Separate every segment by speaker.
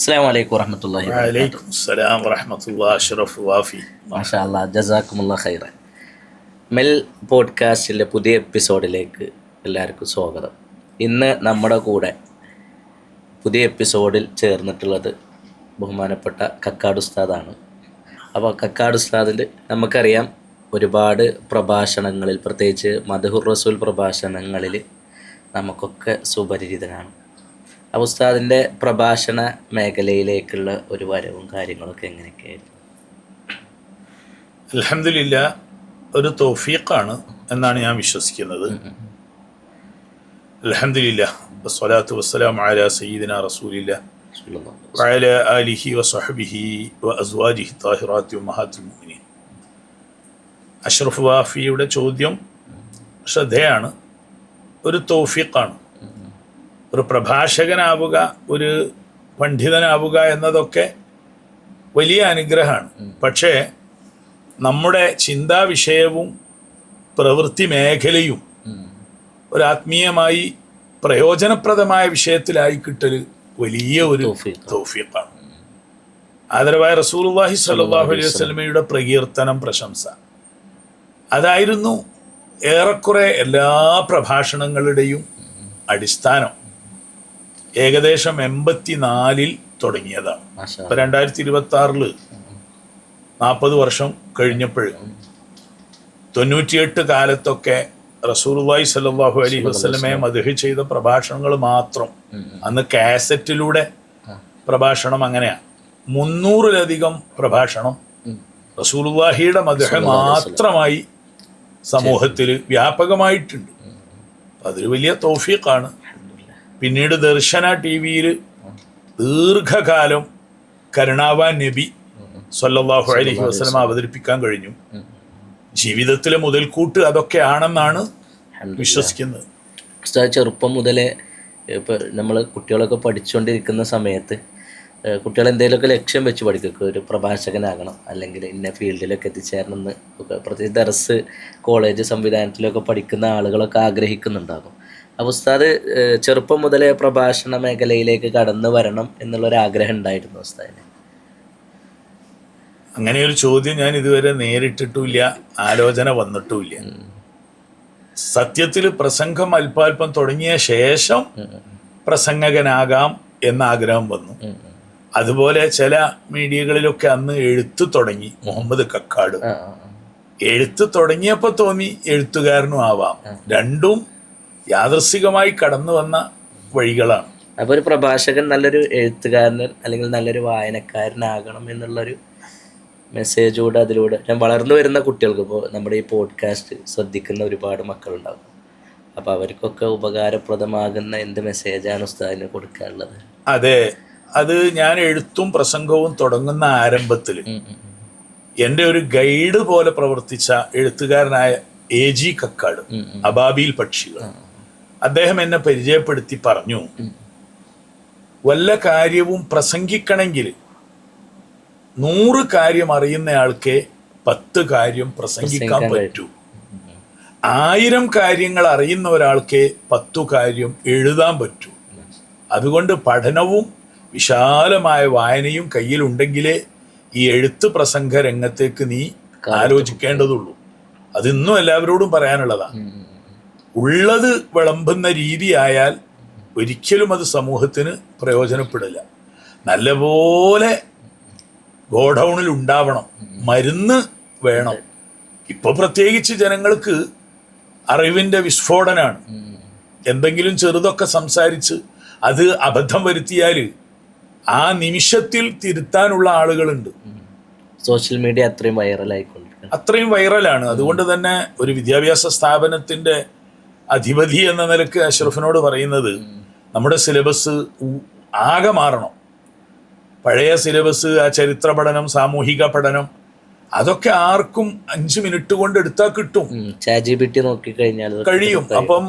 Speaker 1: അസ്സലാമു അലൈക്കും വറഹ്മത്തുള്ളാഹി വബറകാതുഹു.
Speaker 2: വഅലൈക്കും അസ്സലാം വറഹ്മത്തുള്ളാഹി അഷ്റഫ് വാഫി.
Speaker 1: മാഷാ അല്ലാ, ജസാക്കുമുല്ലാഹ് ഖൈറൻ. മെൽ പോഡ്കാസ്റ്റിലെ പുതിയ എപ്പിസോഡിലേക്ക് എല്ലാവർക്കും സ്വാഗതം. ഇന്ന് നമ്മുടെ കൂടെ പുതിയ എപ്പിസോഡിൽ ചേർന്നിട്ടുള്ളത് ബഹുമാനപ്പെട്ട കക്കാട് ഉസ്താദാണ്. അപ്പോൾ കക്കാട് ഉസ്താദിൽ നമുക്കറിയാം ഒരുപാട് പ്രഭാഷണങ്ങളിൽ, പ്രത്യേകിച്ച് മദ്ഹുർ റസൂൽ പ്രഭാഷണങ്ങളിൽ നമുക്കൊക്കെ സുപരിചിതനാണ്. അപ്പോൾ ഉസ്താദിൻ്റെ പ്രഭാഷണ മേഖലയിലേക്കുള്ള ഒരു വരവും കാര്യങ്ങളൊക്കെ എങ്ങനെയൊക്കെയായിരുന്നു?
Speaker 2: അൽഹംദുലില്ലാ, ഒരു തൗഫീഖാണ് എന്നാണ് ഞാൻ വിശ്വസിക്കുന്നത്. അൽഹംദുലില്ലാ, വസ്സലാത്തു വസ്സലാമു അലാ സയ്യിദിനാ റസൂലില്ലാഹ് വഅലാ ആലിഹി വസഹ്ബിഹി വഅസ്വാജിഹി ത്വാഹിറാത്തി ഉമ്മഹാത്തുൽ മുഅ്മിനീൻ. അഷ്റഫ് വാഫിയുടെ ചോദ്യം ശ്രദ്ധയാണ്. ഒരു തൗഫീഖാണ്. ഒരു പ്രഭാഷകനാവുക, ഒരു പണ്ഡിതനാവുക എന്നതൊക്കെ വലിയ അനുഗ്രഹമാണ്. പക്ഷേ നമ്മുടെ ചിന്താവിഷയവും പ്രവൃത്തി മേഖലയും ഒരു ആത്മീയമായി പ്രയോജനപ്രദമായ വിഷയത്തിലായി കിട്ടൽ വലിയ ഒരു തൗഫീഖാണ്. ആദരവായ റസൂലുള്ളാഹി സ്വല്ലല്ലാഹു അലൈഹി വസല്ലമയുടെ പ്രകീർത്തനം, പ്രശംസ, അതായിരുന്നു ഏറെക്കുറെ എല്ലാ പ്രഭാഷണങ്ങളുടെയും അടിസ്ഥാനം. ഏകദേശം 84 തുടങ്ങിയതാണ്. ഇപ്പം 2026 40 വർഷം കഴിഞ്ഞപ്പോൾ 98 കാലത്തൊക്കെ റസൂലുള്ളാഹി സ്വല്ലല്ലാഹു അലൈഹി വസല്ലമയെ മദ്ഹ് ചെയ്ത പ്രഭാഷണങ്ങൾ മാത്രം. അന്ന് കാസറ്റിലൂടെ പ്രഭാഷണം അങ്ങനെയാണ്. 300-ലധികം പ്രഭാഷണം റസൂലുള്ളാഹിയുടെ മദ്ഹ് മാത്രമായി സമൂഹത്തിൽ വ്യാപകമായിട്ടുണ്ട്. അതൊരു വലിയ തൗഫീഖാണ്. പിന്നീട് ദർശന TV-യിൽ ദീർഘകാലം കരുണാവാൻ നബി സ്വല്ലല്ലാഹു അലൈഹി വസല്ലം അവതരിപ്പിക്കാൻ കഴിഞ്ഞു. ജീവിതത്തിലെ മുതൽക്കൂട്ട് അതൊക്കെയാണെന്നാണ് വിശ്വസിക്കുന്നത്.
Speaker 1: ചെറുപ്പം മുതലേ ഇപ്പോൾ നമ്മൾ കുട്ടികളൊക്കെ പഠിച്ചുകൊണ്ടിരിക്കുന്ന സമയത്ത് കുട്ടികൾ എന്തെങ്കിലുമൊക്കെ ലക്ഷ്യം വെച്ച് പഠിക്കുക, ഒരു പ്രഭാഷകനാകണം, അല്ലെങ്കിൽ ഇന്ന ഫീൽഡിലൊക്കെ എത്തിച്ചേരണം എന്ന് ഒക്കെ, പ്രത്യേകിച്ച് ദർസ് കോളേജ് സംവിധാനത്തിലൊക്കെ പഠിക്കുന്ന ആളുകളൊക്കെ ആഗ്രഹിക്കുന്നുണ്ടാകും. അപ്പോൾ ഉസ്താദ് ചെറുപ്പം മുതലേ പ്രഭാഷണ മേഖലയിലേക്ക് കടന്നു വരണം എന്നുള്ളൊരാഗ്രഹം ഉണ്ടായിരുന്നു ഉസ്താദിന്?
Speaker 2: അങ്ങനെ ഒരു ചോദ്യം ഞാൻ ഇതുവരെ നേരിട്ടിട്ടുമില്ല, ആലോചന വന്നിട്ടുമില്ല. സത്യത്തിൽ പ്രസംഗം അല്പാൽപ്പം തുടങ്ങിയ ശേഷം പ്രസംഗകനാകാം എന്ന ആഗ്രഹം വന്നു. അതുപോലെ ചില മീഡിയകളിലൊക്കെ അന്ന് എഴുത്ത് തുടങ്ങി. മുഹമ്മദ് കക്കാട് എഴുത്ത് തുടങ്ങിയപ്പോൾ തോന്നി എഴുത്തുകാരനും ആവാം. രണ്ടും യാദൃശ്ചികമായി കടന്നു വന്ന വഴികളാണ്.
Speaker 1: അപ്പോൾ ഒരു പ്രഭാഷകൻ നല്ലൊരു എഴുത്തുകാരൻ അല്ലെങ്കിൽ നല്ലൊരു വായനക്കാരനാകണം എന്നുള്ളൊരു മെസ്സേജ് കൂടെ അതിലൂടെ ഞാൻ വളർന്നു വരുന്ന കുട്ടികൾക്ക്, ഇപ്പോൾ നമ്മുടെ ഈ പോഡ്കാസ്റ്റ് ശ്രദ്ധിക്കുന്ന ഒരുപാട് മക്കളുണ്ടാകും, അപ്പോൾ അവർക്കൊക്കെ ഉപകാരപ്രദമാകുന്ന എന്ത് മെസ്സേജാണ് ഉസ്താദിന് കൊടുക്കാനുള്ളത്?
Speaker 2: അതെ, അത് ഞാൻ എഴുത്തും പ്രസംഗവും തുടങ്ങുന്ന ആരംഭത്തിൽ എൻ്റെ ഒരു ഗൈഡ് പോലെ പ്രവർത്തിച്ച എഴുത്തുകാരനായ AG കക്കാട്, അബാബീൽ പക്ഷികൾ, അദ്ദേഹം എന്നെ പരിചയപ്പെടുത്തി പറഞ്ഞു, വല്ല കാര്യവും പ്രസംഗിക്കണമെങ്കിൽ 100 കാര്യം അറിയുന്നയാൾക്ക് 10 കാര്യം പ്രസംഗിക്കാൻ പറ്റൂ. 1000 കാര്യങ്ങൾ അറിയുന്ന ഒരാൾക്ക് 10 കാര്യം എഴുതാൻ പറ്റൂ. അതുകൊണ്ട് പഠനവും വിശാലമായ വായനയും കയ്യിലുണ്ടെങ്കിലേ ഈ എഴുത്ത് പ്രസംഗ രംഗത്തേക്ക് നീ ആലോചിക്കേണ്ടതുള്ളൂ. അതിന്നും എല്ലാവരോടും പറയാനുള്ളതാണ്. ഉള്ളത് വിളമ്പുന്ന രീതിയായാൽ ഒരിക്കലും അത് സമൂഹത്തിന് പ്രയോജനപ്പെടില്ല. നല്ലപോലെ ഗോഡൗണിൽ ഉണ്ടാവണം, മരുന്ന് വേണം. ഇപ്പോൾ പ്രത്യേകിച്ച് ജനങ്ങൾക്ക് അറിവിൻ്റെ വിസ്ഫോടനാണ്. എന്തെങ്കിലും ചെറുതൊക്കെ സംസാരിച്ച് അത് അബദ്ധം വരുത്തിയാൽ ആ നിമിഷത്തിൽ തിരുത്താനുള്ള ആളുകളുണ്ട്.
Speaker 1: സോഷ്യൽ മീഡിയ അത്രയും വൈറലായിക്കൊണ്ടിരിക്കുന്നു,
Speaker 2: അത്രയും വൈറലാണ്. അതുകൊണ്ട് തന്നെ ഒരു വിദ്യാഭ്യാസ സ്ഥാപനത്തിൻ്റെ അധിപതി എന്ന നിലക്ക് അഷ്റഫിനോട് പറയുന്നത്, നമ്മുടെ സിലബസ് ആകെ മാറണം. പഴയ സിലബസ്, ആ ചരിത്ര പഠനം, സാമൂഹിക പഠനം, അതൊക്കെ ആർക്കും 5 മിനിറ്റ് കൊണ്ട് എടുത്താൽ കിട്ടും,
Speaker 1: ChatGPT നോക്കിക്കഴിഞ്ഞാൽ
Speaker 2: കഴിയും. അപ്പം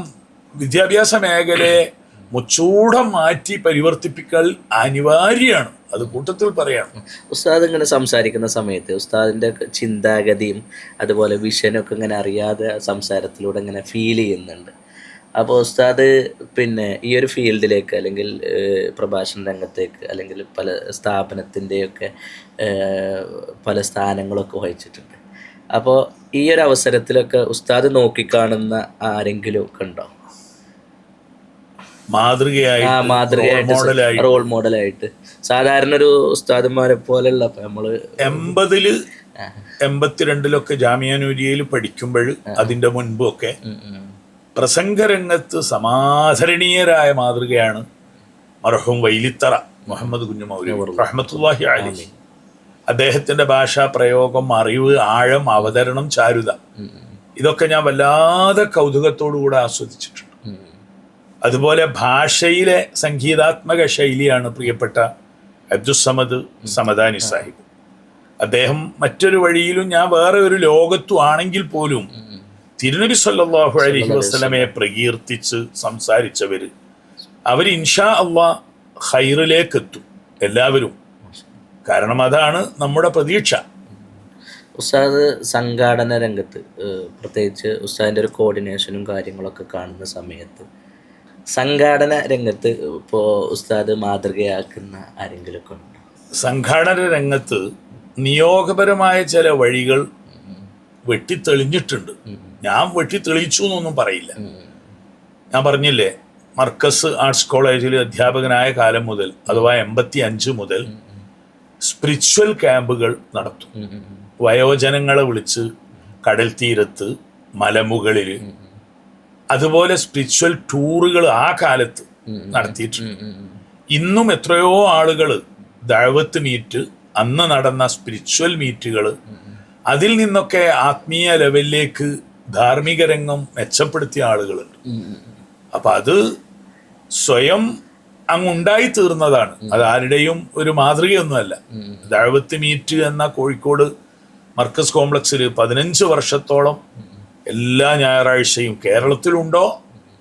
Speaker 2: വിദ്യാഭ്യാസ മേഖലയെ മുച്ചൂടം മാറ്റി പരിവർത്തിപ്പിക്കൽ അനിവാര്യമാണ്. അത് കൂട്ടത്തിൽ പറയണം.
Speaker 1: ഉസ്താദ് ഇങ്ങനെ സംസാരിക്കുന്ന സമയത്ത് ഉസ്താദിൻ്റെ ചിന്താഗതിയും അതുപോലെ വിഷനൊക്കെ ഇങ്ങനെ അറിയാതെ സംസാരത്തിലൂടെ ഇങ്ങനെ ഫീൽ ചെയ്യുന്നുണ്ട്. അപ്പോൾ ഉസ്താദ് പിന്നെ ഈ ഒരു ഫീൽഡിലേക്ക് അല്ലെങ്കിൽ പ്രഭാഷണ രംഗത്തേക്ക് അല്ലെങ്കിൽ പല സ്ഥാപനത്തിൻ്റെയൊക്കെ പല സ്ഥാനങ്ങളൊക്കെ വഹിച്ചിട്ടുണ്ട്. അപ്പോൾ ഈ ഒരു അവസരത്തിലൊക്കെ ഉസ്താദ് നോക്കിക്കാണുന്ന ആരെങ്കിലും ഒക്കെ ഉണ്ടോ?
Speaker 2: മാതൃകയായിട്ട്
Speaker 1: റോൾ മോഡലായിട്ട് സാധാരണ ഒരു ഉസ്താദന്മാരെ പോലെയുള്ള നമ്മൾ
Speaker 2: 82 ജാമിയ നൂരിയയിൽ പഠിക്കുമ്പോൾ അതിൻ്റെ മുൻപൊക്കെ പ്രസംഗരംഗത്ത് സമാദരണീയരായ മാതൃകയാണ് മർഹൂം വൈലിത്തറ മുഹമ്മദ് കുഞ്ഞു മൗലവി റഹ്മത്തുള്ളാഹി അലൈഹി. അദ്ദേഹത്തിൻ്റെ ഭാഷാ പ്രയോഗം, അറിവ്, ആഴം, അവതരണം, ചാരുത, ഇതൊക്കെ ഞാൻ വല്ലാതെ കൗതുകത്തോടുകൂടെ ആസ്വദിച്ചിട്ടുണ്ട്. അതുപോലെ ഭാഷയിലെ സംഗീതാത്മക ശൈലിയാണ് പ്രിയപ്പെട്ട അബ്ദുസ്സമദ് സമദാനി സാഹിബ്. അദ്ദേഹം മറ്റൊരു വഴിയിലും ഞാൻ വേറെ ഒരു ലോകത്തും ആണെങ്കിൽ പോലും തിരുനബി സല്ലല്ലാഹു അലൈഹി വസല്ലമയെ പ്രകീർത്തിച്ച് സംസാരിച്ചവർ അവർ ഇൻഷാ അള്ളാഹ് ഖൈറിലേക്ക് എത്തും എല്ലാവരും. കാരണം അതാണ് നമ്മുടെ പ്രതീക്ഷ.
Speaker 1: ഉസ്താദ് സംഘാടന രംഗത്ത് പ്രത്യേകിച്ച് ഉസ്താദിൻ്റെ ഒരു കോർഡിനേഷനും കാര്യങ്ങളൊക്കെ കാണുന്ന സമയത്ത് സംഘാടന രംഗത്ത് ഇപ്പോൾ ഉസ്താദ് മാതൃകയാക്കുന്ന ആരെങ്കിലുമൊക്കെ ഉണ്ടോ?
Speaker 2: സംഘാടന രംഗത്ത് നിയോഗപരമായ ചില വഴികൾ വെട്ടിത്തെളിഞ്ഞിട്ടുണ്ട്. ഞാൻ വെട്ടിത്തെളിച്ചു എന്നൊന്നും പറയില്ല. ഞാൻ പറഞ്ഞില്ലേ, മർക്കസ് ആർട്സ് കോളേജിൽ അധ്യാപകനായ കാലം മുതൽ അഥവാ 85 മുതൽ സ്പിരിച്വൽ ക്യാമ്പുകൾ നടത്തും. വയോജനങ്ങളെ വിളിച്ച് കടൽ തീരത്ത്, മലമുകളിൽ, അതുപോലെ സ്പിരിച്വൽ ടൂറുകൾ ആ കാലത്ത് നടത്തിയിട്ടുണ്ട്. ഇന്നും എത്രയോ ആളുകൾ ദഅവത്ത് മീറ്റ്, അന്ന് നടന്ന സ്പിരിച്വൽ മീറ്റുകൾ, അതിൽ നിന്നൊക്കെ ആത്മീയ ലെവലിലേക്ക് ധാർമ്മിക രംഗം മെച്ചപ്പെടുത്തിയ ആളുകളുണ്ട്. അപ്പൊ അത് സ്വയം അങ്ങുണ്ടായി തീർന്നതാണ്. അത് ആരുടെയും ഒരു മാതൃകയൊന്നുമല്ല. ദഅവത്ത് മീറ്റ് എന്ന കോഴിക്കോട് മർക്കസ് കോംപ്ലക്സിൽ 15 വർഷത്തോളം എല്ലാ ഞായറാഴ്ചയും കേരളത്തിലുണ്ടോ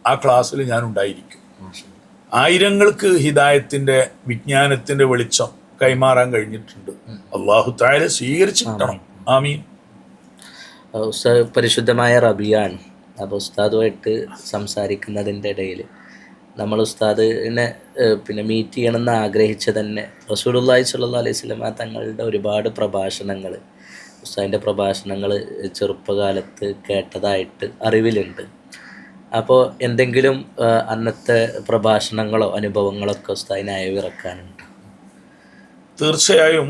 Speaker 2: ആ ക്ലാസ്സിൽ ഞാൻ ഉണ്ടായിരിക്കും. ആയിരങ്ങൾക്ക് ഹിദായത്തിന്റെ, വിജ്ഞാനത്തിന്റെ വെളിച്ചം കൈമാറാൻ കഴിഞ്ഞിട്ടുണ്ട്. അല്ലാഹു തആല സ്വീകരിച്ചു കിട്ടണം. ആമീൻ.
Speaker 1: ഉസ്താദ് പരിശുദ്ധമായ റബിയാണ്. അപ്പോൾ ഉസ്താദുമായിട്ട് സംസാരിക്കുന്നതിൻ്റെ ഇടയിൽ നമ്മൾ ഉസ്താദിനെ പിന്നെ മീറ്റ് ചെയ്യണമെന്ന് ആഗ്രഹിച്ച തന്നെ റസൂലുള്ളാഹി സ്വല്ലല്ലാഹു അലൈഹി വസല്ലം തങ്ങളുടെ ഒരുപാട് പ്രഭാഷണങ്ങൾ, ഉസ്താദിൻ്റെ പ്രഭാഷണങ്ങൾ ചെറുപ്പകാലത്ത് കേട്ടതായിട്ട് അറിവിലുണ്ട്. അപ്പോൾ എന്തെങ്കിലും അന്നത്തെ പ്രഭാഷണങ്ങളോ അനുഭവങ്ങളൊക്കെ ഉസ്താദിനെ അയവിറക്കാനുണ്ട്?
Speaker 2: തീർച്ചയായും.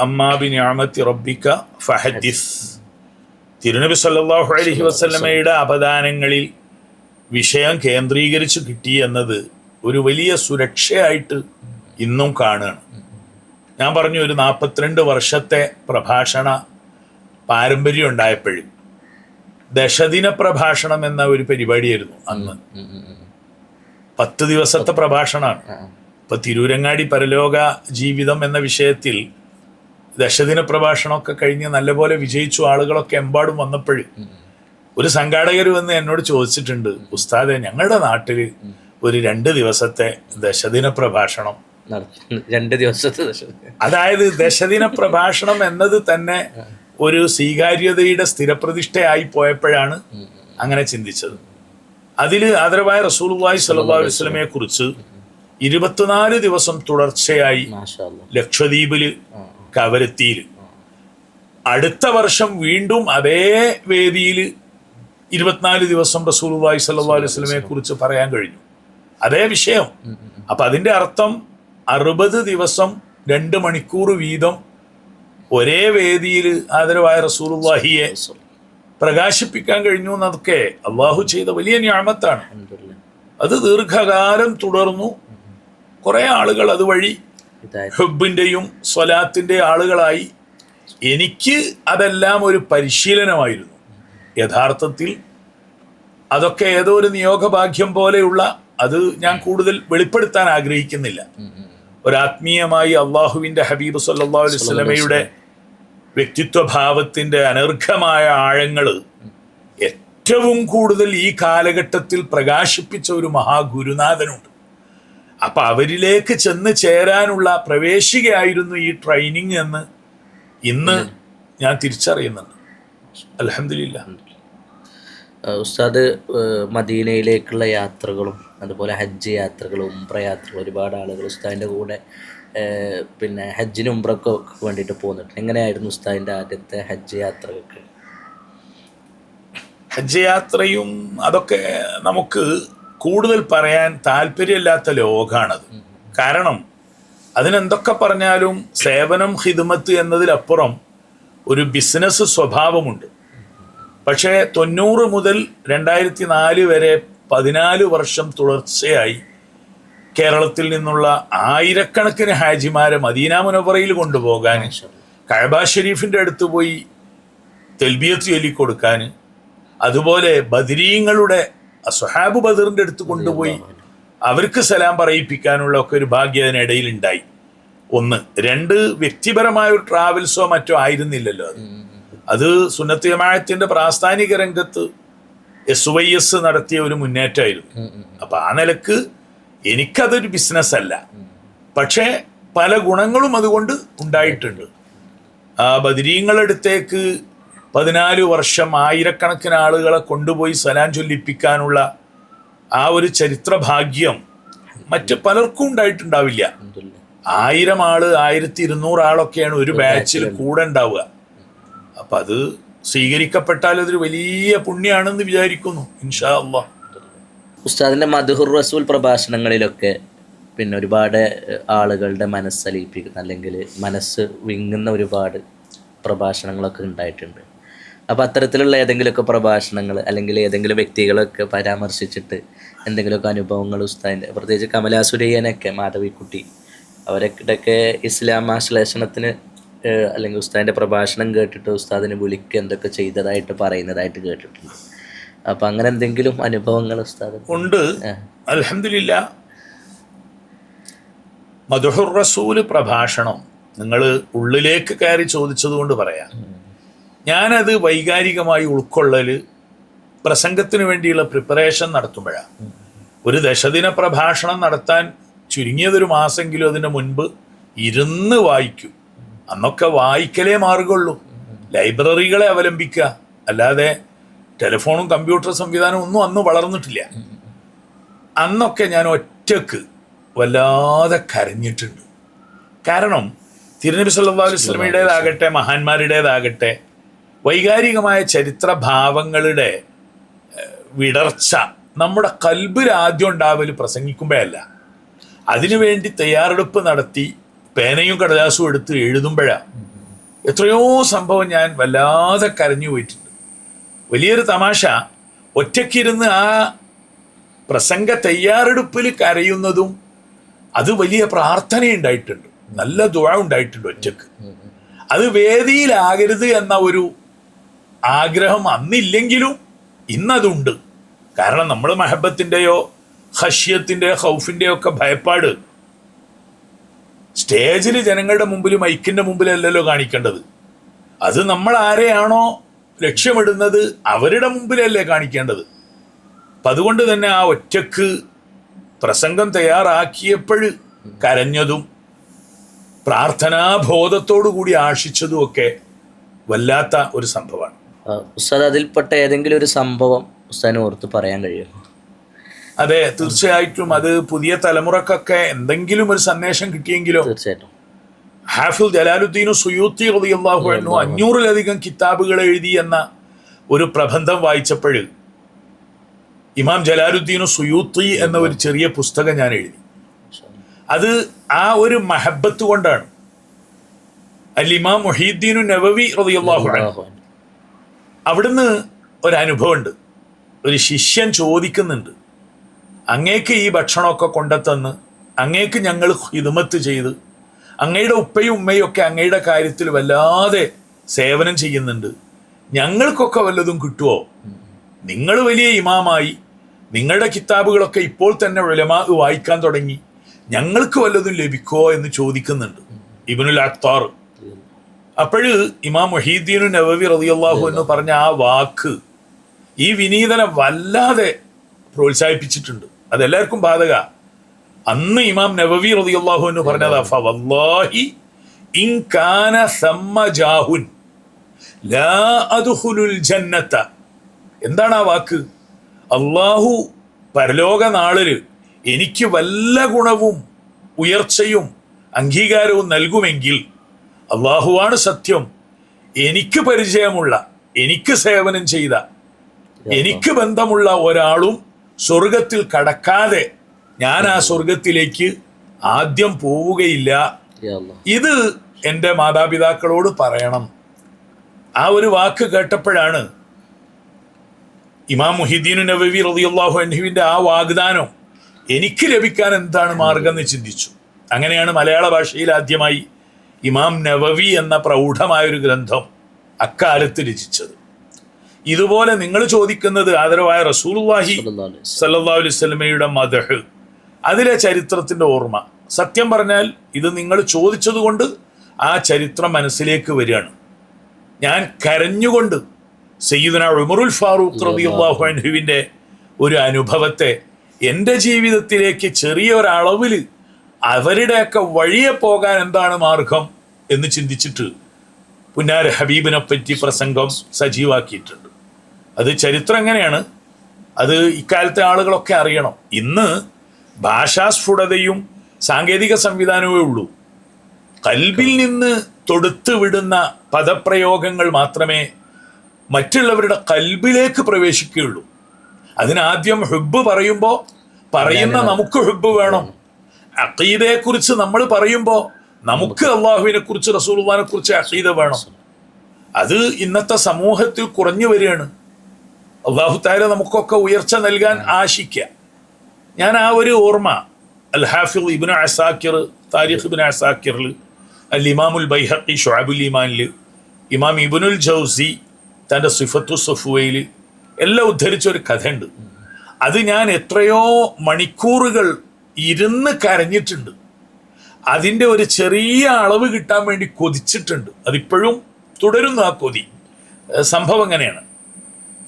Speaker 2: അമ്മാ ബിനിഅമതി റബ്ബിക ഫഹദ്ദിസ്. തിരുനബി സല്ലല്ലാഹു അലൈഹി വസല്ലമയുടെ അപദാനങ്ങളിൽ വിഷയം കേന്ദ്രീകരിച്ച് കിട്ടി എന്നത് ഒരു വലിയ സുരക്ഷയായിട്ട് ഇന്നും കാണുകയാണ്. ഞാൻ പറഞ്ഞു, ഒരു 42 വർഷത്തെ പ്രഭാഷണ പാരമ്പര്യം ഉണ്ടായപ്പോഴും ദശദിന പ്രഭാഷണം എന്ന ഒരു പരിപാടിയായിരുന്നു അന്ന്. 10 ദിവസത്തെ പ്രഭാഷണമാണ്. ഇപ്പൊ തിരൂരങ്ങാടി പരലോക ജീവിതം എന്ന വിഷയത്തിൽ ദശദിന പ്രഭാഷണമൊക്കെ കഴിഞ്ഞ് നല്ലപോലെ വിജയിച്ചു ആളുകളൊക്കെ എമ്പാടും വന്നപ്പോൾ ഒരു സംഘാടകർ വന്ന് എന്നോട് ചോദിച്ചിട്ടുണ്ട്, ഉസ്താദെ, ഞങ്ങളുടെ നാട്ടിൽ ഒരു 2 ദിവസത്തെ ദശദിന പ്രഭാഷണം,
Speaker 1: 2 ദിവസത്തെ
Speaker 2: അതായത് ദശദിന പ്രഭാഷണം എന്നത് തന്നെ ഒരു സ്വീകാര്യതയുടെ സ്ഥിരപ്രതിഷ്ഠയായി പോയപ്പോഴാണ് അങ്ങനെ ചിന്തിച്ചത്. അതിൽ ആദരവായ റസൂലുള്ളാഹി സ്വല്ലല്ലാഹു അലൈഹി വസല്ലമയെ കുറിച്ച് 24 ദിവസം തുടർച്ചയായി ലക്ഷദ്വീപില്, കവരത്തിയിൽ, അടുത്ത വർഷം വീണ്ടും അതേ വേദിയിൽ 24 ദിവസം റസൂലുള്ളാഹി സ്വല്ലല്ലാഹു അലൈഹി വസല്ലമയെ കുറിച്ച് പറയാൻ കഴിഞ്ഞു. അതേ വിഷയം. അപ്പൊ അതിന്റെ അർത്ഥം 60 ദിവസം 2 മണിക്കൂർ വീതം ഒരേ വേദിയിൽ ആദരവായ റസൂലുള്ളാഹിയെ പ്രകാശിപ്പിക്കാൻ കഴിഞ്ഞു എന്നതൊക്കെ അള്ളാഹു ചെയ്ത വലിയ നിഅമത്താണ്. അത് ദീർഘകാലം തുടർന്നു. കുറെ ആളുകൾ അതുവഴി ഹുബിന്റെയും സ്വലാത്തിന്റെ ആളുകളായി. എനിക്ക് അതെല്ലാം ഒരു പരിശീലനമായിരുന്നു. യഥാർത്ഥത്തിൽ അതൊക്കെ ഏതോ ഒരു നിയോഗഭാഗ്യം പോലെയുള്ള, അത് ഞാൻ കൂടുതൽ വെളിപ്പെടുത്താൻ ആഗ്രഹിക്കുന്നില്ല. ഒരാത്മീയമായി അള്ളാഹുവിന്റെ ഹബീബ് സല്ലല്ലാഹു അലൈഹി വസല്ലമയുടെ വ്യക്തിത്വഭാവത്തിന്റെ അനർഘമായ ആഴങ്ങൾ ഏറ്റവും കൂടുതൽ ഈ കാലഘട്ടത്തിൽ പ്രകാശിപ്പിച്ച ഒരു മഹാഗുരുനാഥനുണ്ട്. അപ്പൊ അവരിലേക്ക് ചെന്ന് ചേരാനുള്ള പ്രവേശികയായിരുന്നു ഈ ട്രെയിനിങ് എന്ന് ഇന്ന് ഞാൻ തിരിച്ചറിയുന്നുണ്ട്. അൽഹംദുലില്ലാഹ്.
Speaker 1: ഉസ്താദ് മദീനയിലേക്കുള്ള യാത്രകളും അതുപോലെ ഹജ്ജ് യാത്രകളും ഉംറ യാത്രകളും ഒരുപാട് ആളുകൾ ഉസ്താദിൻ്റെ കൂടെ പിന്നെ ഹജ്ജിനും ഉംറക്കും വേണ്ടിയിട്ട് പോകുന്നുണ്ട്. എങ്ങനെയായിരുന്നു ഉസ്താദിൻ്റെ ആദ്യത്തെ ഹജ്ജ് യാത്രകൾക്ക്?
Speaker 2: ഹജ്ജ് യാത്രയും അതൊക്കെ നമുക്ക് കൂടുതൽ പറയാൻ താല്പര്യമില്ലാത്ത ലോകമാണത്. കാരണം അതിനെന്തൊക്കെ പറഞ്ഞാലും സേവനം ഹിദ്മത്ത് എന്നതിലപ്പുറം ഒരു ബിസിനസ് സ്വഭാവമുണ്ട്. പക്ഷേ 90 മുതൽ 2004 വരെ 14 വർഷം തുടർച്ചയായി കേരളത്തിൽ നിന്നുള്ള ആയിരക്കണക്കിന് ഹാജിമാരെ മദീന മുനവ്വറയിൽ കൊണ്ടുപോകാൻ, കഅബ ഷരീഫിൻ്റെ അടുത്ത് പോയി തൽബിയത്ത് ചൊല്ലിക്കൊടുക്കാൻ, അതുപോലെ ബദരീങ്ങളുടെ അസ്ഹാബ് ബദറിൻ്റെ അടുത്ത് കൊണ്ടുപോയി അവർക്ക് സലാം പറയിപ്പിക്കാനുള്ള ഒക്കെ ഒരു ഭാഗ്യം അതിനിടയിൽ ഉണ്ടായി. ഒന്ന്. രണ്ട്, വ്യക്തിപരമായ ഒരു ട്രാവൽസോ മറ്റോ ആയിരുന്നില്ലല്ലോ അത് സുന്നത്ത് ജമാഅത്തിന്റെ പ്രാസ്ഥാനിക രംഗത്ത് SYS നടത്തിയ ഒരു മുന്നേറ്റമായിരുന്നു. അപ്പൊ ആ നിലക്ക് എനിക്കതൊരു ബിസിനസ് അല്ല, പക്ഷേ പല ഗുണങ്ങളും അതുകൊണ്ട് ഉണ്ടായിട്ടുണ്ട്. ആ ബദരീങ്ങളടുത്തേക്ക് 14 വർഷം ആയിരക്കണക്കിന് ആളുകളെ കൊണ്ടുപോയി സലാം ചൊല്ലിപ്പിക്കാനുള്ള ആ ഒരു ചരിത്ര ഭാഗ്യം മറ്റ് പലർക്കും ഉണ്ടായിട്ടുണ്ടാവില്ല. 1000 ആള് 1200 ആളൊക്കെയാണ് ഒരു ബാച്ചിൽ കൂടെ ഉണ്ടാവുക. അപ്പൊ അത് സ്വീകരിക്കപ്പെട്ടാൽ അതൊരു വലിയ പുണ്യാണെന്ന് വിചാരിക്കുന്നു, ഇൻഷാ അല്ലാഹ്.
Speaker 1: ഉസ്താദിന്റെ മദ്ഹുർ റസൂൽ പ്രഭാഷണങ്ങളിലൊക്കെ പിന്നെ ഒരുപാട് ആളുകളുടെ മനസ്സലിയിപ്പിക്കുന്ന അല്ലെങ്കിൽ മനസ്സ് വിങ്ങുന്ന ഒരുപാട് പ്രഭാഷണങ്ങളൊക്കെ ഉണ്ടായിട്ടുണ്ട്. അപ്പോൾ അത്തരത്തിലുള്ള ഏതെങ്കിലുമൊക്കെ പ്രഭാഷണങ്ങൾ അല്ലെങ്കിൽ ഏതെങ്കിലും വ്യക്തികളൊക്കെ പരാമർശിച്ചിട്ട് എന്തെങ്കിലുമൊക്കെ അനുഭവങ്ങൾ ഉസ്താദിൻ്റെ, പ്രത്യേകിച്ച് കമലാസുരയ്യനൊക്കെ, മാധവിക്കുട്ടി, അവരൊക്കെ ഇസ്ലാം ആശ്ലേഷണത്തിന് അല്ലെങ്കിൽ ഉസ്താദിൻ്റെ പ്രഭാഷണം കേട്ടിട്ട് ഉസ്താദിനെ വിളിക്കുക എന്തൊക്കെ ചെയ്തതായിട്ട് പറയുന്നതായിട്ട് കേട്ടിട്ടുണ്ട്. അപ്പം അങ്ങനെ എന്തെങ്കിലും അനുഭവങ്ങൾ ഉസ്താദ്
Speaker 2: ഉണ്ട്? അൽഹംദുലില്ലാ. മദ്ഹുർ റസൂല് പ്രഭാഷണം നിങ്ങൾ ഉള്ളിലേക്ക് കയറി ചോദിച്ചത് കൊണ്ട് പറയാം. ഞാനത് വൈകാരികമായി ഉൾക്കൊള്ളൽ പ്രസംഗത്തിന് വേണ്ടിയുള്ള പ്രിപ്പറേഷൻ നടത്തുമ്പോഴാണ്. ഒരു ദശദിന പ്രഭാഷണം നടത്താൻ ചുരുങ്ങിയതൊരു മാസമെങ്കിലും അതിന് മുൻപ് ഇരുന്ന് വായിക്കും. അന്നൊക്കെ വായിക്കലേ മാർഗമുള്ളൂ, ലൈബ്രറികളെ അവലംബിക്കുക, അല്ലാതെ ടെലിഫോണും കമ്പ്യൂട്ടർ സംവിധാനവും ഒന്നും അന്ന് വളർന്നിട്ടില്ല. അന്നൊക്കെ ഞാൻ ഒറ്റക്ക് വല്ലാതെ കരഞ്ഞിട്ടുണ്ട്. കാരണം തിരുനബി സല്ലല്ലാഹു അലൈഹി വസല്ലമയുടേതാകട്ടെ മഹാന്മാരുടേതാകട്ടെ വൈകാരികമായ ചരിത്രഭാവങ്ങളുടെ വിടർച്ച നമ്മുടെ കൽബിൽ ആദ്യം ഉണ്ടാവൽ പ്രസംഗിക്കുമ്പോഴല്ല, അതിനുവേണ്ടി തയ്യാറെടുപ്പ് നടത്തി പേനയും കടലാസും എടുത്ത് എഴുതുമ്പോഴാണ്. എത്രയോ സംഭവം ഞാൻ വല്ലാതെ കരഞ്ഞു പോയിട്ടുണ്ട്. വലിയൊരു തമാശ, ഒറ്റയ്ക്കിരുന്ന് ആ പ്രസംഗ തയ്യാറെടുപ്പിൽ കരയുന്നതും അത് വലിയ പ്രാർത്ഥനയുണ്ടായിട്ടുണ്ട്, നല്ല ദുആ ഉണ്ടായിട്ടുണ്ട് ഒറ്റക്ക്. അത് വേദിയിലാകരുത് എന്ന ഒരു ആഗ്രഹം അന്നില്ലെങ്കിലും ഇന്നതുണ്ട്. കാരണം നമ്മൾ മഹബത്തിൻ്റെയോ ഖശ്യത്തിൻ്റെയോ ഖൗഫിൻ്റെയോ ഒക്കെ ഭയപ്പാട് സ്റ്റേജിൽ ജനങ്ങളുടെ മുമ്പിൽ മൈക്കിൻ്റെ മുമ്പിലല്ലല്ലോ കാണിക്കേണ്ടത്. അത് നമ്മൾ ആരെയാണോ ലക്ഷ്യമിടുന്നത് അവരുടെ മുമ്പിലല്ലേ കാണിക്കേണ്ടത്. അപ്പം അതുകൊണ്ട് തന്നെ ആ ഒറ്റക്ക് പ്രസംഗം തയ്യാറാക്കിയപ്പോൾ കരഞ്ഞതും പ്രാർത്ഥനാബോധത്തോടു കൂടി ആശിച്ചതും ഒക്കെ വല്ലാത്ത ഒരു സംഭവമാണ്.
Speaker 1: ഉസ്താദ്, അതിൽപ്പെട്ട ഏതെങ്കിലും ഒരു സംഭവം ഉസ്താദിനെ ഓർത്ത് പറയാൻ കഴിയുമോ?
Speaker 2: അതെ, തീർച്ചയായിട്ടും. അത് പുതിയ തലമുറക്കൊക്കെ എന്തെങ്കിലും ഒരു സന്ദേശം കിട്ടിയെങ്കിലോ.
Speaker 1: തീർച്ചയായിട്ടും.
Speaker 2: ഹാഫിദ് ജലാലുദ്ദീൻ സുയൂത്തി റളിയല്ലാഹു അൻഹു 500-ലധികം കിതാബുകൾ എഴുതി എന്ന ഒരു പ്രബന്ധം വായിച്ചപ്പോൾ ഇമാം ജലാലുദ്ദീൻ സുയൂത്തി എന്ന ഒരു ചെറിയ പുസ്തകം ഞാൻ എഴുതി. അത് ആ ഒരു മഹബത്ത് കൊണ്ടാണ്. അൽ ഇമാം മുഹീദ്ദീൻ നവവി റളിയല്ലാഹു അൻഹു, അവിടുന്ന് ഒരനുഭവമുണ്ട്. ഒരു ശിഷ്യൻ ചോദിക്കുന്നുണ്ട്, അങ്ങേക്ക് ഈ ഭക്ഷണമൊക്കെ കൊണ്ടെത്തന്ന് അങ്ങേക്ക് ഞങ്ങൾ ഹിദ്മത്ത് ചെയ്ത് അങ്ങയുടെ ഉപ്പയും ഉമ്മയും ഒക്കെ അങ്ങയുടെ കാര്യത്തിൽ വല്ലാതെ സേവനം ചെയ്യുന്നുണ്ട്, ഞങ്ങൾക്കൊക്കെ വല്ലതും കിട്ടുമോ? നിങ്ങൾ വലിയ ഇമാമായി, നിങ്ങളുടെ കിതാബുകളൊക്കെ ഇപ്പോൾ തന്നെ ഉലമാ വായിക്കാൻ തുടങ്ങി, ഞങ്ങൾക്ക് വല്ലതും ലഭിക്കുമോ എന്ന് ചോദിക്കുന്നുണ്ട് ഇബ്നുൽ അത്താർ. അപ്പോഴ് ഇമാം മുഹീദ്ദീൻ നവവി റളിയല്ലാഹു അൻഹു പറഞ്ഞ ആ വാക്ക് ഈ വിനീതനെ വല്ലാതെ പ്രോത്സാഹിപ്പിച്ചിട്ടുണ്ട്. അതെല്ലാവർക്കും ബാധക. അന്ന് ഇമാം നവവി റളിയല്ലാഹു അൻഹു പറഞ്ഞതാ, ഫവല്ലാഹി ഇൻ കാന സമ്മ ജാഹുൻ ലാ അദ്ഖുലുൽ ജന്നത എന്താണ് ആ വാക്ക്? അള്ളാഹു പരലോക നാളില് എനിക്ക് വല്ല ഗുണവും ഉയർച്ചയും അംഗീകാരവും നൽകുമെങ്കിൽ അള്ളാഹുവാണ് സത്യം, എനിക്ക് പരിചയമുള്ള, എനിക്ക് സേവനം ചെയ്ത, എനിക്ക് ബന്ധമുള്ള ഒരാളും സ്വർഗത്തിൽ കടക്കാതെ ഞാൻ ആ സ്വർഗത്തിലേക്ക് ആദ്യം പോവുകയില്ല. ഇത് എൻ്റെ മാതാപിതാക്കളോട് പറയണം. ആ ഒരു വാക്ക് കേട്ടപ്പോഴാണ് ഇമാം മുഹിദ്ദീൻ നബവി റളിയല്ലാഹു അൻഹുവിൻ്റെ ആ വാഗ്ദാനം എനിക്ക് ലഭിക്കാൻ എന്താണ് മാർഗം എന്ന് ചിന്തിച്ചു. അങ്ങനെയാണ് മലയാള ഭാഷയിൽ ആദ്യമായി ഇമാം നവവി എന്ന പ്രൗഢമായൊരു ഗ്രന്ഥം അക്കാലത്ത് രചിച്ചത്. ഇതുപോലെ നിങ്ങൾ ചോദിക്കുന്നത് ആദരവായ റസൂലുള്ളാഹി സ്വല്ലല്ലാഹു അലൈഹി വസല്ലമയുടെ മദ്ഹ്, അതിലെ ചരിത്രത്തിൻ്റെ ഓർമ്മ. സത്യം പറഞ്ഞാൽ ഇത് നിങ്ങൾ ചോദിച്ചത് കൊണ്ട് ആ ചരിത്രം മനസ്സിലേക്ക് വരികയാണ്. ഞാൻ കരഞ്ഞുകൊണ്ട് സയ്യിദുനാ ഉമറുൽ ഫാറൂഖ് റളിയല്ലാഹു അൻഹുവിൻ്റെ ഒരു അനുഭവത്തെ എൻ്റെ ജീവിതത്തിലേക്ക് ചെറിയൊരളവിൽ അവരുടെയൊക്കെ വഴിയെ പോകാൻ എന്താണ് മാർഗം എന്ന് ചിന്തിച്ചിട്ട് പുന്നാര ഹബീബിനെ പറ്റി പ്രസംഗം സജീവാക്കിയിട്ടുണ്ട്. അത് ചരിത്രം എങ്ങനെയാണ്, അത് ഇക്കാലത്തെ ആളുകളൊക്കെ അറിയണം. ഇന്ന് ഭാഷാസ്ഫുടതയും സാങ്കേതിക സംവിധാനമേ ഉള്ളൂ. കൽബിൽ നിന്ന് തൊടുത്തു വിടുന്ന പദപ്രയോഗങ്ങൾ മാത്രമേ മറ്റുള്ളവരുടെ കൽബിലേക്ക് പ്രവേശിക്കുകയുള്ളൂ. അതിനാദ്യം ഹുബ്ബ് പറയുമ്പോൾ പറയുന്ന നമുക്ക് ഹുബ്ബ് വേണം. അഖീദയെക്കുറിച്ച് നമ്മൾ പറയുമ്പോൾ നമുക്ക് അള്ളാഹുവിനെ കുറിച്ച് റസൂലുള്ളാഹിനെ കുറിച്ച് അഖീദ വേണം. അത് ഇന്നത്തെ സമൂഹത്തിൽ കുറഞ്ഞു വരികയാണ്. അള്ളാഹു തആല നമുക്കൊക്കെ ഉയർച്ച നൽകാൻ ആശിക്കുക. ഞാൻ ആ ഒരു ഓർമ്മ അൽ ഹാഫിദ് ഇബ്നു അസാക്കിർ താരിഖ് ഇബ്നു അസാക്കിറിൽ, അൽ ഇമാമുൽ ബൈഹഖി ശുഅബുൽ ഈമാനിൽ, ഇമാം ഇബ്നുൽ ജൗസി തൻ്റെ സിഫത്തു സഫുവയിൽ എല്ലാം ഉദ്ധരിച്ച ഒരു കഥയുണ്ട്. അത് ഞാൻ എത്രയോ മണിക്കൂറുകൾ ഇരുന്ന് കരഞ്ഞിട്ടുണ്ട്. അതിൻ്റെ ഒരു ചെറിയ അളവ് കിട്ടാൻ വേണ്ടി കൊതിച്ചിട്ടുണ്ട്. അതിപ്പോഴും തുടരുന്നു ആ കൊതി. സംഭവം എങ്ങനെയാണ്?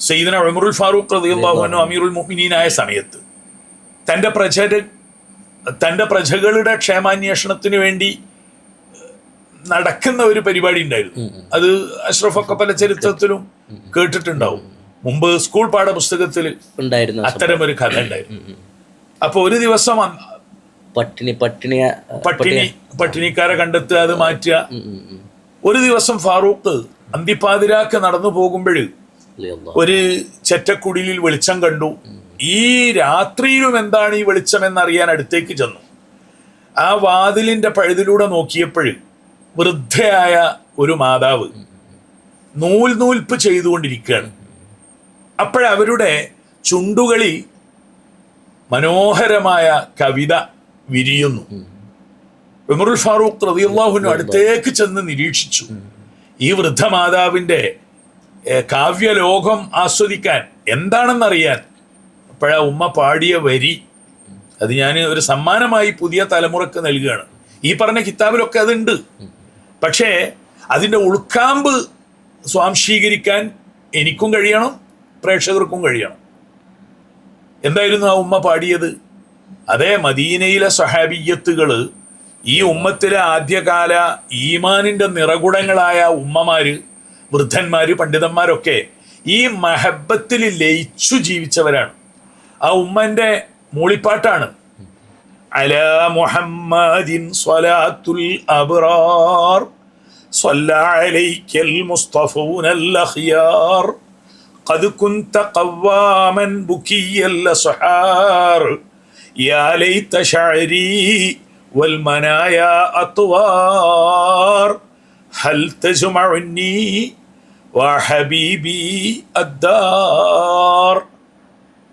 Speaker 2: സയ്യിദുനാ ഉമറുൽ ഫാറൂഖ് റളിയല്ലാഹു അൻഹു അമീറുൽ മുഅ്മിനീനായ സമയത്ത് തൻ്റെ പ്രജകളുടെ ക്ഷേമാന്വേഷണത്തിന് വേണ്ടി നടക്കുന്ന ഒരു പരിപാടി ഉണ്ടായിരുന്നു. അത് അഷ്റഫൊക്കെ പല ചരിത്രത്തിലും കേട്ടിട്ടുണ്ടാവും. മുമ്പ് സ്കൂൾ പാഠപുസ്തകത്തിൽ അത്തരം ഒരു കഥ ഉണ്ടായിരുന്നു. അപ്പൊ ഒരു ദിവസം പട്ടിണിക്കാരെ കണ്ടെത്തുക, അത് മാറ്റുക. ഒരു ദിവസം ഫാറൂഖ് അന്തിപ്പാതിരാക്ക് നടന്നു പോകുമ്പോൾ ഒരു ചെറ്റക്കുടിലിൽ വെളിച്ചം കണ്ടു. ഈ രാത്രിയിലും എന്താണ് ഈ വെളിച്ചം എന്നറിയാൻ അടുത്തേക്ക് ചെന്നു. ആ വാതിലിന്റെ പഴുതിലൂടെ നോക്കിയപ്പോൾ വൃദ്ധയായ ഒരു മാതാവ് നൂൽപ്പ് ചെയ്തുകൊണ്ടിരിക്കുകയാണ്. അപ്പോഴവരുടെ ചുണ്ടുകളിൽ മനോഹരമായ കവിത വിരിയുന്നു. ഉമറുൽ ഫാറൂഖ് റളിയല്ലാഹു അൻഹു അടുത്തേക്ക് ചെന്ന് നിരീക്ഷിച്ചു. ഈ വൃദ്ധമാതാവിൻ്റെ കാവ്യലോകം ആസ്വദിക്കാൻ, എന്താണെന്നറിയാൻ. അപ്പോഴാ ഉമ്മ പാടിയ വരി, അത് ഞാൻ ഒരു സമ്മാനമായി പുതിയ തലമുറക്ക് നൽകുകയാണ്. ഈ പറഞ്ഞ കിതാബിലൊക്കെ അതുണ്ട്. പക്ഷേ അതിൻ്റെ ഉൾക്കാമ്പ് സ്വാംശീകരിക്കാൻ എനിക്കും കഴിയണം, പ്രേക്ഷകർക്കും കഴിയണം. എന്തായിരുന്നു ആ ഉമ്മ പാടിയത്? അതേ മദീനയിലെ സ്വഹാബിയ്യത്തുകൾ, ഈ ഉമ്മത്തിലെ ആദ്യകാല ഈമാനിൻ്റെ നിറകുടങ്ങളായ ഉമ്മമാര്, വൃദ്ധന്മാര്, പണ്ഡിതന്മാരൊക്കെ ഈ മഹബത്തിൽ ലയിച്ചു ജീവിച്ചവരാണ്. ആ ഉമ്മൻ്റെ മൂളിപ്പാട്ടാണ് അലാ മുഹമ്മദിൻ സ്വലാത്തുൽ അബ്റാർ സ്വല്ലാ അലൈക്കൽ മുസ്തഫൂനൽ അഖ്യാർ ഖദ് കുൻത ഖവാമൻ ബുകിയൽ അസ്ഹാർ യാ ലൈത ശഅരി വൽ മനായ അത്വാർ ഹൽ തജ്മഉനി വ ഹബീബി അദ്ദാർ.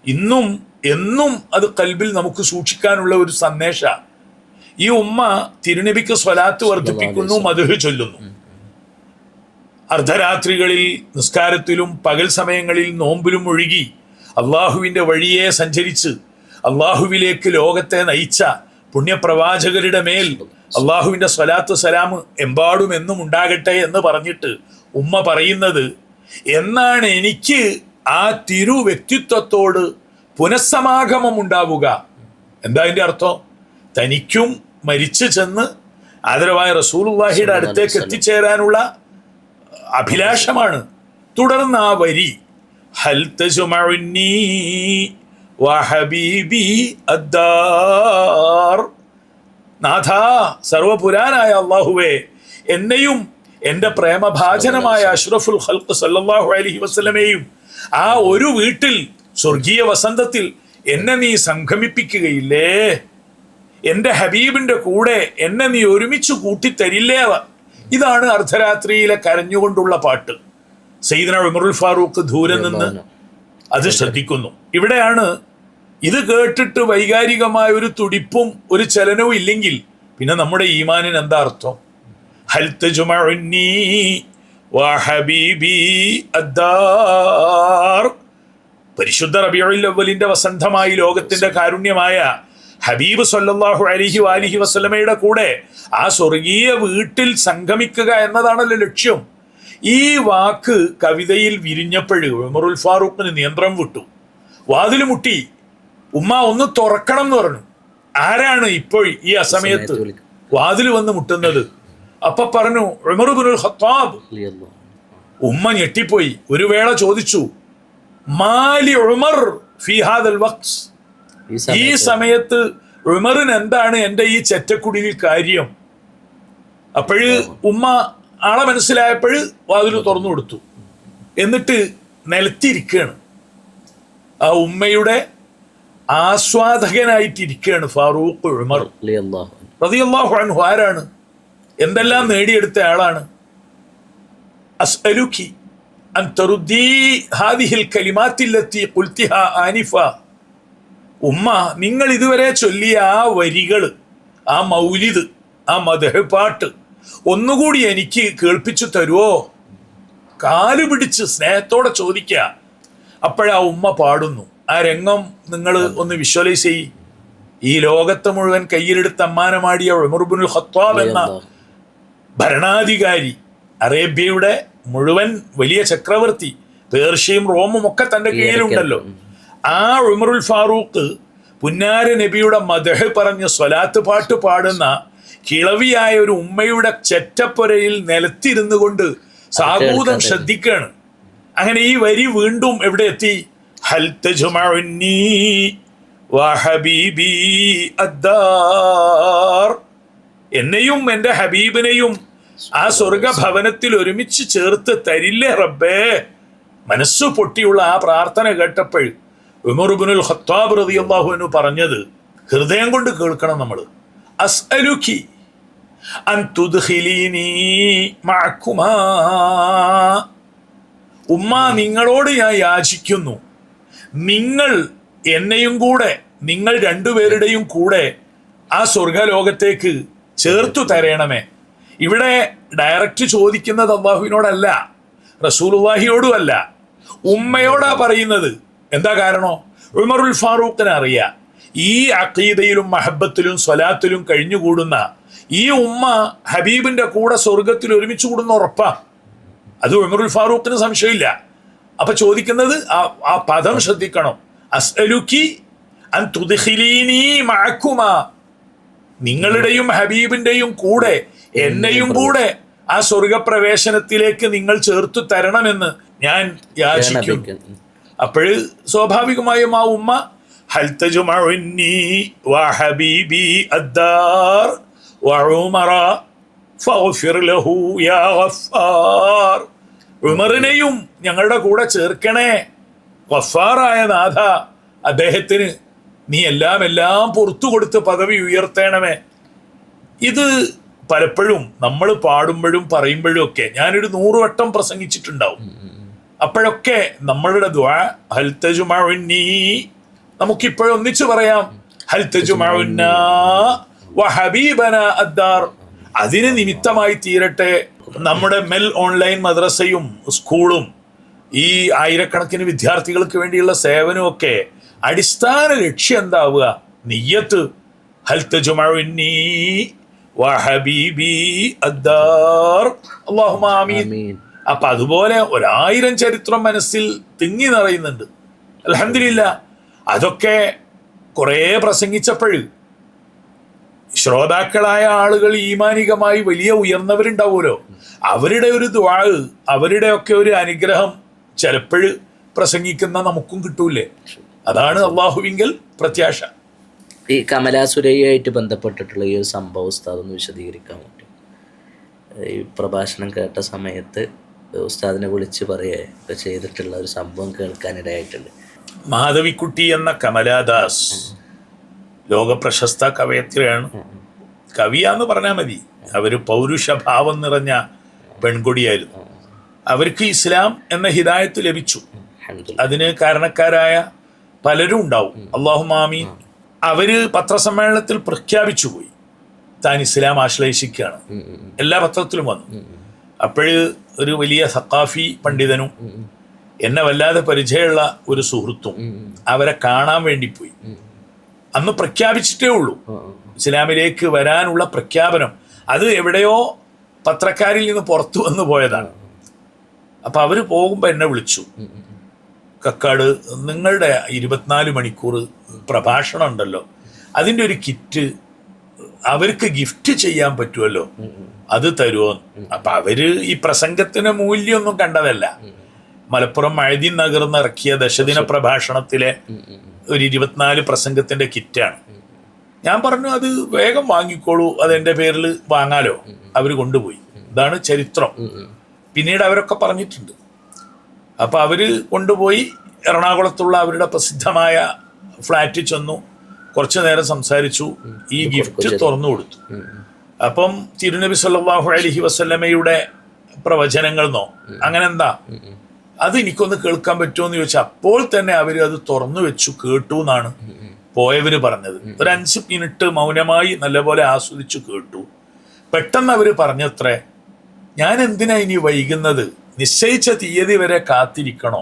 Speaker 2: ഇന്നും എന്നും അത് കൽബിൽ നമുക്ക് സൂക്ഷിക്കാനുള്ള ഒരു സന്ദേശ. ഈ ഉമ്മ തിരുനബിക്ക് സ്വലാത്ത് വർദ്ധിപ്പിക്കുന്നു, മദ്ഹ് ചൊല്ലുന്നു. അർദ്ധരാത്രികളിൽ നിസ്കാരത്തിലും പകൽ സമയങ്ങളിൽ നോമ്പിലും ഒഴുകി അള്ളാഹുവിൻ്റെ വഴിയെ സഞ്ചരിച്ച് അള്ളാഹുവിലേക്ക് ലോകത്തെ നയിച്ച പുണ്യപ്രവാചകരുടെ മേൽ അള്ളാഹുവിൻ്റെ സ്വലാത്ത് സലാം എമ്പാടും എന്നും ഉണ്ടാകട്ടെ എന്ന് പറഞ്ഞിട്ട് ഉമ്മ പറയുന്നത്, എന്നാണ് എനിക്ക് ആ തിരു വ്യക്തിത്വത്തോട് പുനഃസമാഗമം ഉണ്ടാവുക. എന്താ അതിൻ്റെ അർത്ഥം? തനിക്കും മരിച്ചു ചെന്ന് ആദരവായ റസൂലുള്ളാഹിയുടെ അടുത്തേക്ക് എത്തിച്ചേരാനുള്ള അഭിലാഷമാണ്. തുടർന്ന് ആ വരി ഹൽ തജ്മഉനി വഹബീബി അദ്ദാർ. നാഥ, സർവപുരാനായ അല്ലാഹുവേ, എന്നെയും എൻ്റെ പ്രേമഭാജനമായ അഷ്റഫുൽ ഖൽഖ് സല്ലല്ലാഹു അലൈഹി വസല്ലമയെയും ആ ഒരു വീട്ടിൽ സ്വർഗീയ വസന്തത്തിൽ എന്നെ നീ സംഗമിപ്പിക്കുകയില്ലേ? എൻ്റെ ഹബീബിൻ്റെ കൂടെ എന്നെ നീ ഒരുമിച്ച് കൂട്ടിത്തരില്ലേ? ഇതാണ് അർദ്ധരാത്രിയിലെ കരഞ്ഞുകൊണ്ടുള്ള പാട്ട്. സയ്യിദന ഉമറുൽ ഫാറൂഖ് ദൂരെ നിന്ന് അത് ശ്രദ്ധിക്കുന്നു. ഇവിടെയാണ് ഇത് കേട്ടിട്ട് വൈകാരികമായ ഒരു തുടിപ്പും ഒരു ചലനവും ഇല്ലെങ്കിൽ പിന്നെ നമ്മുടെ ഈമാനിന് എന്താ അർത്ഥം? ഹൽ തജ്മഉനി വഹബീബി അദ്ദാർ. പരിശുദ്ധ റബീഉൽ അവ്വലിന്റെ വസന്തമായി ലോകത്തിന്റെ കാരുണ്യമായ ഹബീബ് സല്ലല്ലാഹു അലൈഹി വാലിഹി വസല്ലമയുടെ കൂടെ ആ സ്വർഗീയ വീട്ടിൽ സംഗമിക്കുക എന്നതാണല്ലോ ലക്ഷ്യം. ഈ വാക്ക് കവിതയിൽ വിരിഞ്ഞപ്പോഴ് ഉമറുൽ ഫാറൂഖിന് നിയന്ത്രണം വിട്ടു. വാതിൽ മുട്ടി. ഉമ്മ ഒന്ന് തുറക്കണം എന്ന് പറഞ്ഞു. ആരാണ് ഇപ്പോൾ ഈ അസമയത്ത് വാതിൽ വന്ന് മുട്ടുന്നത്? അപ്പൊ പറഞ്ഞു ഉമർ ഇബ്നുൽ ഖത്താബ്. ഉമ്മ ഞെട്ടിപ്പോയി. ഒരു വേള ചോദിച്ചു, മാലി ഉമർ ഫീ ഹാദൽ വഖ്ത്, ഈ സമയത്ത് ഉമറിന് എന്താണ് എൻ്റെ ഈ ചെറ്റക്കുടിയിൽ കാര്യം? അപ്പോഴ് ഉമ്മ ആളെ മനസ്സിലായപ്പോഴ് വാതിൽ തുറന്നു കൊടുത്തു. എന്നിട്ട് നിലത്തിരിക്കുകയാണ്. ആ ഉമ്മയുടെ ആസ്വാദകനായിട്ടിരിക്കുകയാണ് ഫാറൂഖ് ഉമർ റളിയല്ലാഹു അൻഹു. ആരാണ്? എന്തെല്ലാം നേടിയെടുത്ത ആളാണ്. അസ്അലുകി അൻ തറുദ്ദി ഹാദിഹിൽ കലിമാത്തില്ലത്തി ഖുൽതിഹാ ആനിഫ. ഉമ്മ, നിങ്ങൾ ഇതുവരെ ചൊല്ലിയ ആ വരികൾ, ആ മൗലിദ്, ആ മദ്ഹ് പാട്ട് ഒന്നുകൂടി എനിക്ക് കേൾപ്പിച്ചു തരുമോ? കാല് പിടിച്ച് സ്നേഹത്തോടെ ചോദിക്കുക. അപ്പോഴാ ഉമ്മ പാടുന്നു. ആ രംഗം നിങ്ങൾ ഒന്ന് വിഷ്വലൈസ് ചെയ്യ്. ഈ ലോകത്തെ മുഴുവൻ കയ്യിലെടുത്ത് അമ്മാനമാടിയ ഉമർ ഇബ്നുൽ ഖത്താബ് എന്ന ഭരണാധികാരി, അറേബ്യയുടെ മുഴുവൻ വലിയ ചക്രവർത്തി, പേർഷ്യയും റോമും ഒക്കെ തൻ്റെ കീഴിലുണ്ടല്ലോ. ആ ഉമറുൽ ഫാറൂഖ് പുന്നാര നബിയുടെ മദ്ഹ് പറഞ്ഞ് സ്വലാത്ത് പാട്ട് പാടുന്ന കിളവിയായ ഒരു ഉമ്മയുടെ ചെറ്റപ്പുരയിൽ നിലത്തിരുന്നു കൊണ്ട് സാഗൂതം ശ്രദ്ധിക്കുകയാണ്. അങ്ങനെ ഈ വരി വീണ്ടും എവിടെ എത്തി? ഹൽ തജ്മഉനി വഹബീബി അദ്ദാർ. എന്നെയും എൻ്റെ ഹബീബിനെയും ആ സ്വർഗഭവനത്തിൽ ഒരുമിച്ച് ചേർത്ത് തരില്ലേ റബ്ബേ? മനസ്സു പൊട്ടിയുള്ള ആ പ്രാർത്ഥന കേട്ടപ്പോൾ ഉമർ ഇബ്നുൽ ഖത്താബ് റളിയല്ലാഹു അൻഹു പറഞ്ഞത് ഹൃദയം കൊണ്ട് കേൾക്കണം നമ്മൾ. അസ്അലുകി അൻ തുദ്ഖിലീനി മഅകുമാ. ഉമ്മ, നിങ്ങളോട് ഞാൻ യാചിക്കുന്നു, നിങ്ങൾ എന്നെയും കൂടെ, നിങ്ങൾ രണ്ടുപേരുടെയും കൂടെ ആ സ്വർഗലോകത്തേക്ക് ചേർത്തു തരണമേ. ഇവിടെ ഡയറക്റ്റ് ചോദിക്കുന്നത് അല്ലാഹുവിനോടല്ല, റസൂലുള്ളാഹിയോടും അല്ല, ഉമ്മയോടാ പറയുന്നത്. എന്താ കാരണം? ഉമറുൽ ഫാറൂഖിനെ അറിയാം. ഈ അഖീദയിലും മഹബത്തിലും സ്വലാത്തിലും കഴിഞ്ഞുകൂടുന്ന ഈ ഉമ്മ ഹബീബിന്റെ കൂടെ സ്വർഗത്തിൽ ഒരുമിച്ച് കൂടുന്ന ഉറപ്പാ. അത് ഉമറുൽ ഫാറൂഖിന് സംശയമില്ല. അപ്പൊ ചോദിക്കുന്നത് ആ പദം ശ്രദ്ധിക്കണം. അസ്അലുകി അൻ തുദ്ഖിലീനി മഅകുമാ. നിങ്ങളുടെയും ഹബീബിന്റെയും കൂടെ എന്നെയും കൂടെ ആ സ്വർഗപ്രവേശനത്തിലേക്ക് നിങ്ങൾ ചേർത്തു തരണമെന്ന് ഞാൻ യാചിക്കുന്നു. അപ്പോഴ് സ്വാഭാവികമായും ആ ഉമ്മ ഹൽ തജ്മഉനി വഹബീബി അദ്ദാർ വഉമറ ഫഗ്ഫിർ ലഹു യാ ഗഫാർ. ഉമറിനെയും ഞങ്ങളുടെ കൂടെ ചേർക്കണേ, ഗഫാറായ നാഥ, അദ്ദേഹത്തിന് നീ എല്ലാം പുറത്തു കൊടുത്ത് പദവി ഉയർത്തണമേ. ഇത് പലപ്പോഴും നമ്മൾ പാടുമ്പോഴും പറയുമ്പോഴും ഒക്കെ ഞാനൊരു 100 വട്ടം പ്രസംഗിച്ചിട്ടുണ്ടാവും. അപ്പോഴൊക്കെ നമ്മളുടെ ദുആ ഹൽ തജ്മഉനി, നമുക്കിപ്പോഴൊന്നിച്ചു പറയാം, ഹൽ തജ്മഉനാ വഹബീബനാ അദ്ദാർ. അതിന് നിമിത്തമായി തീരട്ടെ നമ്മുടെ മെൽ ഓൺലൈൻ മദ്രസയും സ്കൂളും ഈ ആയിരക്കണക്കിന് വിദ്യാർത്ഥികൾക്ക് വേണ്ടിയുള്ള സേവനവും ഒക്കെ അടിസ്ഥാന ലക്ഷ്യം എന്താവുക? നിയ്യത്ത് ഹൽ തജ്മഉനി വഹബീബി അദ്ദാർ. അല്ലാഹുമ്മ ആമീൻ. അപ്പൊ അതുപോലെ 1000 ചരിത്രം മനസ്സിൽ തിങ്ങി നിറയുന്നുണ്ട്. അൽഹംദുലില്ലാ. അതൊക്കെ കുറേ പ്രസംഗിച്ചപ്പോഴ് ശ്രോതാക്കളായ ആളുകൾ ഈമാനികമായി വലിയ ഉയർന്നവരുണ്ടാവുമല്ലോ, അവരുടെ ഒരു ദുആ, അവരുടെ ഒക്കെ ഒരു അനുഗ്രഹം ചിലപ്പോഴ് പ്രസംഗിക്കുന്ന നമുക്കും കിട്ടൂലേ? അതാണ് അള്ളാഹുവിങ്കൽ പ്രത്യാശ.
Speaker 1: ഈ കമലാസുരയ്യായിട്ട് ബന്ധപ്പെട്ടിട്ടുള്ള ഈ ഒരു സംഭവം ഉസ്താദ് ഒന്ന് വിശദീകരിക്കാൻ പറ്റും? ഈ പ്രഭാഷണം കേട്ട സമയത്ത് ഉസ്താദിനെ വിളിച്ച് പറയുക ചെയ്തിട്ടുള്ള ഒരു സംഭവം കേൾക്കാനിടയായിട്ടുണ്ട്.
Speaker 2: മാധവിക്കുട്ടി എന്ന കമലാദാസ് ലോകപ്രശസ്ത കവയത്രിയാണ്. കവിയാന്ന് പറഞ്ഞാൽ മതി. അവർ പൗരുഷഭാവം നിറഞ്ഞ പെൺകൊടിയായിരുന്നു. അവർക്ക് ഇസ്ലാം എന്ന ഹിദായത്ത് ലഭിച്ചു. അതിന് കാരണക്കാരായ പലരും ഉണ്ടാവും. അല്ലാഹുമ്മ. അവര് പത്രസമ്മേളനത്തിൽ പ്രഖ്യാപിച്ചു പോയി താൻ ഇസ്ലാം ആശ്ലേഷിക്കുകയാണ്. എല്ലാ പത്രത്തിലും വന്നു. അപ്പോഴ് ഒരു വലിയ സഖാഫി പണ്ഡിതനും എന്നെ വല്ലാതെ പരിചയമുള്ള ഒരു സുഹൃത്തും അവരെ കാണാൻ വേണ്ടി പോയി. അന്ന് പ്രഖ്യാപിച്ചിട്ടേ ഉള്ളൂ ഇസ്ലാമിലേക്ക് വരാനുള്ള പ്രഖ്യാപനം. അത് എവിടെയോ പത്രക്കാരിൽ നിന്ന് പുറത്തു വന്നു പോയതാണ്. അപ്പൊ അവര് പോകുമ്പോ എന്നെ വിളിച്ചു, കക്കാട് നിങ്ങളുടെ 24 മണിക്കൂർ പ്രഭാഷണം ഉണ്ടല്ലോ, അതിൻ്റെ ഒരു കിറ്റ് അവർക്ക് ഗിഫ്റ്റ് ചെയ്യാൻ പറ്റുമല്ലോ, അത് തരുമോ? അപ്പൊ അവര് ഈ പ്രസംഗത്തിന് മൂല്യമൊന്നും കണ്ടതല്ല. മലപ്പുറം മഴദീൻ നഗർന്ന് ഇറക്കിയ ദശദിന പ്രഭാഷണത്തിലെ ഒരു 24 പ്രസംഗത്തിന്റെ കിറ്റാണ്. ഞാൻ പറഞ്ഞു അത് വേഗം വാങ്ങിക്കോളൂ, അതെന്റെ പേരിൽ വാങ്ങാലോ. അവര് കൊണ്ടുപോയി. ഇതാണ് ചരിത്രം. പിന്നീട് അവരൊക്കെ പറഞ്ഞിട്ടുണ്ട്. അപ്പൊ അവര് കൊണ്ടുപോയി എറണാകുളത്തുള്ള അവരുടെ പ്രസിദ്ധമായ ഫ്ലാറ്റിൽ ചെന്നു. കുറച്ചു നേരം സംസാരിച്ചു. ഈ ഗിഫ്റ്റ് തുറന്നു കൊടുത്തു. അപ്പം തിരുനബി സല്ലല്ലാഹു അലൈഹി വസല്ലമയുടെ പ്രവചനങ്ങളെന്നോ അങ്ങനെ എന്താ അത് എനിക്കൊന്ന് കേൾക്കാൻ പറ്റുമോ എന്ന് ചോദിച്ചാൽ അപ്പോൾ തന്നെ അവര് അത് തുറന്നു വെച്ചു കേട്ടു എന്നാണ് പോയവര് പറഞ്ഞത്. ഒരു 5 മിനിറ്റ് മൗനമായി നല്ലപോലെ ആസ്വദിച്ചു കേട്ടു. പെട്ടെന്ന് അവര് പറഞ്ഞത്രേ, ഞാൻ എന്തിനാ ഇനി വൈകുന്നത്? നിശ്ചയിച്ച തീയതി വരെ കാത്തിരിക്കണോ?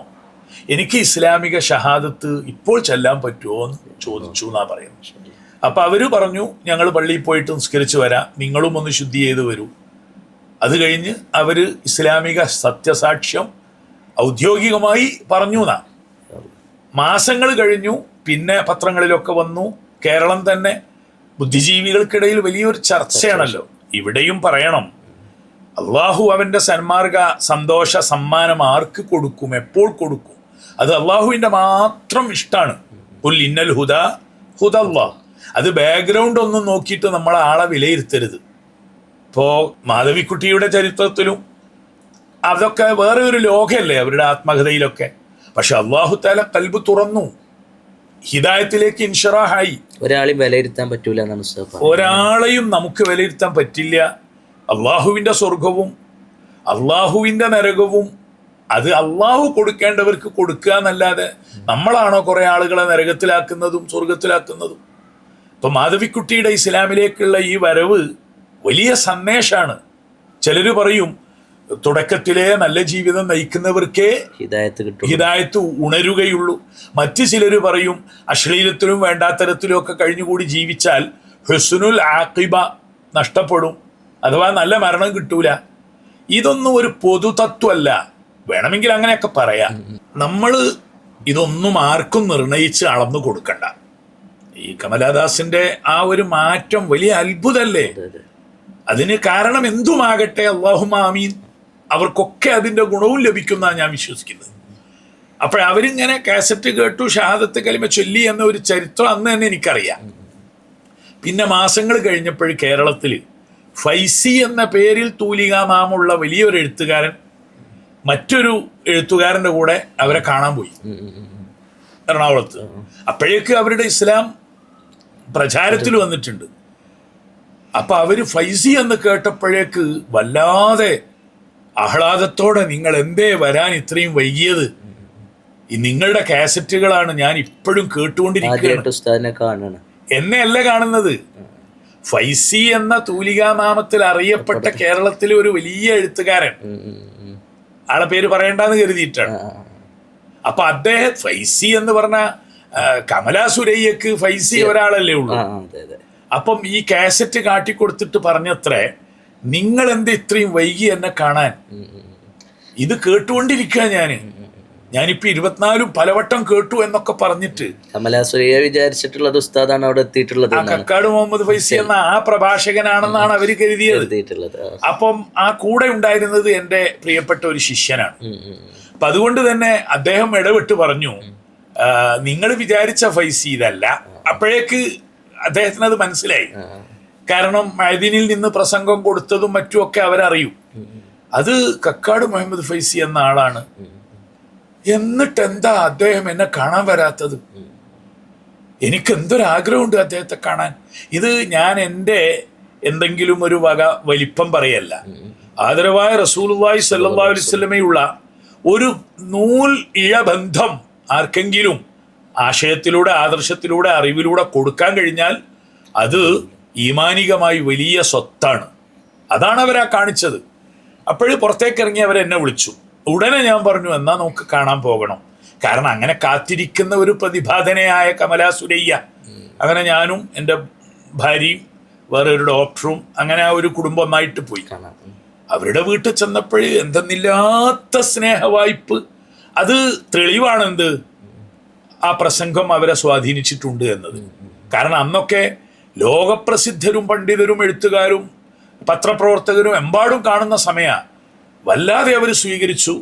Speaker 2: എനിക്ക് ഇസ്ലാമിക ഷഹാദത്ത് ഇപ്പോൾ ചെല്ലാൻ പറ്റുമോ എന്ന് ചോദിച്ചു എന്നാ പറയുന്നത്. അപ്പൊ അവര് പറഞ്ഞു, ഞങ്ങൾ പള്ളിയിൽ പോയിട്ട് നിസ്കരിച്ചു വരാം, നിങ്ങളും ഒന്ന് ശുദ്ധി ചെയ്ത് വരൂ. അത് കഴിഞ്ഞ് അവര് ഇസ്ലാമിക സത്യസാക്ഷ്യം ഔദ്യോഗികമായി പറഞ്ഞു എന്നാ. മാസങ്ങൾ കഴിഞ്ഞു. പിന്നെ പത്രങ്ങളിലൊക്കെ വന്നു. കേരളം തന്നെ ബുദ്ധിജീവികൾക്കിടയിൽ വലിയൊരു ചർച്ചയാണല്ലോ. ഇവിടെയും പറയണം, അള്ളാഹു അവന്റെ സന്മാർഗ സന്തോഷ സമ്മാനം ആർക്ക് കൊടുക്കും, എപ്പോൾ കൊടുക്കും, അത് അള്ളാഹുവിന്റെ മാത്രം ഇഷ്ടമാണ്. ഖുൽ ഇന്നൽ ഹുദാ ഹുദല്ലാഹ്. അത് ബാക്ക്ഗ്രൗണ്ട് ഒന്നും നോക്കിയിട്ട് നമ്മൾ ആളെ വിലയിരുത്തരുത്. ഇപ്പോ മാധവിക്കുട്ടിയുടെ ചരിത്രത്തിലും അതൊക്കെ വേറെ ഒരു ലോകമല്ലേ അവരുടെ ആത്മകഥയിലൊക്കെ. പക്ഷെ അള്ളാഹു തആല ഖൽബ് തുറന്നു, ഹിദായത്തിലേക്ക് ഇൻഷിറാഹായി.
Speaker 1: ഒരാളെയും വിലയിരുത്താൻ പറ്റൂല.
Speaker 2: ഒരാളെയും നമുക്ക് വിലയിരുത്താൻ പറ്റില്ല. അള്ളാഹുവിന്റെ സ്വർഗവും അള്ളാഹുവിന്റെ നരകവും അത് അള്ളാഹു കൊടുക്കേണ്ടവർക്ക് കൊടുക്കുക എന്നല്ലാതെ നമ്മളാണോ കുറെ ആളുകളെ നരകത്തിലാക്കുന്നതും സ്വർഗത്തിലാക്കുന്നതും? ഇപ്പൊ മാധവിക്കുട്ടിയുടെ ഇസ്ലാമിലേക്കുള്ള ഈ വരവ് വലിയ സന്ദേശമാണ്. ചിലര് പറയും തുടക്കത്തിലെ നല്ല ജീവിതം നയിക്കുന്നവർക്കേ ഹിദായത്ത് ഉണരുകയുള്ളൂ. മറ്റു ചിലര് പറയും അശ്ലീലത്തിലും വേണ്ടാത്തരത്തിലും ഒക്കെ കഴിഞ്ഞുകൂടി ജീവിച്ചാൽ ഹുസ്നുൽ ആഖിബ നഷ്ടപ്പെടും, അഥവാ നല്ല മരണം കിട്ടൂല. ഇതൊന്നും ഒരു പൊതുതത്വമല്ല. വേണമെങ്കിൽ അങ്ങനെയൊക്കെ പറയാം. നമ്മൾ ഇതൊന്നും ആർക്കും നിർണയിച്ച് അളന്നു കൊടുക്കണ്ട. ഈ കമലാദാസിന്റെ ആ ഒരു മാറ്റം വലിയ അത്ഭുതമല്ലേ? അതിന് കാരണം എന്തുമാകട്ടെ, അല്ലാഹുമ്മ ആമീൻ, അവർക്കൊക്കെ അതിന്റെ ഗുണവും ലഭിക്കുന്നതാണ് ഞാൻ വിശ്വസിക്കുന്നത്. അവരിങ്ങനെ കാസറ്റ് കേട്ടു, ഷഹാദത്ത് കലിമ ചൊല്ലി എന്ന ഒരു ചരിത്രം അന്ന് തന്നെ എനിക്കറിയാം. പിന്നെ മാസങ്ങൾ കഴിഞ്ഞപ്പോൾ കേരളത്തിൽ ഫൈസി എന്ന പേരിൽ തൂലികാനാമുള്ള വലിയൊരു എഴുത്തുകാരൻ മറ്റൊരു എഴുത്തുകാരൻ്റെ കൂടെ അവരെ കാണാൻ പോയി എറണാകുളത്ത്. അപ്പോഴേക്ക് അവരുടെ ഇസ്ലാം പ്രചാരത്തിൽ വന്നിട്ടുണ്ട്. അപ്പൊ അവര് ഫൈസി എന്ന് കേട്ടപ്പോഴേക്ക് വല്ലാതെ ആഹ്ലാദത്തോടെ, നിങ്ങൾ എന്തേ വരാൻ ഇത്രയും വൈകിയത്? ഈ നിങ്ങളുടെ കാസറ്റുകളാണ് ഞാൻ ഇപ്പോഴും കേട്ടുകൊണ്ടിരിക്കുകയാണ്. എന്നെ അല്ല കാണുന്നത്, ഫൈസി എന്ന തൂലികാനാമത്തിൽ അറിയപ്പെട്ട കേരളത്തിലെ ഒരു വലിയ എഴുത്തുകാരൻ, ആളെ പേര് പറയണ്ടെന്ന് കരുതിയിട്ടാണ്. അപ്പൊ അദ്ദേഹം ഫൈസി എന്ന് പറഞ്ഞ കമലാസുരയ്യക്ക് ഫൈസി ഒരാളല്ലേ ഉള്ളൂ. അപ്പം ഈ കാസറ്റ് കാട്ടിക്കൊടുത്തിട്ട് പറഞ്ഞത്രേ, നിങ്ങൾ എന്താ ഇത്രയും വൈകി എന്നെ കാണാൻ? ഇത് കേട്ടുകൊണ്ടിരിക്കുക ഞാനിപ്പോ 24 പലവട്ടം കേട്ടു എന്നൊക്കെ പറഞ്ഞിട്ട്.
Speaker 1: കമലാസുരയ്യ വിചാരിച്ചിട്ടുള്ളത് ഉസ്താദാണ് അവിടെ എത്തിയിട്ടുള്ളത്.
Speaker 2: കക്കാട് മുഹമ്മദ് ഫൈസി എന്ന ആ പ്രഭാഷകനാണെന്നാണ് അവര് കരുതിയത്. അപ്പം ആ കൂടെ ഉണ്ടായിരുന്നത് എൻ്റെ പ്രിയപ്പെട്ട ഒരു ശിഷ്യനാണ്. അപ്പൊ അതുകൊണ്ട് തന്നെ അദ്ദേഹം ഇടപെട്ട് പറഞ്ഞു, നിങ്ങൾ വിചാരിച്ച ഫൈസി ഇതല്ല. അപ്പോഴേക്ക് അദ്ദേഹത്തിന് അത് മനസ്സിലായി. കാരണം മഅദീനിൽ നിന്ന് പ്രസംഗം കൊടുത്തതും മറ്റുമൊക്കെ അവരറിയും. അത് കക്കാട് മുഹമ്മദ് ഫൈസി എന്ന ആളാണ്. എന്നിട്ട് എന്താ അദ്ദേഹം എന്നെ കാണാൻ വരാത്തത്? എനിക്ക് എന്തൊരാഗ്രഹമുണ്ട് അദ്ദേഹത്തെ കാണാൻ. ഇത് ഞാൻ എൻ്റെ എന്തെങ്കിലും ഒരു വക വലിപ്പം പറയല്ല. ആദരവായ റസൂലുള്ളാഹി സ്വല്ലല്ലാഹു അലൈഹി വസല്ലമയുള്ള ഒരു നൂൽ ഇഴബന്ധം ആർക്കെങ്കിലും ആശയത്തിലൂടെ, ആദർശത്തിലൂടെ, അറിവിലൂടെ കൊടുക്കാൻ കഴിഞ്ഞാൽ അത് ഈമാനികമായി വലിയ സ്വത്താണ്. അതാണ് അവരാ കാണിച്ചത്. അപ്പോഴും പുറത്തേക്ക് ഇറങ്ങി അവരെന്നെ വിളിച്ചു. ഉടനെ ഞാൻ പറഞ്ഞു, എന്നാ നമുക്ക് കാണാൻ പോകണം. കാരണം അങ്ങനെ കാത്തിരിക്കുന്ന ഒരു പ്രതിഭാധനയായ കമലാ സുരയ്യ, അങ്ങനെ ഞാനും എൻ്റെ ഭാര്യയും വേറെ ഒരു ഡോക്ടറും അങ്ങനെ ആ ഒരു കുടുംബം ഒന്നായിട്ട് പോയി. അവരുടെ വീട്ടിൽ ചെന്നപ്പോഴേ എന്തെന്നില്ലാത്ത സ്നേഹവായ്പ്. അത് തെളിവാണെന്ത്, ആ പ്രസംഗം അവരെ സ്വാധീനിച്ചിട്ടുണ്ട് എന്നത്. കാരണം അന്നൊക്കെ ലോകപ്രസിദ്ധരും പണ്ഡിതരും എഴുത്തുകാരും പത്രപ്രവർത്തകരും എമ്പാടും കാണുന്ന സമയമാണ്. വല്ലാതെ അവർ സ്വീകരിച്ചു.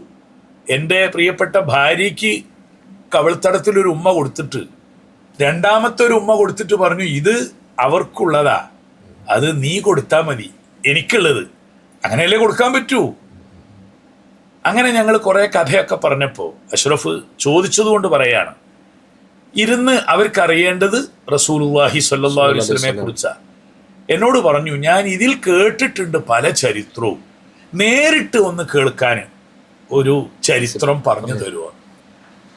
Speaker 2: എൻ്റെ പ്രിയപ്പെട്ട ഭാര്യയ്ക്ക് കവിൾത്തടത്തിലൊരു ഉമ്മ കൊടുത്തിട്ട്, രണ്ടാമത്തെ ഒരു ഉമ്മ കൊടുത്തിട്ട് പറഞ്ഞു, ഇത് അവർക്കുള്ളതാ, അത് നീ കൊടുത്താൽ മതി, എനിക്കുള്ളത് അങ്ങനെയല്ലേ കൊടുക്കാൻ പറ്റൂ. അങ്ങനെ ഞങ്ങൾ കുറേ കഥയൊക്കെ പറഞ്ഞപ്പോൾ അഷ്റഫ് ചോദിച്ചതുകൊണ്ട് പറയാണ്, ഇരുന്ന് അവർക്കറിയേണ്ടത് റസൂലുള്ളാഹി സ്വല്ലല്ലാഹു അലൈഹി വസല്ലമയെ കുറിച്ചാണ്. എന്നോട് പറഞ്ഞു, ഞാൻ ഇതിൽ കേട്ടിട്ടുണ്ട് പല ചരിത്രവും, നേരിട്ട് ഒന്ന് കേൾക്കാൻ ഒരു ചരിത്രം പറഞ്ഞു തരുമോ?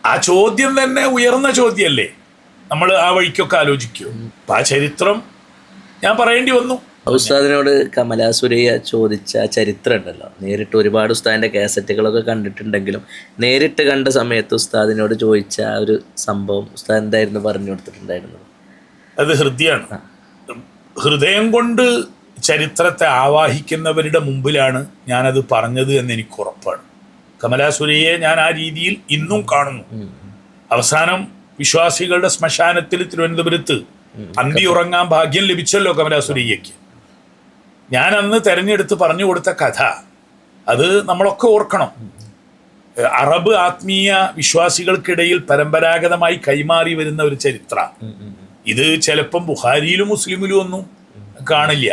Speaker 2: ആ ചോദ്യം തന്നെ ഉയർന്ന ചോദ്യമല്ലേ, നമ്മൾ ആ വഴിക്കൊക്കെ ആലോചിക്കും. അപ്പം ആ ചരിത്രം ഞാൻ പറയേണ്ടി വന്നു.
Speaker 1: ഉസ്താദിനോട് കമലാ സുരയ്യ ചോദിച്ച ചരിത്രം ഉണ്ടല്ലോ, നേരിട്ട് ഒരുപാട് ഉസ്താദിൻ്റെ കാസറ്റുകളൊക്കെ കണ്ടിട്ടുണ്ടെങ്കിലും നേരിട്ട് കണ്ട സമയത്ത് ഉസ്താദിനോട് ചോദിച്ച ആ ഒരു സംഭവം ഉസ്താദ് എന്തായിരുന്നു പറഞ്ഞു കൊടുത്തിട്ടുണ്ടായിരുന്നത്?
Speaker 2: അത് ഹൃദയമാണ്. ഹൃദയം കൊണ്ട് ചരിത്രത്തെ ആവാഹിക്കുന്നവരുടെ മുമ്പിലാണ് ഞാനത് പറഞ്ഞത് എന്ന് എനിക്ക് ഉറപ്പാണ്. കമലാ സുരയ്യയെ ഞാൻ ആ രീതിയിൽ ഇന്നും കാണുന്നു. അവസാനം വിശ്വാസികളുടെ ശ്മശാനത്തിൽ തിരുവനന്തപുരത്ത് അന്തി ഉറങ്ങാൻ ഭാഗ്യം ലഭിച്ചല്ലോ കമലാ സുരയ്യയ്ക്ക്. ഞാൻ അന്ന് തെരഞ്ഞെടുത്ത് പറഞ്ഞു കൊടുത്ത കഥ അത് നമ്മളൊക്കെ ഓർക്കണം. അറബ് ആത്മീയ വിശ്വാസികൾക്കിടയിൽ പരമ്പരാഗതമായി കൈമാറി വരുന്ന ഒരു ചരിത്ര. ഇത് ചിലപ്പം ബുഖാരിയിലും മുസ്ലിമിലും ഒന്നും കാണില്ല.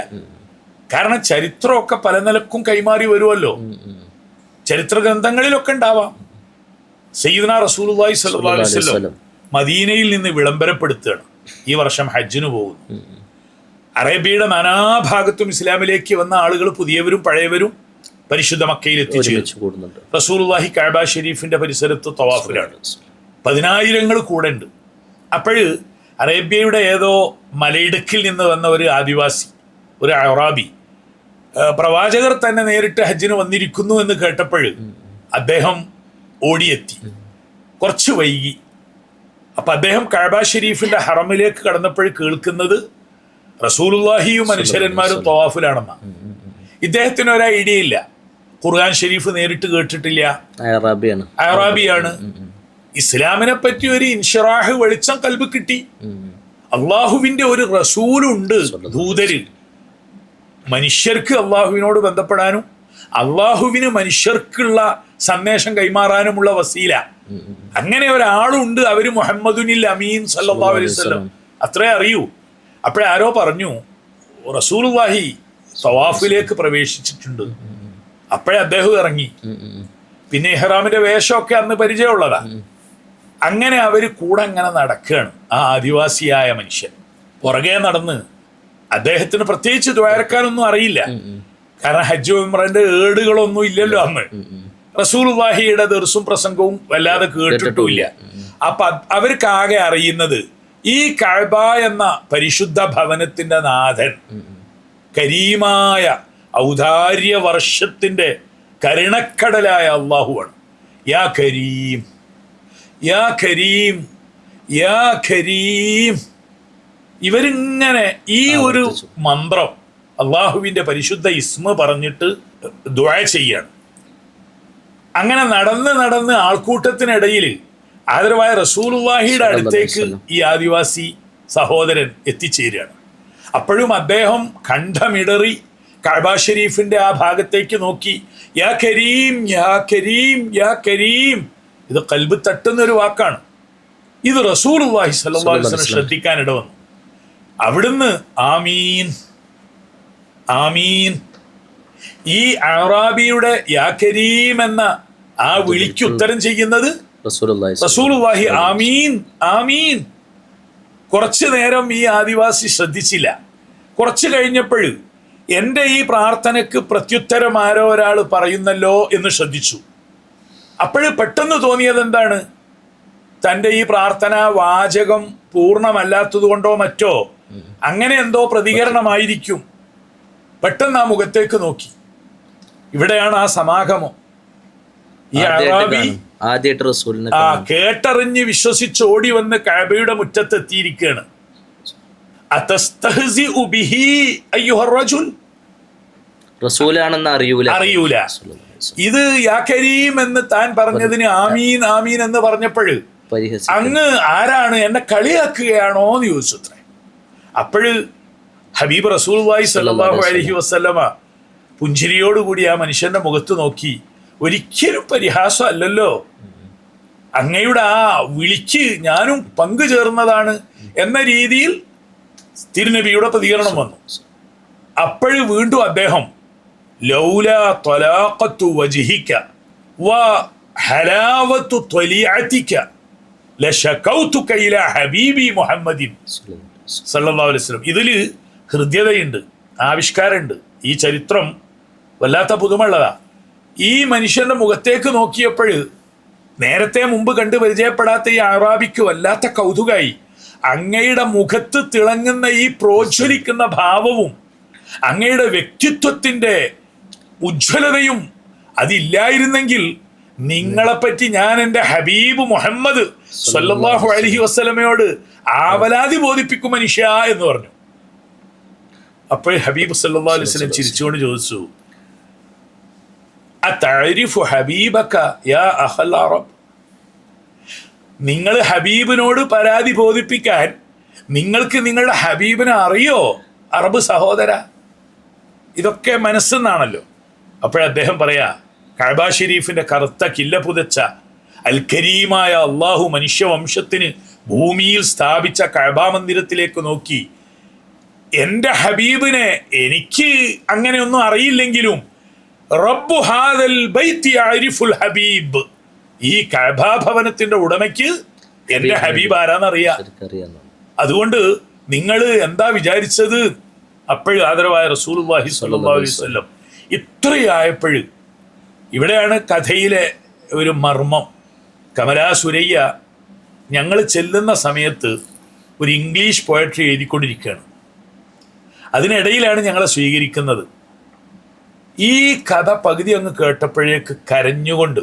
Speaker 2: കാരണം ചരിത്രമൊക്കെ പല നിലക്കും കൈമാറി വരുമല്ലോ, ചരിത്ര ഗ്രന്ഥങ്ങളിലൊക്കെ ഉണ്ടാവാം. സയ്യിദുനാ റസൂലുള്ളാഹി സ്വല്ലല്ലാഹു അലൈഹി വസല്ലം മദീനയിൽ നിന്ന് വിളംബരപ്പെടുത്തുകയാണ്, ഈ വർഷം ഹജ്ജിന് പോകുന്നു. അറേബ്യയുടെ നാനാഭാഗത്തും ഇസ്ലാമിലേക്ക് വന്ന ആളുകൾ പുതിയവരും പഴയവരും പരിശുദ്ധ മക്കയിൽ എത്തിച്ചേരുന്നു. റസൂലുള്ളാഹി കഅബ ഷരീഫിന്റെ പരിസരത്ത് തവാഫിലാണ്. 10,000 കൂടെ ഉണ്ട്. അപ്പോഴ് അറേബ്യയുടെ ഏതോ മലയിടുക്കിൽ നിന്ന് വന്ന ഒരു ആദിവാസി, ഒരു അറാബി, പ്രവാചകർ തന്നെ നേരിട്ട് ഹജ്ജിന് വന്നിരിക്കുന്നു എന്ന് കേട്ടപ്പോൾ അദ്ദേഹം ഓടിയെത്തി. കുറച്ച് വൈകി. അപ്പം അദ്ദേഹം കഅബ ഷരീഫിന്റെ ഹറമിലേക്ക് കടന്നപ്പോൾ കേൾക്കുന്നത് റസൂലുള്ളാഹിയും മനുഷ്യരന്മാരും തവാഫിലാണെന്നാ. ഇദ്ദേഹത്തിന് ഒരു ഐഡിയ ഇല്ല, ഖുർആൻ ഷരീഫ് നേരിട്ട് കേട്ടിട്ടില്ല, അറാബിയാണ്. ഇസ്ലാമിനെ പറ്റി ഒരു ഇൻഷിറാഹ് വെളിച്ചം കൽബ് കിട്ടി. അള്ളാഹുവിന്റെ ഒരു റസൂലുണ്ട്, ദൂതര്, മനുഷ്യർക്ക് അള്ളാഹുവിനോട് ബന്ധപ്പെടാനും അള്ളാഹുവിന് മനുഷ്യർക്കുള്ള സന്ദേശം കൈമാറാനുമുള്ള വസീല. അങ്ങനെ ഒരാളുണ്ട്, അവര് മുഹമ്മദുനിൽ അമീൻ സല്ലല്ലാഹു അലൈഹി വസല്ലം, അത്രേ അറിയൂ. അപ്പോഴാരോ പറഞ്ഞു റസൂലുള്ളാഹി തവാഫിലേക്ക് പ്രവേശിച്ചിട്ടുണ്ട്. അപ്പോഴേ അദ്ദേഹം ഇറങ്ങി. പിന്നെ ഇഹ്റാമിന്റെ വേഷമൊക്കെ അന്ന് പരിചയമുള്ളതാ. അങ്ങനെ അവര് കൂടെ അങ്ങനെ നടക്കുകയാണ്. ആ ആദിവാസിയായ മനുഷ്യൻ പുറകെ നടന്ന്, അദ്ദേഹത്തിന് പ്രത്യേകിച്ച് ദ്വാരക്കാനൊന്നും അറിയില്ല, കാരണം ഹജ്ജ് ഉംറന്റെ ഏടുകളൊന്നും ഇല്ലല്ലോ അന്ന്. റസൂലുള്ളാഹിയുടെ ദർസും പ്രസംഗവും വല്ലാതെ കേട്ടിട്ടുമില്ല. അപ്പൊ അവർക്കാകെ അറിയുന്നത് ഈ കഅബ എന്ന പരിശുദ്ധ ഭവനത്തിന്റെ നാഥൻ, കരീമായ ഔദാര്യ വർഷത്തിന്റെ കരുണക്കടലായ അള്ളാഹുവാണ്. യാ കരീം, യാ കരീം, യാ കരീം. ഇവരിങ്ങനെ ഈ ഒരു മന്ത്രം, അള്ളാഹുവിന്റെ പരിശുദ്ധ ഇസ്മ പറഞ്ഞിട്ട് ദുആ ചെയ്യാണ്. അങ്ങനെ നടന്ന് നടന്ന് ആൾക്കൂട്ടത്തിനിടയിൽ ആദരവായ റസൂലുള്ളാഹിയുടെ അടുത്തേക്ക് ഈ ആദിവാസി സഹോദരൻ എത്തിച്ചേരുകയാണ്. അപ്പോഴും അദ്ദേഹം കണ്ഠമിടറി കഅബ ഷരീഫിന്റെ ആ ഭാഗത്തേക്ക് നോക്കി, യാ കരീം യാ കരീം യാ കരീം. ഇത് ഖൽബ് തട്ടുന്നൊരു വാക്കാണ്. ഇത് റസൂലുള്ളാഹി സ്വല്ലല്ലാഹു അലൈഹി വസല്ലം ശ്രദ്ധിക്കാനിട വന്നു. അവിടുന്ന് ആമീൻ ആമീൻ, ഈ അറാബിയുടെ യാ കരീം എന്ന ആ വിളിക്ക് ഉത്തരം ചെയ്യുന്നത് റസൂലുള്ളാഹി ആമീൻ ആമീൻ. കുറച്ചു നേരം ഈ ആദിവാസി ശ്രദ്ധിച്ചില്ല. കുറച്ച് കഴിഞ്ഞപ്പോൾ എൻ്റെ ഈ പ്രാർത്ഥനയ്ക്ക് പ്രത്യുത്തരം ആരോ ഒരാൾ പറയുന്നല്ലോ എന്ന് ശ്രദ്ധിച്ചു. അപ്പോൾ പെട്ടെന്ന് തോന്നിയത് എന്താണ്? തൻ്റെ ഈ പ്രാർത്ഥന വാചകം പൂർണ്ണമല്ലാത്തത് കൊണ്ടോ മറ്റോ അങ്ങനെ എന്തോ പ്രതികരണമായിരിക്കും. പെട്ടെന്ന് ആ മുഖത്തേക്ക് നോക്കി. ഇവിടെയാണ് ആ സമാഗമം. ഈ അറാബി കേട്ടറിഞ്ഞ് വിശ്വസിച്ച് ഓടി വന്ന് കഅബയുടെ മുറ്റത്തെത്തിയിരിക്കുകയാണ്. അതസ്തഹ്സിഉ ബിഹി അയ്യുഹർ റജുൽ,
Speaker 1: റസൂലാണെന്ന് അറിയൂല.
Speaker 2: ഇത് യാ കരീം എന്ന് താൻ പറഞ്ഞതിന് ആമീൻ ആമീൻ എന്ന് പറഞ്ഞപ്പോൾ അങ്ങ് ആരാണ്, എന്നെ കളിയാക്കുകയാണോ എന്ന് ചോദിച്ചു അത്രേ. അപ്പോഴ് ഹബീബ് റസൂലുള്ളാഹി സ്വല്ലല്ലാഹു അലൈഹി വസല്ലമ പുഞ്ചിരിയോടുകൂടി ആ മനുഷ്യന്റെ മുഖത്ത് നോക്കി, ഒരിക്കലും പരിഹാസം അല്ലല്ലോ, അങ്ങയുടെ ആ വിളിക്ക് ഞാനും പങ്കു ചേർന്നതാണ് എന്ന രീതിയിൽ തിരുനബിയുടെ പ്രതികരണം വന്നു. അപ്പോഴ് വീണ്ടും അദ്ദേഹം ലൗലാ ത്വലാഖത്തു വജ്ഹിക വ ഹലാവത്തു ത്വലിഅതിക ലശകൗതുക ഇലാ ഹബീബി മുഹമ്മദിൻ സല്ലല്ലാഹു അലൈഹി വസല്ലം. ഇതിൽ ഹൃദ്യതയുണ്ട്, ആവിഷ്കാരമുണ്ട്. ഈ ചരിത്രം വല്ലാത്ത പുതുമയുള്ളതാ. ഈ മനുഷ്യന്റെ മുഖത്തേക്ക് നോക്കിയപ്പോൾ നേരത്തെ മുമ്പ് കണ്ട് പരിചയപ്പെടാത്ത ഈ അറാബിക്ക് വല്ലാത്ത കൗതുകായി. അങ്ങയുടെ മുഖത്ത് തിളങ്ങുന്ന ഈ പ്രോജ്വലിക്കുന്ന ഭാവവും അങ്ങയുടെ വ്യക്തിത്വത്തിന്റെ ഉജ്ജ്വലതയും അതില്ലായിരുന്നെങ്കിൽ നിങ്ങളെപ്പറ്റി ഞാൻ എൻ്റെ ഹബീബ് മുഹമ്മദ് സ്വല്ലല്ലാഹു അലൈഹി വസല്ലമയോട് ആവലാതി ബോധിപ്പിക്കും മനുഷ്യ എന്ന് പറഞ്ഞു. അപ്പോൾ ഹബീബ് സല്ലല്ലാഹു അലൈഹി വസല്ലം ചിരിച്ചുകൊണ്ട് ചോദിച്ചു, അതഅരിഫു ഹബീബക യാ അഹൽ അറബ്, നിങ്ങൾ ഹബീബിനോട് പരാതി ബോധിപ്പിക്കാൻ നിങ്ങൾക്ക് നിങ്ങളുടെ ഹബീബിനെ അറിയോ അറബ് സഹോദര? ഇതൊക്കെ മനസ്സെന്നാണല്ലോ. അപ്പോഴദ്ദേഹം പറയാ, കഅബ ഷരീഫിന്റെ കറുത്ത കില്ല പുതച്ച അൽ കരീമായ അള്ളാഹു മനുഷ്യവംശത്തിന് ഭൂമിയിൽ സ്ഥാപിച്ച കഅബ മന്ദിരത്തിലേക്ക് നോക്കി, എൻ്റെ ഹബീബിനെ എനിക്ക് അങ്ങനെയൊന്നും അറിയില്ലെങ്കിലും റബ്ബു ഹാദൽ ബൈത്തി യഅരിഫുൽ ഹബീബ്, ഈ കഅബ ഭവനത്തിന്റെ ഉടമയ്ക്ക് എൻ്റെ ഹബീബ് ആരാന്നറിയാം. അതുകൊണ്ട് നിങ്ങൾ എന്താ വിചാരിച്ചത്? അപ്പോഴും ആദരവായ റസൂലുള്ളാഹി സ്വല്ലല്ലാഹു അലൈഹി വസല്ലം ഇത്രയായപ്പോൾ ഇവിടെയാണ് കഥയിലെ ഒരു മർമ്മം. കമലാ സുരയ്യ ഞങ്ങൾ ചെല്ലുന്ന സമയത്ത് ഒരു ഇംഗ്ലീഷ് പോയട്രി എഴുതിക്കൊണ്ടിരിക്കുകയാണ്. അതിനിടയിലാണ് ഞങ്ങളെ സ്വീകരിക്കുന്നത്. ഈ കഥ പകുതി അങ്ങ് കേട്ടപ്പോഴേക്ക് കരഞ്ഞുകൊണ്ട്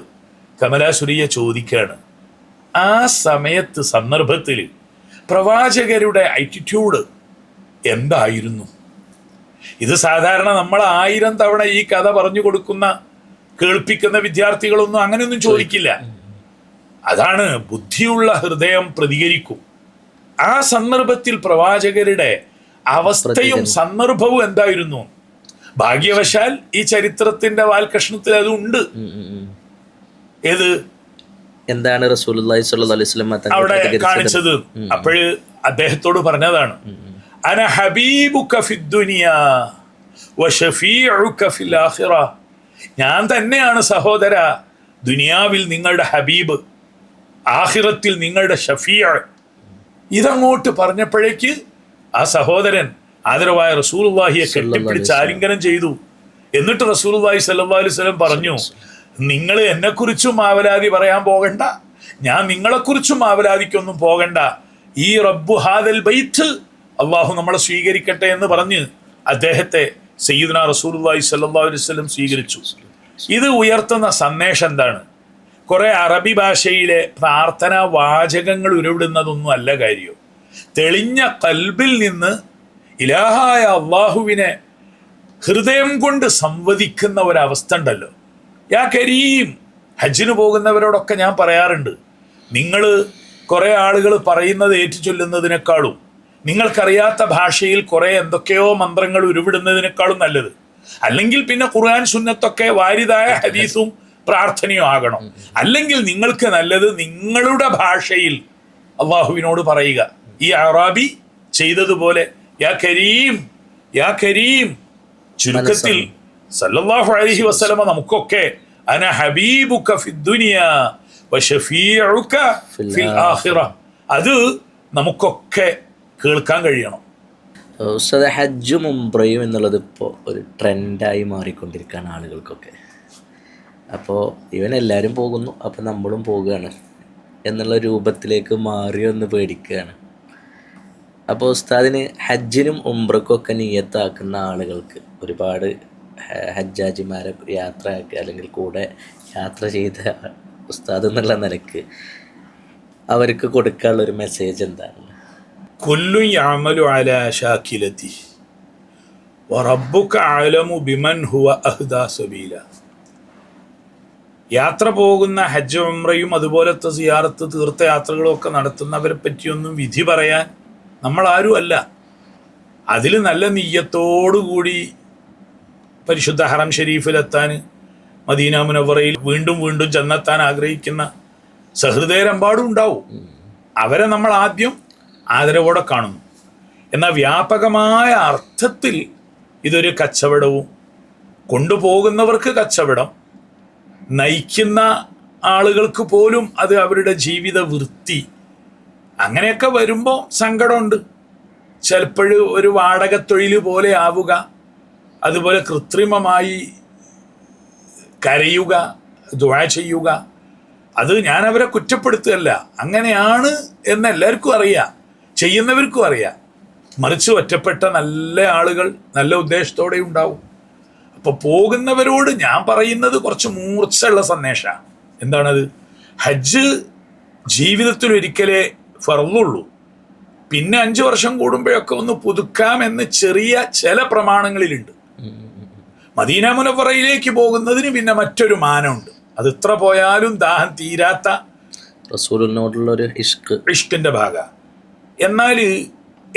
Speaker 2: കമലാ സുരയ്യ ചോദിക്കുകയാണ്, ആ സമയത്ത് സന്ദർഭത്തിൽ പ്രവാചകരുടെ ആറ്റിറ്റ്യൂഡ് എന്തായിരുന്നു? ഇത് സാധാരണ നമ്മൾ 1000 തവണ ഈ കഥ പറഞ്ഞു കൊടുക്കുന്ന കേൾപ്പിക്കുന്ന വിദ്യാർത്ഥികളൊന്നും അങ്ങനെയൊന്നും ചോദിക്കില്ല. അതാണ് ബുദ്ധിയുള്ള ഹൃദയം പ്രതികരിക്കും. ആ സന്ദർഭത്തിൽ പ്രവാചകരുടെ അവസ്ഥയും സന്ദർഭവും എന്തായിരുന്നു? ഭാഗ്യവശാൽ ഈ ചരിത്രത്തിന്റെ വാൽകഷ്ണത്തിൽ അതുണ്ട്. ഏത്
Speaker 1: എന്താണ് റസൂലുള്ളാഹി സ്വല്ലല്ലാഹു അലൈഹി വസല്ലം
Speaker 2: അവിടെ കാണിച്ചത്? അപ്പോഴ് അദ്ദേഹത്തോട് പറഞ്ഞതാണ്, അന ഹബീബുക ഫിദ്ദുനിയാ വശഫീഉക ഫിൽ ആഖിറ, ഞാൻ തന്നെയാണ് സഹോദര ദുനിയാവിൽ നിങ്ങളുടെ ഹബീബ്, ആഖിറത്തിൽ നിങ്ങളുടെ ഷഫീഅ്. ഇതങ്ങോട്ട് പറഞ്ഞപ്പോഴേക്ക് ആ സഹോദരൻ ആദരവായ റസൂലുള്ളാഹിയെ കെട്ടിപ്പിടിച്ച് ആലിംഗനം ചെയ്തു. എന്നിട്ട് റസൂലുള്ളാഹി സ്വല്ലല്ലാഹു അലൈഹി വസല്ലം പറഞ്ഞു, നിങ്ങൾ എന്നെക്കുറിച്ചും ആവലാതി പറയാൻ പോകണ്ട, ഞാൻ നിങ്ങളെക്കുറിച്ചും ആവലാതിക്കൊന്നും പോകണ്ട. ഈ റബ്ബു ഹാദൽ ബൈത്ത്, അള്ളാഹു നമ്മളെ സ്വീകരിക്കട്ടെ എന്ന് പറഞ്ഞ് അദ്ദേഹത്തെ സയ്യിദുനാ റസൂലുള്ളാഹി സ്വല്ലല്ലാഹു അലൈഹി വസല്ലം സ്വീകരിച്ചു. ഇത് ഉയർത്തുന്ന സന്ദേശം എന്താണ്? കുറെ അറബി ഭാഷയിലെ പ്രാർത്ഥനാ വാചകങ്ങൾ ഉരുവിടുന്നതൊന്നും അല്ല കാര്യം. തെളിഞ്ഞ കൽബിൽ നിന്ന് ഇലാഹായ അള്ളാഹുവിനെ ഹൃദയം കൊണ്ട് സംവദിക്കുന്ന ഒരവസ്ഥ ഉണ്ടല്ലോ. യാ കരീം, ഹജ്ജിന് പോകുന്നവരോടൊക്കെ ഞാൻ പറയാറുണ്ട്, നിങ്ങൾ കുറെ ആളുകൾ പറയുന്നത് ഏറ്റുചൊല്ലുന്നതിനേക്കാളും നിങ്ങൾക്കറിയാത്ത ഭാഷയിൽ കുറെ എന്തൊക്കെയോ മന്ത്രങ്ങൾ ഉരുവിടുന്നതിനേക്കാളും നല്ലത് അല്ലെങ്കിൽ പിന്നെ ഖുർആൻ സുന്നത്തൊക്കെ വാരിദായ ഹദീസും പ്രാർത്ഥനയും ആകണം. അല്ലെങ്കിൽ നിങ്ങൾക്ക് നല്ലത് നിങ്ങളുടെ ഭാഷയിൽ അള്ളാഹുവിനോട് പറയുക. ഈ അറാബി ചെയ്തതുപോലെ യാ കരീം യാ കരീം. ചുരുക്കത്തിൽ സല്ലല്ലാഹു അലൈഹി വസല്ലമ നമുക്കൊക്കെ അന ഹബീബുക ഫിദ്ദുനിയ വശഫീഉക ഫിൽ ആഖിറ, അത് നമുക്കൊക്കെ കേൾക്കാൻ കഴിയണം.
Speaker 1: ഉസ്താദെ, ഹജ്ജും ഉംറയും എന്നുള്ളത് ഇപ്പോൾ ഒരു ട്രെൻഡായി മാറിക്കൊണ്ടിരിക്കുകയാണ് ആളുകൾക്കൊക്കെ. അപ്പോൾ ഇവനെല്ലാവരും പോകുന്നു, അപ്പോൾ നമ്മളും പോവുകയാണ് എന്നുള്ള രൂപത്തിലേക്ക് മാറിയൊന്ന് പേടിക്കുകയാണ്. അപ്പോൾ ഉസ്താദിന് ഹജ്ജിനും ഉംറക്കൊക്കെ നിയ്യത്താക്കുന്ന ആളുകൾക്ക്, ഒരുപാട് ഹജ്ജാജിമാരെ യാത്രയാക്കി അല്ലെങ്കിൽ കൂടെ യാത്ര ചെയ്ത ഉസ്താദ് എന്നുള്ള നിലക്ക് അവർക്ക് കൊടുക്കാനുള്ളൊരു മെസ്സേജ് എന്താണ്?
Speaker 2: കുല്ലുൻ യഅമലു അലാ ശാകിലതി വറബ്ബുക അഅലമു ബിമൻ ഹുവ അഹ്ദാ സബീല. യാത്ര പോകുന്ന ഹജ്ജ് ഉംറയും അതുപോലത്തെ സിയാറത്ത് തീർത്ഥയാത്രകളും ഒക്കെ നടത്തുന്നവരെ പറ്റിയൊന്നും വിധി പറയാൻ നമ്മളാരും അല്ല. അതിൽ നല്ല നിയ്യത്തോടുകൂടി പരിശുദ്ധ ഹറം ഷരീഫിലെത്താൻ, മദീന മുനവ്വറയിൽ വീണ്ടും വീണ്ടും ചെന്നെത്താൻ ആഗ്രഹിക്കുന്ന സഹൃദയരെമ്പാടും ഉണ്ടാവും. അവരെ നമ്മൾ ആദ്യം ആദരവോടെ കാണുന്നു. എന്നാൽ വ്യാപകമായ അർത്ഥത്തിൽ ഇതൊരു കച്ചവടവും, കൊണ്ടുപോകുന്നവർക്ക് കച്ചവടം, നയിക്കുന്ന ആളുകൾക്ക് പോലും അത് അവരുടെ ജീവിത വൃത്തി, അങ്ങനെയൊക്കെ വരുമ്പോൾ സങ്കടമുണ്ട്. ചിലപ്പോഴും ഒരു വാടകത്തൊഴിൽ പോലെ ആവുക, അതുപോലെ കൃത്രിമമായി കരയുക, ദുആ ചെയ്യുക, അത് ഞാൻ അവരെ കുറ്റപ്പെടുത്തുകയല്ല, അങ്ങനെയാണ് എന്ന് എല്ലാവർക്കും അറിയാം, ചെയ്യുന്നവർക്കും അറിയാം. മറിച്ച് ഒറ്റപ്പെട്ട നല്ല ആളുകൾ നല്ല ഉദ്ദേശത്തോടെ ഉണ്ടാവും. അപ്പോൾ പോകുന്നവരോട് ഞാൻ പറയുന്നത് കുറച്ച് മൂർച്ചയുള്ള സന്ദേശമാണ്. എന്താണത്? ഹജ്ജ് ജീവിതത്തിൽ ഒരിക്കലേ ഫർളുള്ളൂ. പിന്നെ 5 വർഷം കൂടുമ്പോഴൊക്കെ ഒന്ന് പുതുക്കാമെന്ന് ചെറിയ ചില പ്രമാണങ്ങളിലുണ്ട്. മദീന മുനവ്വറയിലേക്ക് പോകുന്നതിന് പിന്നെ മറ്റൊരു മാനമുണ്ട്. അത് ഇത്ര പോയാലും ദാഹം തീരാത്ത
Speaker 1: റസൂലിനോടുള്ള ഒരു
Speaker 2: ഇഷ്കിന്റെ ഭാഗ. എന്നാൽ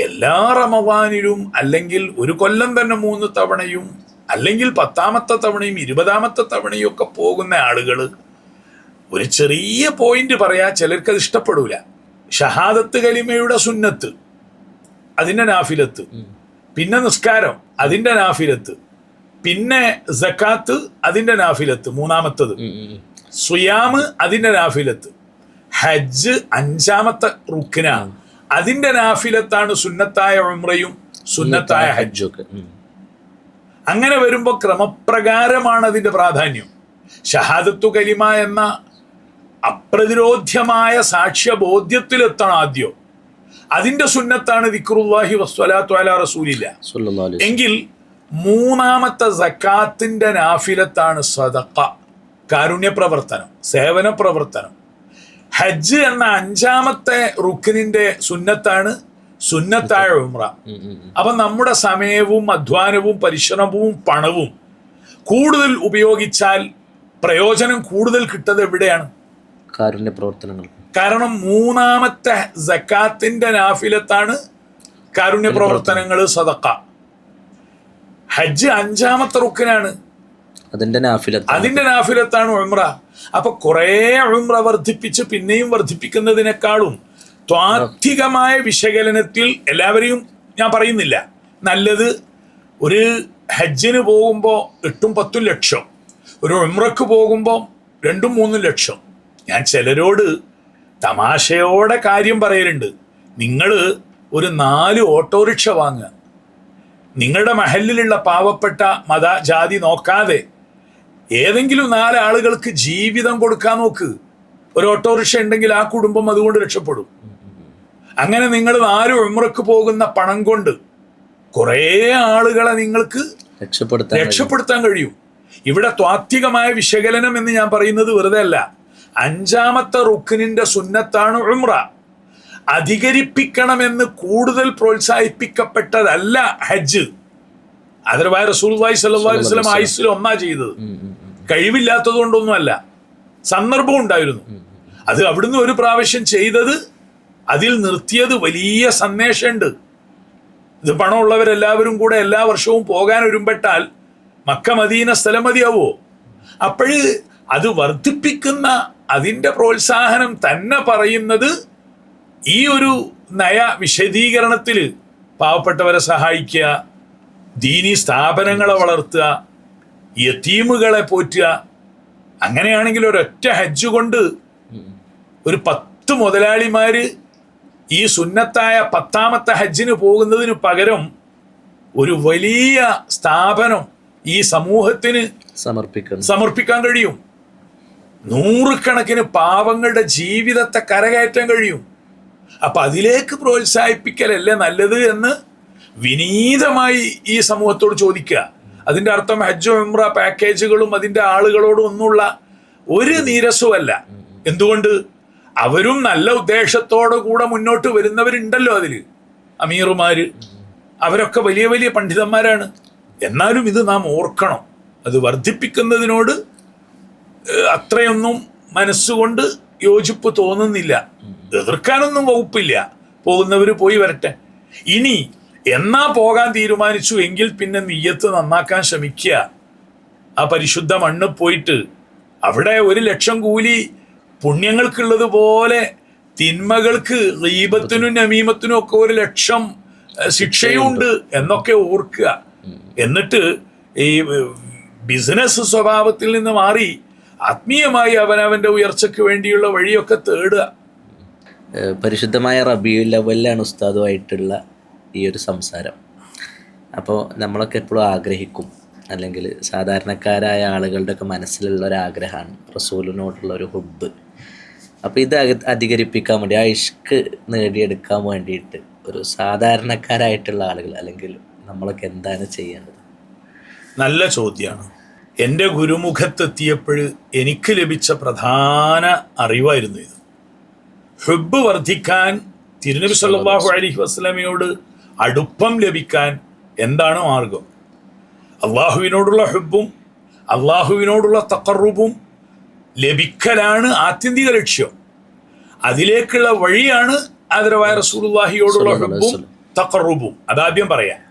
Speaker 2: എല്ലാ റമദാനിലും അല്ലെങ്കിൽ ഒരു കൊല്ലം തന്നെ 3 തവണയും അല്ലെങ്കിൽ 10ാമത്തെ തവണയും 20ാമത്തെ തവണയും ഒക്കെ പോകുന്ന ആളുകൾ ഒരു ചെറിയ പോയിന്റ് പറയാ, ചിലർക്ക് അത് ഇഷ്ടപ്പെടൂല. ഷഹാദത്ത് കലിമയുടെ സുന്നത്ത്, അതിൻ്റെ നാഫിലത്ത്, പിന്നെ നിസ്കാരം അതിൻ്റെ നാഫിലത്ത്, പിന്നെ സക്കാത്ത് അതിൻ്റെ നാഫിലത്ത്, 3ാമത്തത് സുയാമ് അതിൻ്റെ നാഫിലത്ത്, ഹജ്ജ് 5ാമത്തെ റുക്നാണ്, അതിൻ്റെ നാഫിലത്താണ് സുന്നത്തായ ഉംറയും സുന്നത്തായ ഹജ്ജൊക്കെ. അങ്ങനെ വരുമ്പോൾ ക്രമപ്രകാരമാണ് അതിൻ്റെ പ്രാധാന്യം. ഷഹാദത്തു കലിമ എന്ന അപ്രതിരോധ്യമായ സാക്ഷ്യബോധ്യത്തിലെത്തണം ആദ്യം. അതിൻ്റെ സുന്നത്താണ് ദിക്റുല്ലാഹി വസ്സലാത്തു അലാ റസൂലില്ല. എങ്കിൽ 3ാമത്തെ സക്കാത്തിന്റെ നാഫിലത്താണ് സദഖ, കാരുണ്യ പ്രവർത്തനം, സേവന പ്രവർത്തനം. ഹജ്ജ് എന്ന 5ാമത്തെ റുക്നിന്റെ സുന്നത്താണ് സുന്നത്തായ ഉംറ. അപ്പൊ നമ്മുടെ സമയവും അധ്വാനവും പരിശ്രമവും പണവും കൂടുതൽ ഉപയോഗിച്ചാൽ പ്രയോജനം കൂടുതൽ കിട്ടുന്നത് എവിടെയാണ്?
Speaker 1: കാരുണ്യ പ്രവർത്തനങ്ങൾ.
Speaker 2: കാരണം 3ാമത്തെ സക്കാത്തിന്റെ നാഫിലത്താണ് കാരുണ്യ പ്രവർത്തനങ്ങൾ, സദഖ. ഹജ്ജ് 5ാമത്തെ റുക്നാണ്, അതിന്റെ നാഫിലത്താണ് ഉംറ. അപ്പൊ കുറെ ഉംറ വർദ്ധിപ്പിച്ച് പിന്നെയും വർദ്ധിപ്പിക്കുന്നതിനേക്കാളും ത്വാത്വികമായ വിശകലനത്തിൽ എല്ലാവരെയും ഞാൻ പറയുന്നില്ല, നല്ലത് ഒരു ഹജ്ജിന് പോകുമ്പോൾ 8-10 ലക്ഷം, ഒരു ഉംറക്ക് പോകുമ്പോൾ 2-3 ലക്ഷം. ഞാൻ ചിലരോട് തമാശയോടെ കാര്യം പറയലുണ്ട്. നിങ്ങൾ ഒരു 4 ഓട്ടോറിക്ഷ വാങ്ങുക, നിങ്ങളുടെ മഹലിലുള്ള പാവപ്പെട്ട മത ജാതി നോക്കാതെ ഏതെങ്കിലും 4 ആളുകൾക്ക് ജീവിതം കൊടുക്കാൻ നോക്ക്. ഒരു ഓട്ടോറിക്ഷ ഉണ്ടെങ്കിൽ ആ കുടുംബം അതുകൊണ്ട് രക്ഷപ്പെടും. അങ്ങനെ നിങ്ങൾ 4 ഉംറക്ക് പോകുന്ന പണം കൊണ്ട് കുറേ ആളുകളെ നിങ്ങൾക്ക് രക്ഷപ്പെടുത്താൻ കഴിയും. ഇവിടെ ത്വാത്വികമായ വിശകലനം എന്ന് ഞാൻ പറയുന്നത് വെറുതെ അല്ല. 5ാമത്തെ റുക്നിന്റെ സുന്നത്താണ് ഉംറ. അധികരിപ്പിക്കണമെന്ന് കൂടുതൽ പ്രോത്സാഹിപ്പിക്കപ്പെട്ടതല്ല ഹജ്ജ്. അതർവായ റസൂലുള്ളാഹി സ്വല്ലല്ലാഹു അലൈഹി വസല്ലം ആയുസ്സിൽ ഒന്നാ ചെയ്തത്. കഴിവില്ലാത്തത് കൊണ്ടൊന്നുമല്ല, സന്ദർഭം ഉണ്ടായിരുന്നു. അത് അവിടുന്ന് ഒരു പ്രാവശ്യം ചെയ്തത്, അതിൽ നിർത്തിയത് വലിയ സന്ദേശമുണ്ട്. ഇത് പണമുള്ളവരെല്ലാവരും കൂടെ എല്ലാ വർഷവും പോകാൻ ഒരുമ്പെട്ടാൽ മക്ക മദീന സ്ഥലം മതിയാവോ? അപ്പോഴ് അത് വർദ്ധിപ്പിക്കുന്ന അതിൻ്റെ പ്രോത്സാഹനം തന്നെ പറയുന്നത് ഈ ഒരു നയ വിശദീകരണത്തിൽ പാവപ്പെട്ടവരെ സഹായിക്കുക, ദീനി സ്ഥാപനങ്ങളെ വളർത്തുക, യതീമുകളെ പോറ്റുക. അങ്ങനെയാണെങ്കിൽ ഒരൊറ്റ ഹജ്ജ് കൊണ്ട് ഒരു 10 മുതലാളിമാര് ഈ സുന്നത്തായ 10ാമത്തെ ഹജ്ജിന് പോകുന്നതിന് പകരം ഒരു വലിയ സ്ഥാപനം ഈ സമൂഹത്തിന് സമർപ്പിക്കാൻ കഴിയും. 100 കണക്കിന് പാവങ്ങളുടെ ജീവിതത്തെ കരകയറ്റാൻ കഴിയും. അപ്പൊ അതിലേക്ക് പ്രോത്സാഹിപ്പിക്കലല്ലേ നല്ലത് എന്ന് വിനീതമായി ഈ സമൂഹത്തോട് ചോദിക്കുക. അതിന്റെ അർത്ഥം ഹജ്ജ് ഉംറ പാക്കേജുകളും അതിന്റെ ആളുകളോടും ഒന്നുള്ള ഒരു നീരസവുമല്ല. എന്തുകൊണ്ട്? അവരും നല്ല ഉദ്ദേശത്തോടു കൂടെ മുന്നോട്ട് വരുന്നവരുണ്ടല്ലോ. അതില് അമീറുമാര് അവരൊക്കെ വലിയ വലിയ പണ്ഡിതന്മാരാണ്. എന്നാലും ഇത് നാം ഓർക്കണം. അത് വർദ്ധിപ്പിക്കുന്നതിനോട് അത്രയൊന്നും മനസ്സുകൊണ്ട് യോജിപ്പ് തോന്നുന്നില്ല. എതിർക്കാനൊന്നും വകുപ്പില്ല. പോകുന്നവർ പോയി വരട്ടെ. ഇനി എന്നാ പോകാൻ തീരുമാനിച്ചു എങ്കിൽ പിന്നെ നിയ്യത്ത് നന്നാക്കാൻ ശ്രമിക്കുക. ആ പരിശുദ്ധ മണ്ണ് പോയിട്ട് അവിടെ 1,00,000 കൂലി പുണ്യങ്ങൾക്കുള്ളത് പോലെ തിന്മകൾക്ക് ഗീബത്തിനും നമീമത്തിനും ഒക്കെ 1,00,000 ശിക്ഷയുണ്ട് എന്നൊക്കെ ഓർക്കുക. എന്നിട്ട് ഈ ബിസിനസ് സ്വഭാവത്തിൽ നിന്ന് മാറി ആത്മീയമായി അവനവന്റെ ഉയർച്ചയ്ക്ക് വേണ്ടിയുള്ള വഴിയൊക്കെ തേടുക.
Speaker 1: പരിശുദ്ധമായ റബീഉൽ അവ്വലിലാണ് ഉസ്താദുമായിട്ടുള്ള ഈ ഒരു സംസാരം. അപ്പോൾ നമ്മളൊക്കെ എപ്പോഴും ആഗ്രഹിക്കും, അല്ലെങ്കിൽ സാധാരണക്കാരായ ആളുകളുടെയൊക്കെ മനസ്സിലുള്ള ഒരു ആഗ്രഹമാണ് റസൂലിനോടുള്ള ഒരു ഹുബ്ബ്. അപ്പോൾ ഇത് അധികരിപ്പിക്കാൻ വേണ്ടി, ആ ഇഷ്ക് നേടിയെടുക്കാൻ വേണ്ടിയിട്ട് ഒരു സാധാരണക്കാരായിട്ടുള്ള ആളുകൾ അല്ലെങ്കിൽ നമ്മളൊക്കെ എന്താണ് ചെയ്യേണ്ടത്?
Speaker 2: നല്ല ചോദ്യമാണ്. എൻ്റെ ഗുരുമുഖത്തെത്തിയപ്പോൾ എനിക്ക് ലഭിച്ച പ്രധാന അറിവായിരുന്നു ഇത്. ഹുബ്ബ് വർദ്ധിക്കാൻ, തിരുനബി സല്ലല്ലാഹു അലൈഹി വസല്ലമയോട് അടുപ്പം ലഭിക്കാൻ എന്താണ് മാർഗം? അള്ളാഹുവിനോടുള്ള ഹുബ്ബും അള്ളാഹുവിനോടുള്ള തഖറുബും ലഭിക്കലാണ് ആത്യന്തിക ലക്ഷ്യം. അതിലേക്കുള്ള വഴിയാണ് ആദരവായ റസൂലുള്ളാഹിയോടുള്ള ഹുബ്ബും തഖറുബും. അതാദ്യം പറയാം.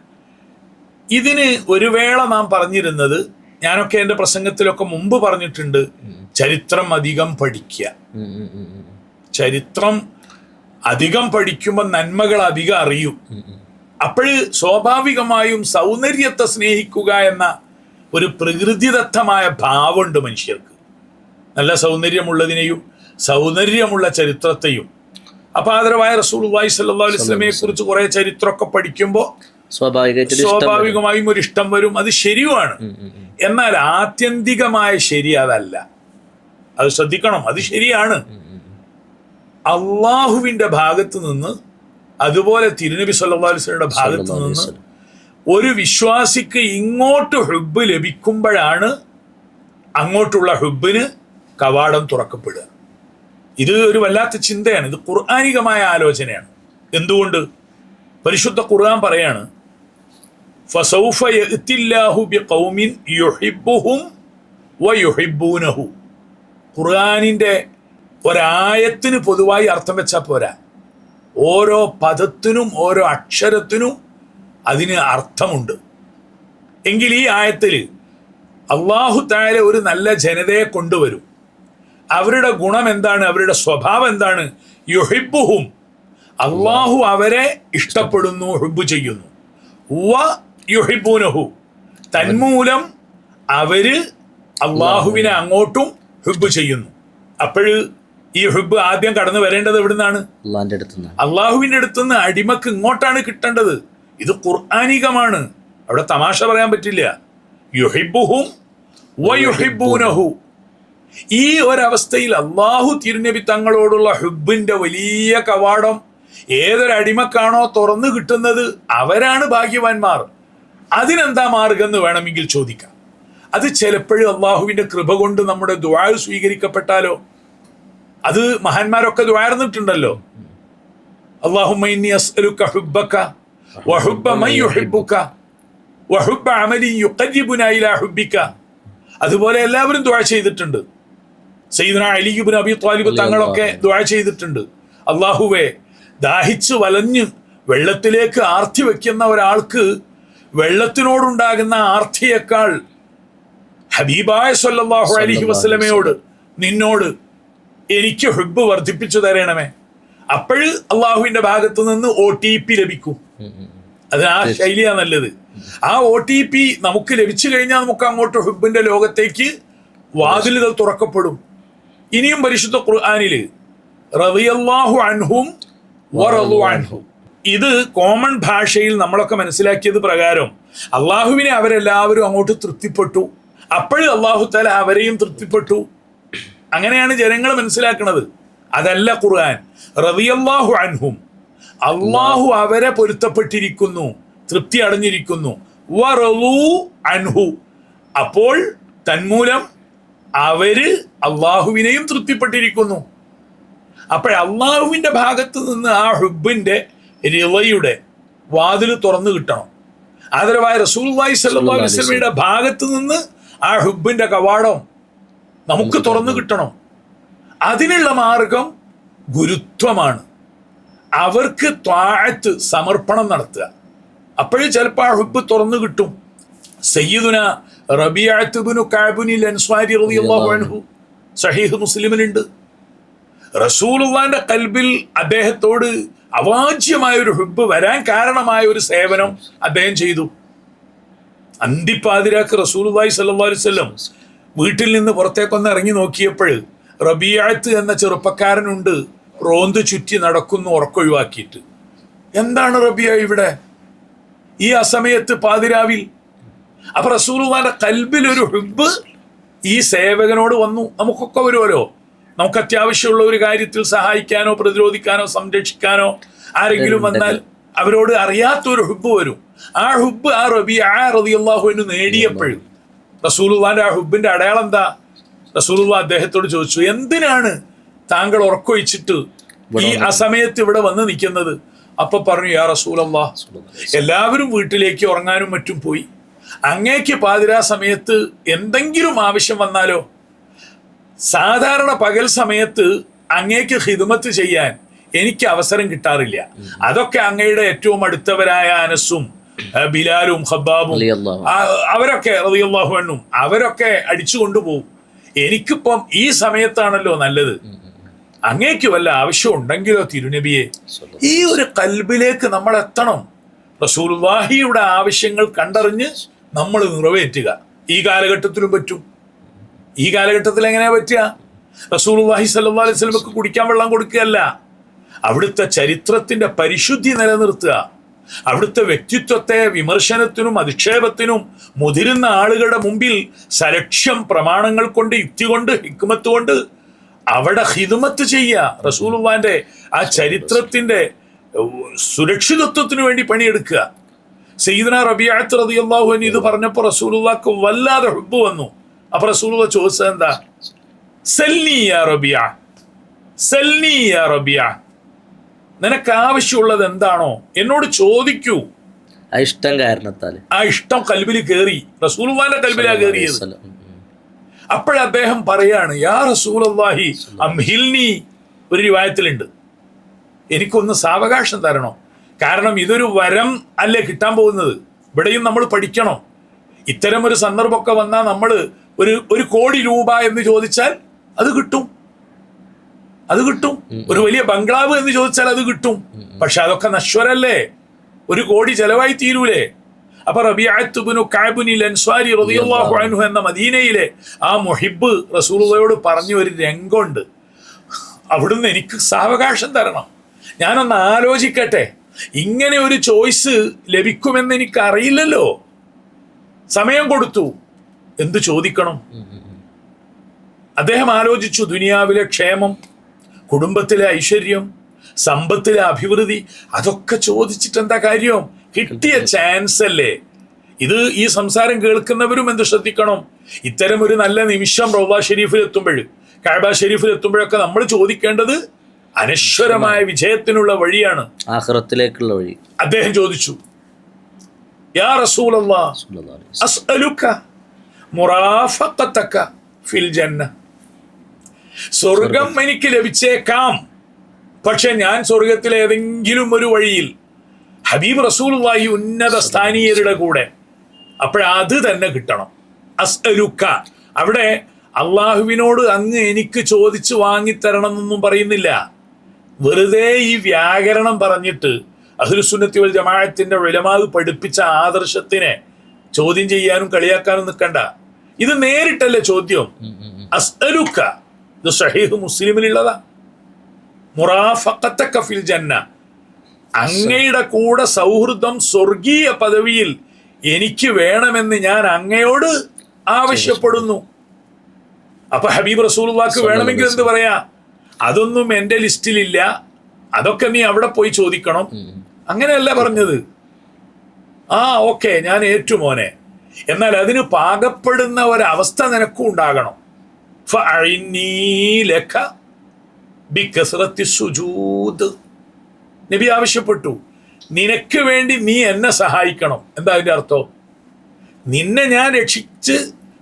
Speaker 2: ഇതിന് ഒരു വേള നാം പറഞ്ഞിരുന്നത്, ഞാനൊക്കെ എൻ്റെ പ്രസംഗത്തിലൊക്കെ മുമ്പ് പറഞ്ഞിട്ടുണ്ട്, ചരിത്രം അധികം പഠിക്കുക. ചരിത്രം അധികം പഠിക്കുമ്പോൾ നന്മകൾ അധികം അറിയും. അപ്പോഴ് സ്വാഭാവികമായും സൗന്ദര്യത്തെ സ്നേഹിക്കുക എന്ന ഒരു പ്രകൃതിദത്തമായ ഭാവമുണ്ട് മനുഷ്യർക്ക്. നല്ല സൗന്ദര്യമുള്ളതിനെയും സൗന്ദര്യമുള്ള ചരിത്രത്തെയും. അപ്പൊ ആദരവായ റസൂലുള്ളാഹി സ്വല്ലല്ലാഹു അലൈഹി വസല്ലമയെ കുറിച്ച് കുറെ ചരിത്രമൊക്കെ പഠിക്കുമ്പോൾ സ്വാഭാവികമായും ഒരു ഇഷ്ടം വരും. അത് ശരിയുമാണ്. എന്നാൽ ആത്യന്തികമായ ശരി അതല്ല. അത് ശ്രദ്ധിക്കണം. അത് ശരിയാണ്. അള്ളാഹുവിന്റെ ഭാഗത്ത് നിന്ന്, അതുപോലെ തിരുനബി സല്ലല്ലാഹു അലൈഹി വസല്ലമയുടെ ഭാഗത്ത് നിന്ന് ഒരു വിശ്വാസിക്ക് ഇങ്ങോട്ട് ഹുബ്ബ് ലഭിക്കുമ്പോഴാണ് അങ്ങോട്ടുള്ള ഹുബ്ബിന് കവാടം തുറക്കപ്പെടുക. ഇത് ഒരു വല്ലാത്ത ചിന്തയാണ്. ഇത് ഖുർആനികമായ ആലോചനയാണ്. എന്തുകൊണ്ട്? പരിശുദ്ധ ഖുർആൻ പറയാണ്, ഫസൗഫ യഅ്തില്ലാഹു ബിഖൗമിൻ യുഹിബ്ബുഹും വയുഹിബ്ബൂനഹു. ഖുർആനിന്റെ ഒരായത്തിന് പൊതുവായി അർത്ഥം വെച്ചാൽ പോരാ. ഓരോ പദത്തിനും ഓരോ അക്ഷരത്തിനും അതിന് അർത്ഥമുണ്ട്. എങ്കിൽ ഈ ആയത്തിൽ അല്ലാഹു തആല ഒരു നല്ല ജനതയെ കൊണ്ടുവരും. അവരുടെ ഗുണം എന്താണ്? അവരുടെ സ്വഭാവം എന്താണ്? യുഹിബ്ബുഹും, അള്ളാഹു അവരെ ഇഷ്ടപ്പെടുന്നു, ഹുബ്ബ് ചെയ്യുന്നു. വ യുഹിബ്ബൂനഹു, തന്മൂലം അവര് അള്ളാഹുവിനെ അങ്ങോട്ടും ഹുബ്ബ് ചെയ്യുന്നു. അപ്പോഴ് ഈ ഹുബ്ബ് ആദ്യം കടന്നു വരേണ്ടത് എവിടുന്നാണ്? അള്ളാഹുവിന്റെ അടുത്തുനിന്ന്. അടിമക്ക് ഇങ്ങോട്ടാണ് കിട്ടേണ്ടത്. ഇത് ഖുർആനികമാണ്. അവിടെ തമാശ പറയാൻ പറ്റില്ല. യുഹിബ്ബുഹും വ യുഹിബ്ബൂനഹു. ഈ ഒരവസ്ഥയിൽ അള്ളാഹു തിരുനബി തങ്ങളോടുള്ള ഹുബ്ബിന്റെ വലിയ കവാടം ഏതൊരടിമക്കാണോ തുറന്നു കിട്ടുന്നത് അവരാണ് ഭാഗ്യവാന്മാർ. അതിനെന്താ മാർഗം എന്ന് വേണമെങ്കിൽ ചോദിക്കാം. അത് ചിലപ്പോഴും അള്ളാഹുവിന്റെ കൃപ കൊണ്ട് നമ്മുടെ ദുആ സ്വീകരിക്കപ്പെട്ടാലോ? അത് മഹാന്മാരൊക്കെ ദുആർന്നിട്ടുണ്ടല്ലോ. അല്ലാഹുമ്മ ഇന്നി അസ്അലുക ഹുബ്ബക വഹുബ്ബ മൻ യുഹിബ്ബുക വഹുബ്ബ അമലിൻ യുഖർരിബുനാ ഇലാ ഹുബ്ബിക. അതുപോലെ എല്ലാവരും ദുആ ചെയ്തിട്ടുണ്ട്. സയ്യിദുനാ അലി ഇബ്നു അബി ത്വാലിബ് തങ്ങളൊക്കെ ദുആ ചെയ്തിട്ടുണ്ട്. അല്ലാഹുവേ, ദാഹിച്ച് വലഞ്ഞ് വെള്ളത്തിലേക്ക് ആർത്തി വെക്കുന്ന ഒരാൾക്ക് വെള്ളത്തിനോടുണ്ടാകുന്ന ആർത്തിയേക്കാൾ ഹബീബായ സല്ലല്ലാഹു അലൈഹി വസല്ലമയോട് നിന്നോട് എനിക്ക് ഹുബ്ബ് വർദ്ധിപ്പിച്ചു തരണമേ. അപ്പോഴ് അള്ളാഹുവിന്റെ ഭാഗത്ത് നിന്ന് OTP ലഭിക്കും. അത് ആ ശൈലിയാ നല്ലത്. ആ OTP നമുക്ക് ലഭിച്ചു കഴിഞ്ഞാൽ നമുക്ക് അങ്ങോട്ട് ഹുബ്ബിന്റെ ലോകത്തേക്ക് വാതിലുകൾ തുറക്കപ്പെടും. ഇനിയും പരിശുദ്ധ ഖുർആനില് റളിയല്ലാഹു അൻഹും വറളു അൻഹു, ഇത് കോമൺ ഭാഷയിൽ നമ്മളൊക്കെ മനസ്സിലാക്കിയത് പ്രകാരം അള്ളാഹുവിനെ അവരെല്ലാവരും അങ്ങോട്ട് തൃപ്തിപ്പെട്ടു, അപ്പോഴും അള്ളാഹു തആല അവരെയും തൃപ്തിപ്പെട്ടു. അങ്ങനെയാണ് ജനങ്ങൾ മനസ്സിലാക്കുന്നത്. അതല്ല ഖുർആൻ. റളിയല്ലാഹു അൻഹും, അള്ളാഹു അവരെ പൊരുത്തപ്പെട്ടിരിക്കുന്നു, തൃപ്തി അടഞ്ഞിരിക്കുന്നു. വറളു അൻഹു, അപ്പോൾ തന്മൂലം അവര് അള്ളാഹുവിനെയും തൃപ്തിപ്പെട്ടിരിക്കുന്നു. അള്ളാഹുവിന്റെ ഭാഗത്ത് നിന്ന് ആ ഹുബ്ബിന്റെ റിളയുടെ വാതിൽ തുറന്നു കിട്ടണം. ആദരവായ റസൂലുള്ളാഹി സ്വല്ലല്ലാഹു അലൈഹി വസല്ലമയുടെ ഭാഗത്ത് നിന്ന് ആ ഹുബ്ബിന്റെ കവാടം നമുക്ക് തുറന്നു കിട്ടണം. അതിനുള്ള മാർഗം ഗുരുത്വമാണ്. അവർക്ക് ത്വാഅത്ത്, സമർപ്പണം നടത്തുക. അപ്പോഴും ചിലപ്പോൾ ആ ഹുബ്ബ് തുറന്നു കിട്ടും. സയ്യിദുന റബീഅത്ത് ഇബ്നു കഅബിൽ അൻസ്വാരി റളിയല്ലാഹു അൻഹു സഹീഹ് മുസ്ലിമിലുണ്ട്. റസൂലുള്ളാഹിന്റെ ഖൽബിൽ അദ്ദേഹത്തോട് അവാച്യമായ ഒരു ഹുബ്ബ് വരാൻ കാരണമായ ഒരു സേവനം അദ്ദേഹം ചെയ്തു. അന്തിപ്പാതിരാക്ക് റസൂലുള്ളാഹി സ്വല്ലല്ലാഹു അലൈഹി വസല്ലം വീട്ടിൽ നിന്ന് പുറത്തേക്കൊന്ന് ഇറങ്ങി നോക്കിയപ്പോൾ റബീഅത്ത് എന്ന ചെറുപ്പക്കാരനുണ്ട്, റോന്ത് ചുറ്റി നടക്കുന്നു ഉറക്കൊഴിവാക്കിയിട്ട്. എന്താണ് റബീഅ ഇവിടെ ഈ അസമയത്ത് പാതിരാവിൽ? അപ്പൊ റസൂലുള്ളാഹിന്റെ ഖൽബിൽ ഒരു ഹുബ്ബ് ഈ സേവകനോട് വന്നു. നമുക്കൊക്കെ വരുമല്ലോ, നമുക്ക് അത്യാവശ്യമുള്ള ഒരു കാര്യത്തിൽ സഹായിക്കാനോ പ്രതിരോധിക്കാനോ സംരക്ഷിക്കാനോ ആരെങ്കിലും വന്നാൽ അവരോട് അറിയാത്തൊരു ഹുബ്ബ് വരും. ആ ഹുബ്ബ് ആ റബീഅ റളിയല്ലാഹു അൻഹു നേടിയപ്പോഴും റസൂലുള്ളാഹിന്റെ ആ ഹുബ്ബിന്റെ അടയാളം എന്താ? റസൂലുള്ളാഹി അദ്ദേഹത്തോട് ചോദിച്ചു, എന്തിനാണ് താങ്കൾ ഉറക്കൊഴിച്ചിട്ട് ഈ അസമയത്ത് ഇവിടെ വന്ന് നിൽക്കുന്നത്? അപ്പൊ പറഞ്ഞു, യാ റസൂലല്ലാഹ്, എല്ലാവരും വീട്ടിലേക്ക് ഉറങ്ങാനും മറ്റും പോയി, അങ്ങേക്ക് പാതിരാ സമയത്ത് എന്തെങ്കിലും ആവശ്യം വന്നാലോ? സാധാരണ പകൽ സമയത്ത് അങ്ങേക്ക് ഖിദ്മത്ത് ചെയ്യാൻ എനിക്ക് അവസരം കിട്ടാറില്ല. അതൊക്കെ അങ്ങയുടെ ഏറ്റവും അടുത്തവരായ അനസും ബിലാലും ഖബ്ബാബും അവരൊക്കെ റളിയല്ലാഹു അൻഹും അവരൊക്കെ അടിച്ചു കൊണ്ടുപോകും. എനിക്കിപ്പം ഈ സമയത്താണല്ലോ നല്ലത്. അങ്ങേക്ക് വല്ല ആവശ്യം ഉണ്ടെങ്കിലോ തിരുനബിയെ? ഈ ഒരു ഖൽബിലേക്ക് നമ്മൾ എത്തണം. റസൂലുള്ളാഹിയുടെ ആവശ്യങ്ങൾ കണ്ടറിഞ്ഞ് നമ്മൾ നിറവേറ്റുക. ഈ കാലഘട്ടത്തിലും പറ്റും. ഈ കാലഘട്ടത്തിൽ എങ്ങനെയാ പറ്റുക? റസൂലുള്ളാഹി സ്വല്ലല്ലാഹു അലൈഹി വസല്ലമക്ക് കുടിക്കാൻ വെള്ളം കൊടുക്കുകയല്ല, അവിടുത്തെ ചരിത്രത്തിന്റെ പരിശുദ്ധി നിലനിർത്തുക. അവിടുത്തെ വ്യക്തിത്വത്തെ വിമർശനത്തിനും അധിക്ഷേപത്തിനും മുതിരുന്ന ആളുകളുടെ മുമ്പിൽ സലക്ഷ്യം പ്രമാണങ്ങൾ കൊണ്ട്, യുക്തി കൊണ്ട്, ഹിക്മത്ത് കൊണ്ട് അവിടെ ഖിദ്മത്ത് ചെയ്യുക. റസൂലുള്ളാഹിന്റെ ആ ചരിത്രത്തിന്റെ സുരക്ഷിതത്വത്തിന് വേണ്ടി പണിയെടുക്കുക. സയ്യിദുനാ റബീഅത്ത് റളിയല്ലാഹു അൻഹു ഇത് പറഞ്ഞപ്പോൾ റസൂലുള്ളാഹിക്ക് വല്ലാതെ ഹുബ്ബ് വന്നു. അപ്പൊ റസൂലുള്ളാഹി ചോദിച്ചത് എന്താ? സൽനി യാ റബീഅ, സൽനി യാ റബീഅ, നിനക്ക് ആവശ്യമുള്ളത് എന്താണോ എന്നോട് ചോദിക്കൂ.
Speaker 1: ആ ഇഷ്ടം കാരണത്താൽ,
Speaker 2: ആ ഇഷ്ടം കൽബിൽ കയറി. റസൂലുള്ളാഹിന്റെ കൽബിലാ കയറിയത്. അപ്പോഴദ്ദേഹം പറയാണ്, യാ റസൂലല്ലാഹി അംഹിൽനി. ഒരു റിവായത്തിലുണ്ട്, എനിക്കൊന്ന് സാവകാശം തരണം. കാരണം ഇതൊരു വരം അല്ലേ കിട്ടാൻ പോകുന്നത്. ഇവിടെയും നമ്മൾ പഠിക്കണം. ഇത്തരം ഒരു സന്ദർഭമൊക്കെ വന്നാൽ നമ്മൾ ഒരു 1 കോടി രൂപ എന്ന് ചോദിച്ചാൽ അത് കിട്ടും, അത് കിട്ടും. ഒരു വലിയ ബംഗ്ലാവ് എന്ന് ചോദിച്ചാൽ അത് കിട്ടും. പക്ഷെ അതൊക്കെ നശ്വരല്ലേ, 1 കോടി ചെലവായി തീരൂലേ? അപ്പൊ റബീഅത്ത് ഇബ്നു കഅബിൽ അൻസ്വാരി റളിയല്ലാഹു അൻഹു എന്ന മദീനയിലെ ആ മുഹിബ്ബ് റസൂലുള്ളാഹിയോട് പറഞ്ഞ ഒരു രംഗമുണ്ട്. അവിടുന്ന് എനിക്ക് സാവകാശം തരണം, ഞാനൊന്ന് ആലോചിക്കട്ടെ. ഇങ്ങനെ ഒരു ചോയ്സ് ലഭിക്കുമെന്ന് എനിക്ക് അറിയില്ലല്ലോ. സമയം കൊടുത്തു. എന്ത് ചോദിക്കണം? അദ്ദേഹം ആലോചിച്ചു. ദുനിയാവിലെ ക്ഷേമം, കുടുംബത്തിലെ ഐശ്വര്യം, സമ്പത്തിലെ അഭിവൃദ്ധി, അതൊക്കെ ചോദിച്ചിട്ട് എന്താ കാര്യം? കിട്ടിയ ചാൻസ് അല്ലേ ഇത്. ഈ സംസാരം കേൾക്കുന്നവരും എന്ത് ശ്രദ്ധിക്കണം? ഇത്തരം ഒരു നല്ല നിമിഷം റൗള ഷരീഫിൽ എത്തുമ്പോൾ, കഅബ ഷരീഫിൽ എത്തുമ്പോഴൊക്കെ നമ്മൾ ചോദിക്കേണ്ടത് അനശ്വരമായ വിജയത്തിനുള്ള വഴിയാണ്,
Speaker 1: ആഖിറത്തിലേക്കുള്ള വഴി.
Speaker 2: അദ്ദേഹം ചോദിച്ചു, യാ റസൂലല്ലാഹ് അസ്അലുക മുറാഫഖതക ഫിൽ ജന്ന. സ്വർഗം എനിക്ക് ലഭിച്ചേക്കാം, പക്ഷെ ഞാൻ സ്വർഗത്തിലെ ഏതെങ്കിലും ഒരു വഴിയിൽ ഹബീബ് റസൂലുള്ളാഹി ഉന്നത സ്ഥാനീയരുടെ കൂടെ, അപ്പോഴത് തന്നെ കിട്ടണം. അസ്അലുക. അവിടെ അള്ളാഹുവിനോട് അങ്ങ് എനിക്ക് ചോദിച്ചു വാങ്ങിത്തരണം എന്നൊന്നും പറയുന്നില്ല. വെറുതെ ഈ വ്യാകരണം പറഞ്ഞിട്ട് അഹ്ലുസുന്നത്തി വൽ ജമാഅത്തിന്റെ ഉലമാ പഠിപ്പിച്ച ആദർശത്തിനെ ചോദ്യം ചെയ്യാനും കളിയാക്കാനും നിൽക്കണ്ട. ഇത് നേരിട്ടല്ലേ ചോദ്യം. അസ്അലുക, ഇത് സഹീഹ് മുസ്ലിമിലുള്ളതാ. മുറാഫഖതക ഫിൽ ജന്ന, അങ്ങയുടെ കൂടെ സൗഹൃദം സ്വർഗീയ പദവിയിൽ എനിക്ക് വേണമെന്ന് ഞാൻ അങ്ങയോട് ആവശ്യപ്പെടുന്നു. അപ്പൊ ഹബീബ് റസൂലുള്ളാഹിക്ക് വേണമെങ്കിൽ എന്ത് പറയാ? അതൊന്നും എന്റെ ലിസ്റ്റിലില്ല, അതൊക്കെ നീ അവിടെ പോയി ചോദിക്കണം. അങ്ങനെയല്ല പറഞ്ഞത്. ഓക്കെ, ഞാൻ ഏറ്റു മോനെ, എന്നാൽ അതിന് പാകപ്പെടുന്ന ഒരവസ്ഥ നിനക്കും ഉണ്ടാകണം. ഫഅഇന്നീ ലക ബികസ്റത്തി സുജൂദ്. നബി ആവശ്യപ്പെട്ടു, നിനക്ക് വേണ്ടി നീ എന്നെ സഹായിക്കണം. എന്താ അതിന്റെ അർത്ഥം? നിന്നെ ഞാൻ രക്ഷിച്ച്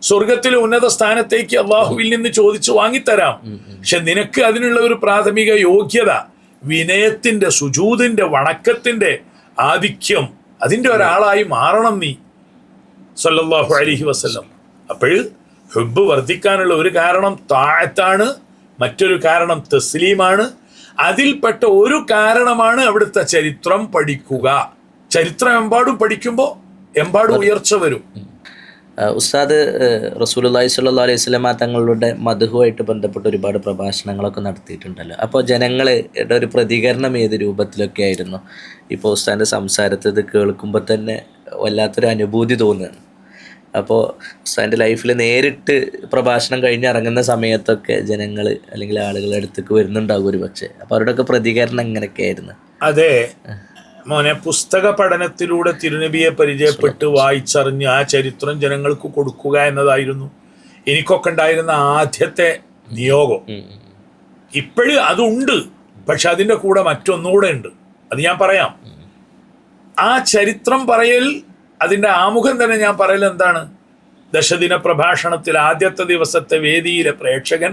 Speaker 2: സ്വർഗത്തിലെ ഉന്നത സ്ഥാനത്തേക്ക് അള്ളാഹുവിൽ നിന്ന് ചോദിച്ചു വാങ്ങിത്തരാം. പക്ഷെ നിനക്ക് അതിനുള്ള ഒരു പ്രാഥമിക യോഗ്യത, വിനയത്തിന്റെ, സുജൂദിന്റെ, വണക്കത്തിന്റെ ആധിക്യം, അതിന്റെ ഒരാളായി മാറണം നീ സല്ലല്ലാഹു അലൈഹി വസല്ലം. അപ്പോൾ ഹുബ്ബ് വർദ്ധിക്കാനുള്ള ഒരു കാരണം താഅത്താണ്, മറ്റൊരു കാരണം തസ്ലീമാണ്. അതിൽപ്പെട്ട ഒരു കാരണമാണ് അവിടുത്തെ ചരിത്രം പഠിക്കുക. ചരിത്രം എമ്പാടും പഠിക്കുമ്പോൾ എമ്പാടും ഉയർച്ച വരും.
Speaker 1: ഉസ്താദ് റസൂലുള്ളാഹി സ്വല്ലല്ലാഹു അലൈഹി വസല്ലമ തങ്ങളുടെ മദ്ഹുവായിട്ട് ബന്ധപ്പെട്ട് ഒരുപാട് പ്രഭാഷണങ്ങളൊക്കെ നടത്തിയിട്ടുണ്ടല്ലോ. അപ്പോൾ ജനങ്ങളുടെ ഒരു പ്രതികരണം ഏത് രൂപത്തിലൊക്കെ ആയിരുന്നു? ഇപ്പോൾ ഉസ്താദിൻ്റെ സംസാരത്തിൽ ഇത് കേൾക്കുമ്പോൾ തന്നെ വല്ലാത്തൊരു അനുഭൂതി തോന്നുകയാണ്. അപ്പോൾ ഉസ്താദിൻ്റെ ലൈഫിൽ നേരിട്ട് പ്രഭാഷണം കഴിഞ്ഞ് ഇറങ്ങുന്ന സമയത്തൊക്കെ ജനങ്ങൾ അല്ലെങ്കിൽ ആളുകളുടെ അടുത്തേക്ക് വരുന്നുണ്ടാകും ഒരു പക്ഷേ. അപ്പോൾ അവരുടെയൊക്കെ പ്രതികരണം എങ്ങനെയൊക്കെ ആയിരുന്നു?
Speaker 2: അതെ മോനെ, പുസ്തക പഠനത്തിലൂടെ തിരുനബിയെ പരിചയപ്പെട്ട് വായിച്ചറിഞ്ഞ് ആ ചരിത്രം ജനങ്ങൾക്ക് കൊടുക്കുക എന്നതായിരുന്നു എനിക്കൊക്കെ ഉണ്ടായിരുന്ന ആദ്യത്തെ നിയോഗം. ഇപ്പോഴും അതുണ്ട്, പക്ഷെ അതിൻ്റെ കൂടെ മറ്റൊന്നുകൂടെ ഉണ്ട്. അത് ഞാൻ പറയാം. ആ ചരിത്രം പറയൽ, അതിൻ്റെ ആമുഖം തന്നെ ഞാൻ പറയൽ എന്താണ്? ദശദിന പ്രഭാഷണത്തിൽ ആദ്യത്തെ ദിവസത്തെ വേദിയിലെ പ്രേക്ഷകൻ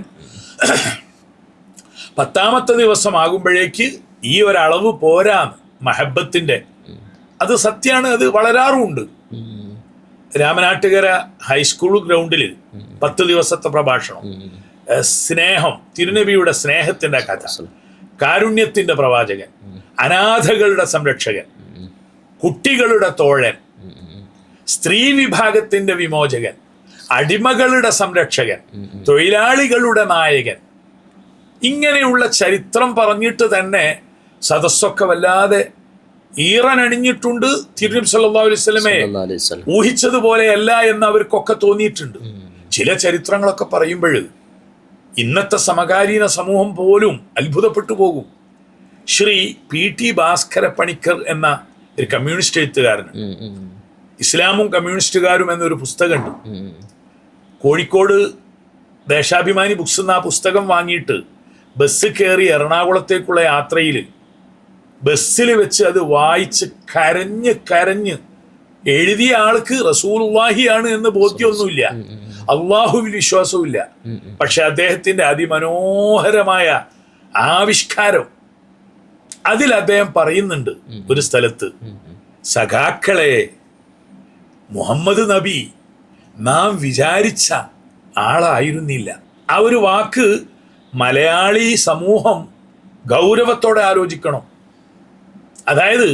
Speaker 2: 10ാമത്തെ ദിവസമാകുമ്പോഴേക്ക് ഈ ഒരളവ് പോരാന്ന് മഹബത്തിന്റെ. അത് സത്യമാണ്, അത് വളരാറുമുണ്ട്. രാമനാട്ടുകര ഹൈസ്കൂൾ ഗ്രൗണ്ടിൽ 10 ദിവസത്തെ പ്രഭാഷണം. സ്നേഹം, തിരുനബിയുടെ സ്നേഹത്തിന്റെ കഥ, കാരുണ്യത്തിന്റെ പ്രവാചകൻ, അനാഥകളുടെ സംരക്ഷകൻ, കുട്ടികളുടെ തോഴൻ, സ്ത്രീ വിഭാഗത്തിന്റെ വിമോചകൻ, അടിമകളുടെ സംരക്ഷകൻ, തൊഴിലാളികളുടെ നായകൻ. ഇങ്ങനെയുള്ള ചരിത്രം പറഞ്ഞിട്ട് തന്നെ സദസ്സൊക്കെ വല്ലാതെ ഈറനണിഞ്ഞിട്ടുണ്ട്. തിരുനബി സല്ലല്ലാഹു അലൈഹി വസല്ലമയെ ഊഹിച്ചതുപോലെയല്ല എന്ന് അവർക്കൊക്കെ തോന്നിയിട്ടുണ്ട്. ചില ചരിത്രങ്ങളൊക്കെ പറയുമ്പോൾ ഇന്നത്തെ സമകാലീന സമൂഹം പോലും അത്ഭുതപ്പെട്ടു പോകും. ശ്രീ P.T. ഭാസ്കര പണിക്കർ എന്ന ഒരു കമ്മ്യൂണിസ്റ്റ് എഴുത്തുകാരന് ഇസ്ലാമും കമ്മ്യൂണിസ്റ്റുകാരും എന്നൊരു പുസ്തകമുണ്ട്. കോഴിക്കോട് ദേശാഭിമാനി ബുക്സ് എന്ന ആ പുസ്തകം വാങ്ങിയിട്ട് ബസ് കയറി എറണാകുളത്തേക്കുള്ള യാത്രയിൽ ബസ്സിൽ വെച്ച് അത് വായിച്ച് കരഞ്ഞ് കരഞ്ഞ് എഴുതിയ ആൾക്ക് റസൂലുള്ളാഹിയാണ് എന്ന് ബോധ്യമൊന്നുമില്ല, അള്ളാഹുവിൽ വിശ്വാസവുമില്ല. പക്ഷെ അദ്ദേഹത്തിന്റെ അതിമനോഹരമായ ആവിഷ്കാരം അതിൽ അദ്ദേഹം പറയുന്നുണ്ട് ഒരു സ്ഥലത്ത്, സഖാക്കളെ, മുഹമ്മദ് നബി നാം വിചാരിച്ച ആളായിരുന്നില്ല. ആ ഒരു വാക്ക് മലയാളി സമൂഹം ഗൗരവത്തോടെ ആലോചിക്കണം. അതായത്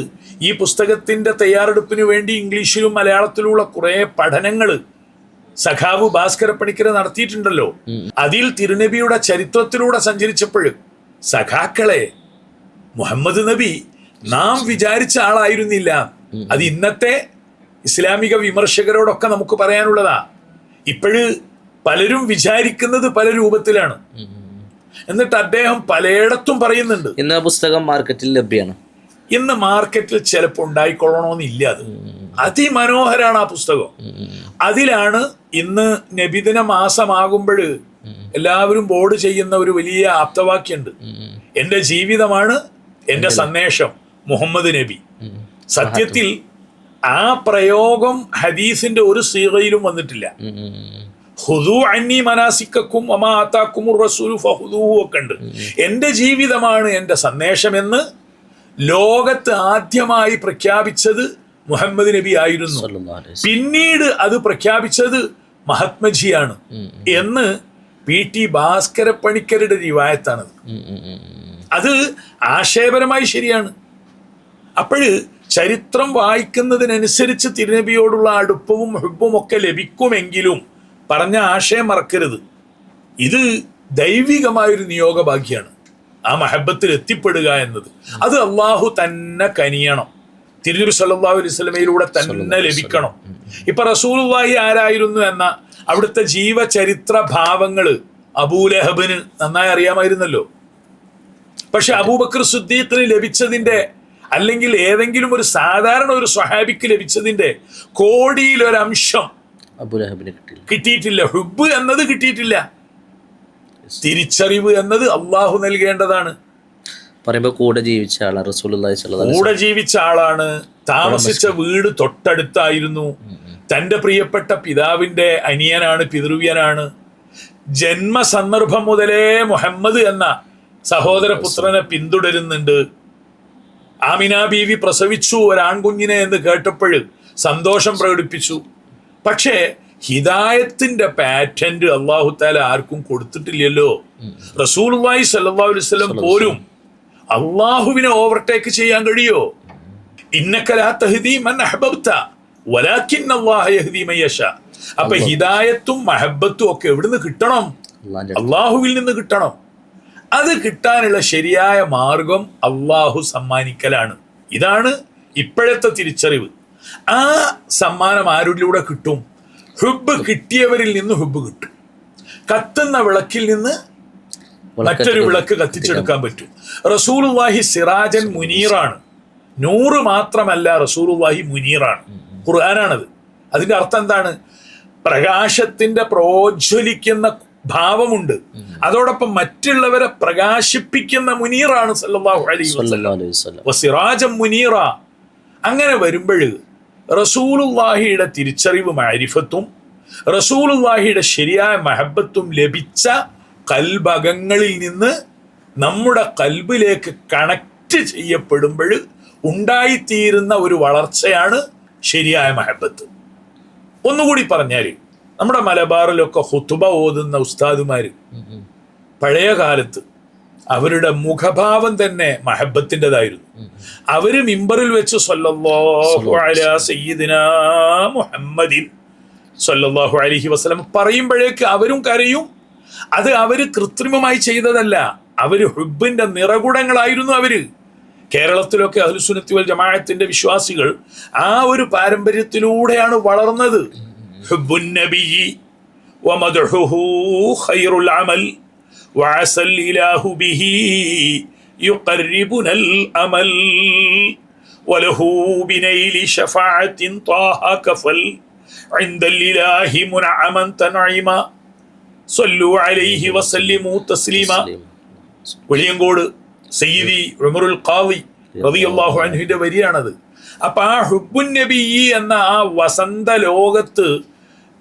Speaker 2: ഈ പുസ്തകത്തിന്റെ തയ്യാറെടുപ്പിന് വേണ്ടി ഇംഗ്ലീഷിലും മലയാളത്തിലുമുള്ള കുറെ പഠനങ്ങൾ സഖാവ് ഭാസ്കര പണിക്കർ നടത്തിയിട്ടുണ്ടല്ലോ. അതിൽ തിരുനബിയുടെ ചരിത്രത്തിലൂടെ സഞ്ചരിച്ചപ്പോൾ, സഖാക്കളെ, മുഹമ്മദ് നബി നാം വിചാരിച്ച ആളായിരുന്നില്ല. അത് ഇന്നത്തെ ഇസ്ലാമിക വിമർശകരോടൊക്കെ നമുക്ക് പറയാനുള്ളതാ. ഇപ്പോഴ് പലരും വിചാരിക്കുന്നത് പല രൂപത്തിലാണ്. എന്നിട്ട് അദ്ദേഹം പലയിടത്തും പറയുന്നുണ്ട്.
Speaker 1: ഇന്ന് പുസ്തകം മാർക്കറ്റിൽ ലഭ്യമാണ്.
Speaker 2: ഇന്ന് മാർക്കറ്റിൽ ചിലപ്പോൾ ഉണ്ടായിക്കൊള്ളണമെന്നില്ല. അത് അതിമനോഹരാണ് ആ പുസ്തകം. അതിലാണ് ഇന്ന് നബിദിന മാസമാകുമ്പോൾ എല്ലാവരും ബോർഡ് ചെയ്യുന്ന ഒരു വലിയ ആപ്തവാക്യമുണ്ട്. എൻ്റെ ജീവിതമാണ് എൻ്റെ സന്ദേശം, മുഹമ്മദ് നബി. സത്യത്തിൽ ആ പ്രയോഗം ഹദീസിന്റെ ഒരു സീഗയിലും വന്നിട്ടില്ല. ഹുദൂ അന്നി മനാസിക്കക്കും വമാ ആതാക്കുമുർ റസൂലു ഫഹുദൂഹു ഒക്കെ ഉണ്ട്. എൻ്റെ ജീവിതമാണ് എൻ്റെ സന്ദേശമെന്ന് ലോകത്ത് ആദ്യമായി പ്രഖ്യാപിച്ചത് മുഹമ്മദ് നബി ആയിരുന്നു. പിന്നീട് അത് പ്രഖ്യാപിച്ചത് മഹാത്മജിയാണ് എന്ന് P.T. ഭാസ്കരപ്പണിക്കരുടെ റിവായത്താണത്. അത് ആശയപരമായി ശരിയാണ്. അപ്പോഴ് ചരിത്രം വായിക്കുന്നതിനനുസരിച്ച് തിരുനബിയോടുള്ള അടുപ്പവും ഹുബ്ബും ഒക്കെ ലഭിക്കുമെങ്കിലും പറഞ്ഞ ആശയം മറക്കരുത്. ഇത് ദൈവികമായൊരു നിയോഗഭാഗ്യമാണ്. ആ മഹബത്തിൽ എത്തിപ്പെടുക എന്നത് അത് അള്ളാഹു തന്നെ കനിയണം, തിരുനബി സല്ലല്ലാഹു അലൈഹി വസല്ലമയിലൂടെ തന്നെ ലഭിക്കണം. ഇപ്പൊ റസൂലുള്ളാഹി ആരായിരുന്നു എന്ന അവിടുത്തെ ജീവചരിത്ര ഭാവങ്ങള് അബൂലഹബിന് നന്നായി അറിയാമായിരുന്നല്ലോ. പക്ഷെ അബൂബക്കർ സിദ്ദീഖിന് ലഭിച്ചതിന്റെ, അല്ലെങ്കിൽ ഏതെങ്കിലും ഒരു സാധാരണ ഒരു സ്വഹാബിക്ക് ലഭിച്ചതിന്റെ കോടിയിലൊരംശം
Speaker 1: അബൂലഹബിന്
Speaker 2: കിട്ടിയിട്ടില്ല. ഹുബ്ബ് എന്നത് കിട്ടിയിട്ടില്ല. തിരിച്ചറിവ് എന്നത് അള്ളാഹു നൽകേണ്ടതാണ്.
Speaker 1: പറയുമ്പോ കൂടെ ജീവിച്ച ആളാണ് റസൂലുള്ളാഹി സ്വല്ലല്ലാഹു അലൈഹി
Speaker 2: കൂടെ ജീവിച്ച ആളാണ്. താമസിച്ച വീട് തൊട്ടടുത്തായിരുന്നു. തൻ്റെ പ്രിയപ്പെട്ട പിതാവിൻ്റെ അനിയനാണ്, പിതൃവ്യനാണ്. ജന്മസന്ദർഭം മുതലേ മുഹമ്മദ് എന്ന സഹോദരപുത്രനെ പിന്തുടരുന്നുണ്ട്. ആമിന ബീവി പ്രസവിച്ചു ഒരാൺകുഞ്ഞിനെ എന്ന് കേട്ടപ്പോൾ സന്തോഷം പ്രകടിപ്പിച്ചു. പക്ഷേ ഹിദായത്തിന്റെ പാറ്റന്റ് അല്ലാഹു തആല ആർക്കും കൊടുത്തിട്ടില്ലല്ലോ. റസൂലുള്ളാഹി സ്വല്ലല്ലാഹു അലൈഹി വസല്ലം പോലും അള്ളാഹുവിനെ ഓവർടേക്ക് ചെയ്യാൻ കഴിയോ? ഇന്നക ലാ തഹ്ദീ മൻ അഹ്ബബ്ത വലാകിൻ അല്ലാഹ യഹ്ദീ മൻ യശാ. അപ്പൊ ഹിദായത്തും മഹബത്തും ഒക്കെ എവിടുന്ന് കിട്ടണം? അള്ളാഹുവിൽ നിന്ന് കിട്ടണം. അത് കിട്ടാനുള്ള ശരിയായ മാർഗം അള്ളാഹു സമ്മാനിക്കലാണ്. ഇതാണ് ഇപ്പോഴത്തെ തിരിച്ചറിവ്. ആ സമ്മാനം ആരിലൂടെ കിട്ടും? ഹുബ്ബ് കിട്ടിയവരിൽ നിന്ന് ഹുബ്ബ് കിട്ടും. കത്തുന്ന വിളക്കിൽ നിന്ന് മറ്റൊരു വിളക്ക് കത്തിച്ചെടുക്കാൻ പറ്റും. റസൂലുള്ളാഹി സിറാജൻ മുനീറാണ്. നൂറ് മാത്രമല്ല, റസൂലുള്ളാഹി മുനീറാണ്. ഖുർആനാണത്. അതിന്റെ അർത്ഥം എന്താണ്? പ്രകാശത്തിന്റെ പ്രോജ്വലിക്കുന്ന ഭാവമുണ്ട്. അതോടൊപ്പം മറ്റുള്ളവരെ പ്രകാശിപ്പിക്കുന്ന മുനീറാണ് സല്ലല്ലാഹു അലൈഹി വസല്ലം. വസിറാജൻ മുനീറ. അങ്ങനെ വരുമ്പോൾ റസൂലുള്ളാഹിയുടെ തിരിച്ചറിവ് മഅരിഫത്തും റസൂലുള്ളാഹിയുടെ ശരിയായ മഹബത്തും ലഭിച്ച കൽബകങ്ങളിൽ നിന്ന് നമ്മുടെ കൽബിലേക്ക് കണക്ട് ചെയ്യപ്പെടുമ്പോൾ ഉണ്ടായിത്തീരുന്ന ഒരു വളർച്ചയാണ് ശരിയായ മഹബത്ത്. ഒന്നുകൂടി പറഞ്ഞാൽ, നമ്മുടെ മലബാറിലൊക്കെ ഖുതുബ ഓതുന്ന ഉസ്താദുമാര് പഴയ കാലത്ത് അവരുടെ മുഖഭാവം തന്നെ മഹബത്തിൻ്റെതായിരുന്നു. അവര് മിമ്പറിൽ വെച്ച് സല്ലല്ലാഹു അലാ സയ്യിദിനാ മുഹമ്മദിൻ സല്ലല്ലാഹു അലൈഹി വസല്ലം പറയുമ്പോഴേക്ക് അവരും കരയും. അത് അവര് കൃത്രിമമായി ചെയ്തതല്ല, അവര് ഹുബ്ബിന്റെ നിറകുടങ്ങളായിരുന്നു അവര്. കേരളത്തിലൊക്കെ അഹ്ലുസുന്നത്തി വൽ ജമാഅത്തിന്റെ വിശ്വാസികൾ ആ ഒരു പാരമ്പര്യത്തിലൂടെയാണ് വളർന്നത്. ഹുബ്ബുൻ നബിയ്യി വമദ്ഹുഹു ഖൈറുൽ അമൽ വഅസൽ ഇലാഹു ബിഹി യുഖർരിബുനൽ അമൽ വലഹു ബിനൈലി ശഫാഅത്തിൻ ത്വാഹ കഫൽ ഇൻദൽ ഇലാഹി മുനഅമൻ തൻഇമ സല്ലു അലൈഹി വസല്ലിമു തസ്ലീമ. വെളിയങ്കോട് സയ്യിദി ഉമറുൽ ഖാദി റളിയല്ലാഹു അൻഹുവിന്റെ വരിയാണത്. അപ്പൊ ആ ഹുബ്ബുൻ നബിയ്യി എന്ന ആ വസന്ത ലോകത്ത്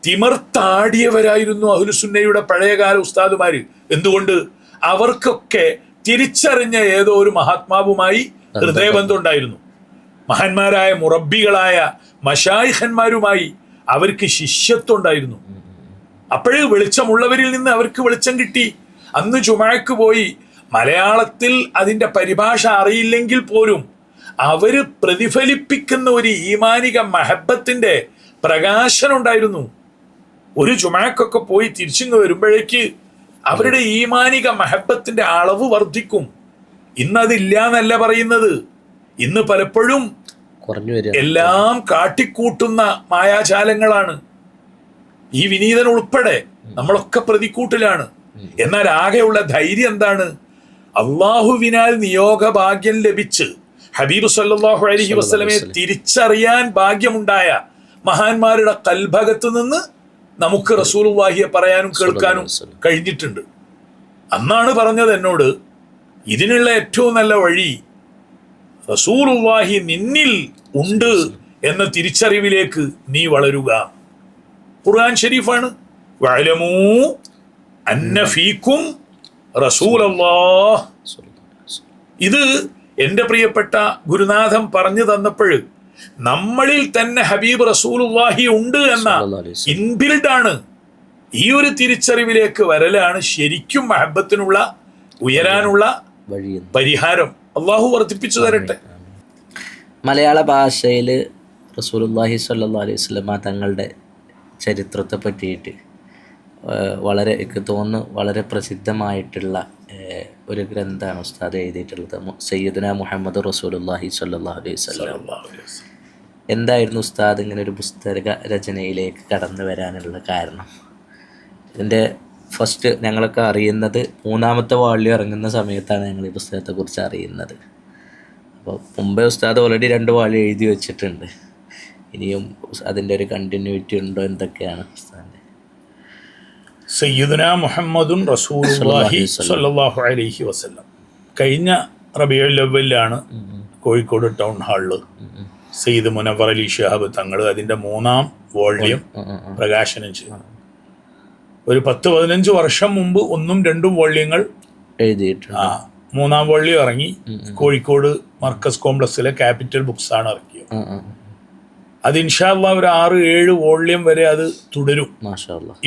Speaker 2: തിമിർത്താടിയവരായിരുന്നു അഹ്ലുസുന്നയുടെ പഴയകാല ഉസ്താദുമാര്. എന്തുകൊണ്ട്? അവർക്കൊക്കെ തിരിച്ചറിഞ്ഞ ഏതോ ഒരു മഹാത്മാവുമായി ഹൃദയബന്ധം ഉണ്ടായിരുന്നു. മഹാന്മാരായ മുറബ്ബികളായ മശായിഖന്മാരുമായി അവർക്ക് ശിഷ്യത്വം ഉണ്ടായിരുന്നു. അപ്പോഴേ വെളിച്ചമുള്ളവരിൽ നിന്ന് അവർക്ക് വെളിച്ചം കിട്ടി. അന്ന് ജുമാക്ക് പോയി മലയാളത്തിൽ അതിന്റെ പരിഭാഷ അറിയില്ലെങ്കിൽ പോലും അവര് പ്രതിഫലിപ്പിക്കുന്ന ഒരു ഈമാനിക മഹബത്തിന്റെ പ്രകാശനം ഉണ്ടായിരുന്നു. ഒരു ജുമാക്കൊക്കെ പോയി തിരിച്ചിങ്ങ് വരുമ്പോഴേക്ക് അവരുടെ ഈമാനിക മഹബത്തിന്റെ അളവ് വർദ്ധിക്കും. ഇന്നതില്ല എന്നല്ല പറയുന്നത്. ഇന്ന് പലപ്പോഴും എല്ലാം കാട്ടിക്കൂട്ടുന്ന മായാജാലങ്ങളാണ്. ഈ വിനീതൻ ഉൾപ്പെടെ നമ്മളൊക്കെ പ്രതിക്കൂട്ടിലാണ്. എന്നാൽ ആകെയുള്ള ധൈര്യം എന്താണ്? അള്ളാഹുവിനാൽ നിയോഗഭാഗ്യം ലഭിച്ച് ഹബീബ് സല്ലല്ലാഹു അലൈഹി വസല്ലമയെ തിരിച്ചറിയാൻ ഭാഗ്യമുണ്ടായ മഹാന്മാരുടെ കൽഭകത്ത് നിന്ന് നമുക്ക് റസൂലുള്ളാഹിയെ പറയാനും കേൾക്കാനും കഴിഞ്ഞിട്ടുണ്ട്. അന്നാണ് പറഞ്ഞത് എന്നോട്, ഇതിനുള്ള ഏറ്റവും നല്ല വഴി റസൂലുള്ളാഹി നിന്നിൽ ഉണ്ട് എന്ന തിരിച്ചറിവിലേക്ക് നീ വളരുക. ഖുർആൻ ഷരീഫാണ്. വഅലമൂ അന്ന ഫീക്കും റസൂലല്ലാഹ്. ഇത് എൻ്റെ പ്രിയപ്പെട്ട ഗുരുനാഥൻ പറഞ്ഞു തന്നപ്പോൾ നമ്മളിൽ തന്നെ ഹബീബ് റസൂലുള്ളാഹി ഉണ്ട് എന്ന ഇൻബിൽഡ് ആണ്. ഈ ഒരു തിരിച്ചറിവിലേക്ക് വരലാണ് ശരിക്കും മഹബത്തിനുള്ള ഉയരാനുള്ള പരിഹാരം. അള്ളാഹു വർദ്ധിപ്പിച്ചു തരട്ടെ.
Speaker 1: മലയാള ഭാഷയിൽ റസൂലുള്ളാഹി സ്വല്ലല്ലാഹു അലൈഹി വസല്ലമ തങ്ങളുടെ ചരിത്രത്തെ പറ്റിയിട്ട് വളരെ എനിക്ക് തോന്നുന്നു വളരെ പ്രസിദ്ധമായിട്ടുള്ള ഒരു ഗ്രന്ഥമാണ് ഉസ്താദ് എഴുതിയിട്ടുള്ളത്. സയ്യിദുനാ മുഹമ്മദ് റസൂലുള്ളാഹി സ്വല്ലല്ലാഹു അലൈഹി വസല്ലം. എന്തായിരുന്നു ഉസ്താദ് ഇങ്ങനെ ഒരു പുസ്തക രചനയിലേക്ക് കടന്നു വരാനുള്ള കാരണം? ഇതിൻ്റെ ഫസ്റ്റ് ഞങ്ങളൊക്കെ അറിയുന്നത് 3ാമത്തെ വാള്യം ഇറങ്ങുന്ന സമയത്താണ് ഞങ്ങൾ ഈ പുസ്തകത്തെക്കുറിച്ച് അറിയുന്നത്. അപ്പോൾ മുമ്പേ ഉസ്താദ് ഓൾറെഡി 2 വാള്യം എഴുതി വെച്ചിട്ടുണ്ട്. ഇനിയും അതിൻ്റെ ഒരു കണ്ടിന്യൂറ്റി ഉണ്ടോ, എന്തൊക്കെയാണ് ഉസ്താദിൻ്റെ?
Speaker 2: സയ്യിദുനാ മുഹമ്മദുൻ റസൂലുള്ളാഹി സ്വല്ലല്ലാഹു അലൈഹി വസല്ലം കഴിഞ്ഞ റബീഉൽ അവ്വലിലാണ് കോഴിക്കോട് ടൗൺ ഹാളിൽ സയ്യിദ് മുനവ്വർ അലി ശിഹാബ് തങ്ങൾ അതിൻ്റെ 3ാം വോള്യം പ്രകാശനം ചെയ്തു. ഒരു 10-15 വർഷം മുമ്പ് 1ഉം 2ഉം വോള്യങ്ങൾ
Speaker 1: എഴുതിയിട്ടുണ്ട്.
Speaker 2: 3ാം വോള്യം ഇറങ്ങി. കോഴിക്കോട് മർക്കസ് കോംപ്ലക്സിലെ ക്യാപിറ്റൽ ബുക്സ് ആണ് ഇറക്കിയത്. അത് ഇൻഷാ അല്ലാഹ് ഒരു 6-7 വോള്യം വരെ അത് തുടരും.